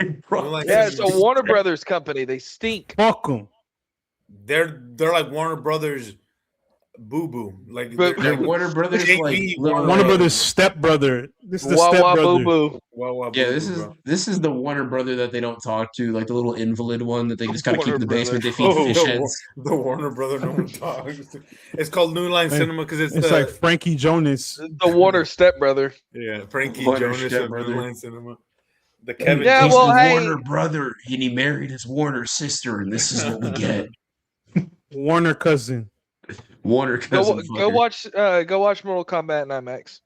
New Line Yeah, it's Cinema. a Warner Brothers company. They stink. Fuck them. They're like Warner Brothers Boo Boo. Like But- They're like, Warner Brothers, JV, like Warner Warner Bros. Brothers stepbrother. This is the Wah wah stepbrother. boo boo. Wow, wow, yeah. Boo This Boo, is bro. this is the Warner brother that they don't talk to, like the little invalid one that they just kind of keep in the Warner basement. They Brothers. feed fish Oh, heads. the Warner Brother no one talks. It's called New Line Hey, Cinema because it's, It's the like Frankie Jonas. The Warner stepbrother. yeah Frankie Warner Jonas of stepbrother. New Line Cinema. The Kevin. Yeah, He's well, the hey- Warner brother, and he married his Warner sister, and this is what we get. Warner cousin. Warner cousin. Go watch Mortal Kombat in IMAX.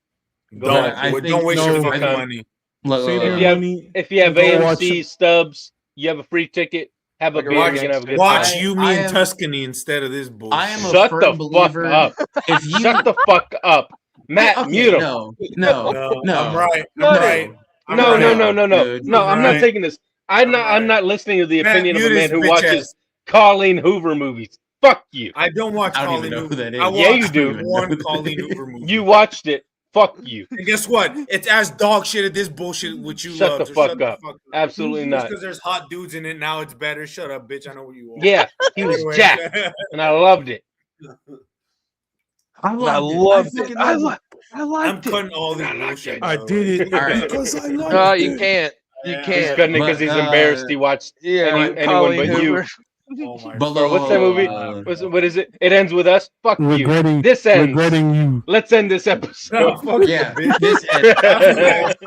Don't, I think- don't waste no, your I fucking think- money. Look, Save your Yeah. money. If you have Go AMC watch- stubs, you have a free ticket. Have a Like a beer. rock You're gonna have a good Watch time. you, me, I and am- Tuscany instead of this bullshit. I am a Shut firm the fuck believer. up. If you Shut the fuck up, Matt. Okay, mute him. no, no, no. I'm right. I'm No. right. No, no, Alright. no, no, no, Good. no. I'm not Alright. taking this. I'm not. Alright. I'm not listening to the Matt, opinion of a mute his man who bitch watches ass. Colleen Hoover movies. Fuck you. I don't watch I don't Colleen even know who Hoover. that I is. Yeah, watched you do. one Colleen Hoover movie. You watched it. Fuck you. And guess what? It's as dog shit at this bullshit which you Shut love. the So fuck shut the up. fuck up. Absolutely Just not. because there's hot dudes in it now, it's better. Shut up, bitch. I know what you want. Yeah, he was Anyway. jacked, and I loved it. I I loved it. loved it. fucking loved I I'm liked it. cutting all this bullshit. I by the did way. it All right. because I No, love you it. can't. You Yeah. He's can't. cutting it because But, he's embarrassed. He watched Yeah, anyone Colleen but you. Hoover. Oh my But Or what's that movie? What is it? It ends with us. Fuck you. Regretting, This ends. regretting you. Let's end this No, episode. fuck Yeah, you, bitch. this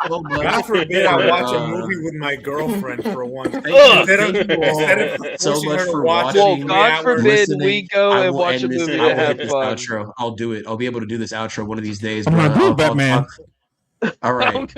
so much. God forbid I for, watch a movie with my girlfriend for once. Thank Instead of, you all instead of so forcing much her to for watch Well, watching. it, God forbid listening. we go I and will watch a end this. movie I to will have hit this fun. outro. I'll do it. I'll be able to do this outro one of these days, I'm bro. gonna do it, Batman. All right.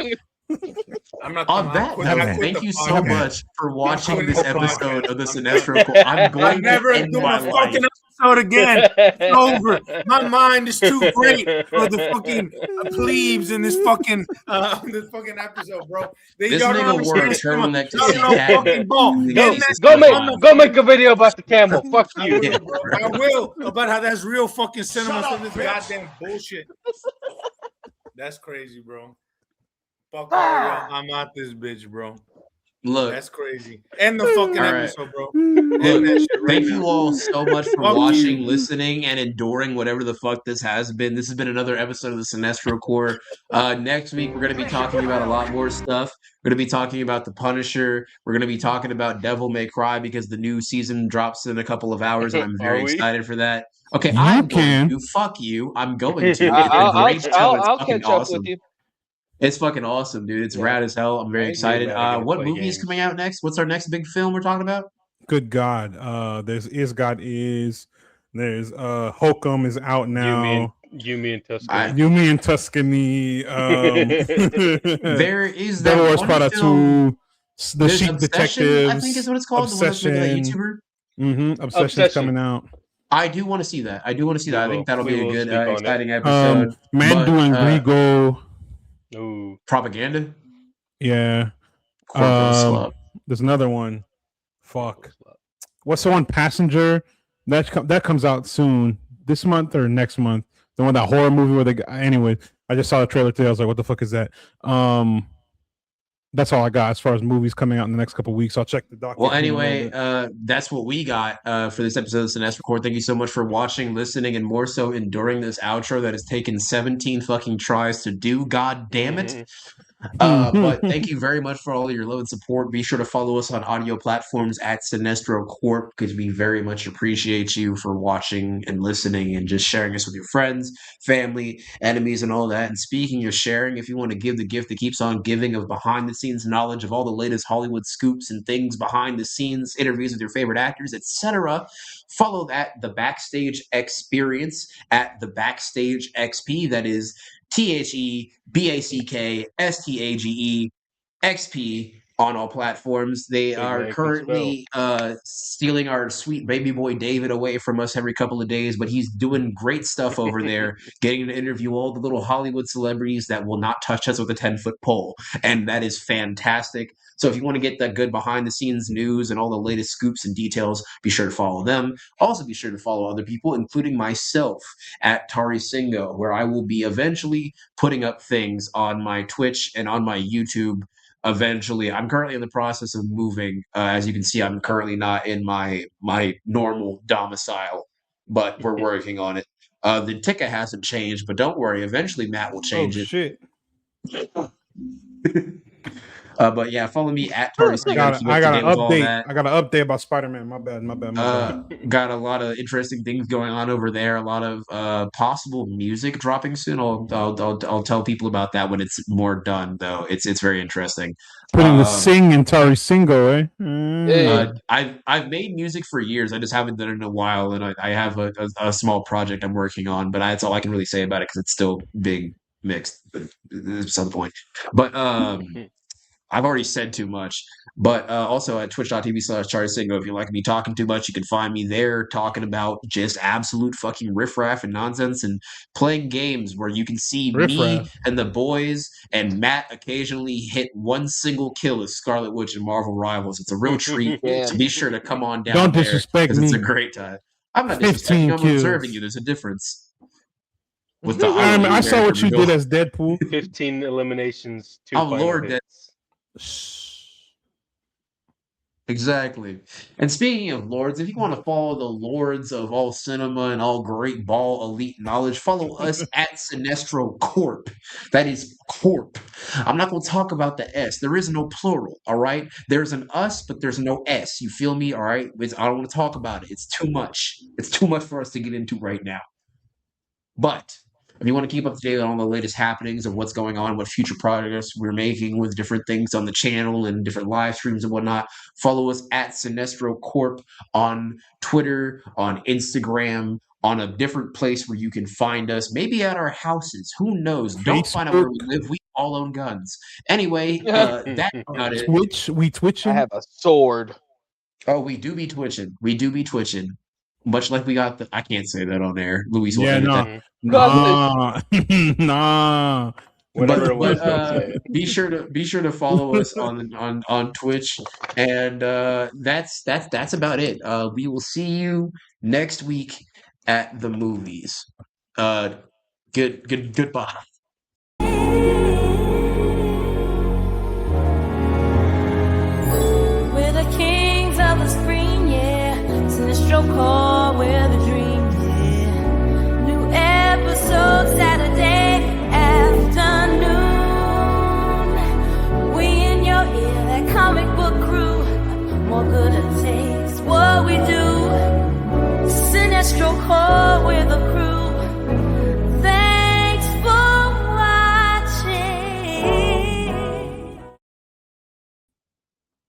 I'm not On I'm that quitting- I note, quit thank the you so podcast. much for watching quitting this the episode podcast. of the I'm Cinestro. I'm I'm going never to end doing my a fucking life. episode again. It's over. My mind is too great for the fucking plebes in this fucking episode, bro. This y'all don't nigga wore a understand turtleneck to y'all see don't know Cat. fucking ball. Go- Getting that go shit make- on the Go make a video about the camel. Fuck I you. will, bro. I will about how that's real fucking cinema from this goddamn bullshit. That's crazy, bro. Fuck all y'all. I'm out this bitch, bro. Look, That's crazy. End the fucking All right. episode, bro. End that shit right thank now. you all so much for Fuck watching, you. listening, and enduring whatever the fuck this has been. This has been another episode of the Sinestro Core. Next week, we're going to be talking about a lot more stuff. We're going to be talking about The Punisher. We're going to be talking about Devil May Cry because the new season drops in a couple of hours, and I'm very Are we? excited for that. Okay, You I'm can. going to. Fuck you. I'm going to. It's a I'll great show. It's fucking catch up awesome. with you. It's fucking awesome, dude. It's Yeah. rad as hell. I'm very I ain't excited. mad I get to What play movie is games. coming out next? What's our next big film we're talking about? Good God. There's Is God Is. There's Hokum is out now. Yumi and Tuscany. Yumi and Tuscany. There is that Devil Wears one Prada film. 2. The There's Sheep Obsession, Detectives. I think is what it's called. The one that's making that Obsession. YouTuber. Obsession's Obsession. coming out. I do want to see that. I think that'll We be a will good, speak on it. exciting episode. Mandu and Grigo. Ooh. Propaganda. Yeah. Corporal Slut. There's another one. Fuck. What's the one? Passenger. That comes out soon. This month or next month. The one, that horror movie where they. Anyway, I just saw the trailer today. I was like, what the fuck is that? That's all I got as far as movies coming out in the next couple of weeks. I'll check the docket. Well, anyway, that's what we got for this episode of the Sinestro Record. Thank you so much for watching, listening, and more so enduring this outro that has taken 17 fucking tries to do. God damn it. But thank you very much for all of your love and support. Be sure to follow us on audio platforms at Sinestro Corp because we very much appreciate you for watching and listening and just sharing us with your friends, family, enemies, and all that. And speaking of sharing, if you want to give the gift that keeps on giving of behind the scenes knowledge of all the latest Hollywood scoops and things behind the scenes, interviews with your favorite actors, etc., follow that, the Backstage Experience, at the Backstage XP. That is TheBackstageXP on all platforms. They Big are man can currently stealing our sweet baby boy David away from us every couple of days, but he's doing great stuff over there, getting to interview all the little Hollywood celebrities that will not touch us with a 10-foot pole. And that is fantastic. So if you want to get that good behind the scenes news and all the latest scoops and details, be sure to follow them. Also be sure to follow other people, including myself at Tari Singo, where I will be eventually putting up things on my Twitch and on my YouTube eventually. I'm currently in the process of moving. As you can see, I'm currently not in my normal domicile, but we're working on it. The ticket hasn't changed, but don't worry. Eventually, Matt will change it. Shit. But yeah, follow me at Tari Singo. I got an update. I got an update about Spider-Man. My bad. Got a lot of interesting things going on over there. A lot of possible music dropping soon. I'll tell people about that when it's more done. Though it's very interesting. Putting the sing in Tari Singo, eh? I've made music for years. I just haven't done it in a while, and I have a small project I'm working on. But that's all I can really say about it because it's still big mixed. But it's some point. But I've already said too much. But also at twitch.tv/ChartSingo, if you like me talking too much, you can find me there talking about just absolute fucking riffraff and nonsense and playing games where you can see me Riffraff. and the boys and Matt occasionally hit one single kill as Scarlet Witch in Marvel Rivals. It's a real treat. Yeah. So be sure to come on down Don't there disrespect because it's a me. great time. I'm not 15 disrespecting. I'm kills. observing you. There's a difference. With the I saw what you did as Deadpool. 15 eliminations, 2 Oh, final Lord, hits. Exactly. And speaking of lords, if you want to follow the lords of all cinema and all great ball elite knowledge, follow us at Cinestro Corp. That is Corp. I'm not going to talk about the S. There is no plural, all right? There's an us, but there's no S. You feel me? All right? I don't want to talk about it. It's too much. It's too much for us to get into right now. But if you want to keep up to date on all the latest happenings of what's going on, what future progress we're making with different things on the channel and different live streams and whatnot, follow us at Cinestro Corp on Twitter, on Instagram, on a different place where you can find us, maybe at our houses. Who knows? Don't find out where we live. We all own guns. Anyway, that's about it. Twitch, we I twitching. have a sword. Oh, we do be twitching. We do be twitching. Much like we got the... I can't say that on air. Luis will Yeah, edit no. that. Nah, nah. Whatever it was, don't say it. be sure to follow us on Twitch, and that's about it. We will see you next week at the movies. Goodbye. We're the kings of the screen, yeah. Cinestro core, we're the dream, yeah. New episode Saturday afternoon. We in your ear, that comic book crew. More good it takes what we do. Cinestro core, we're the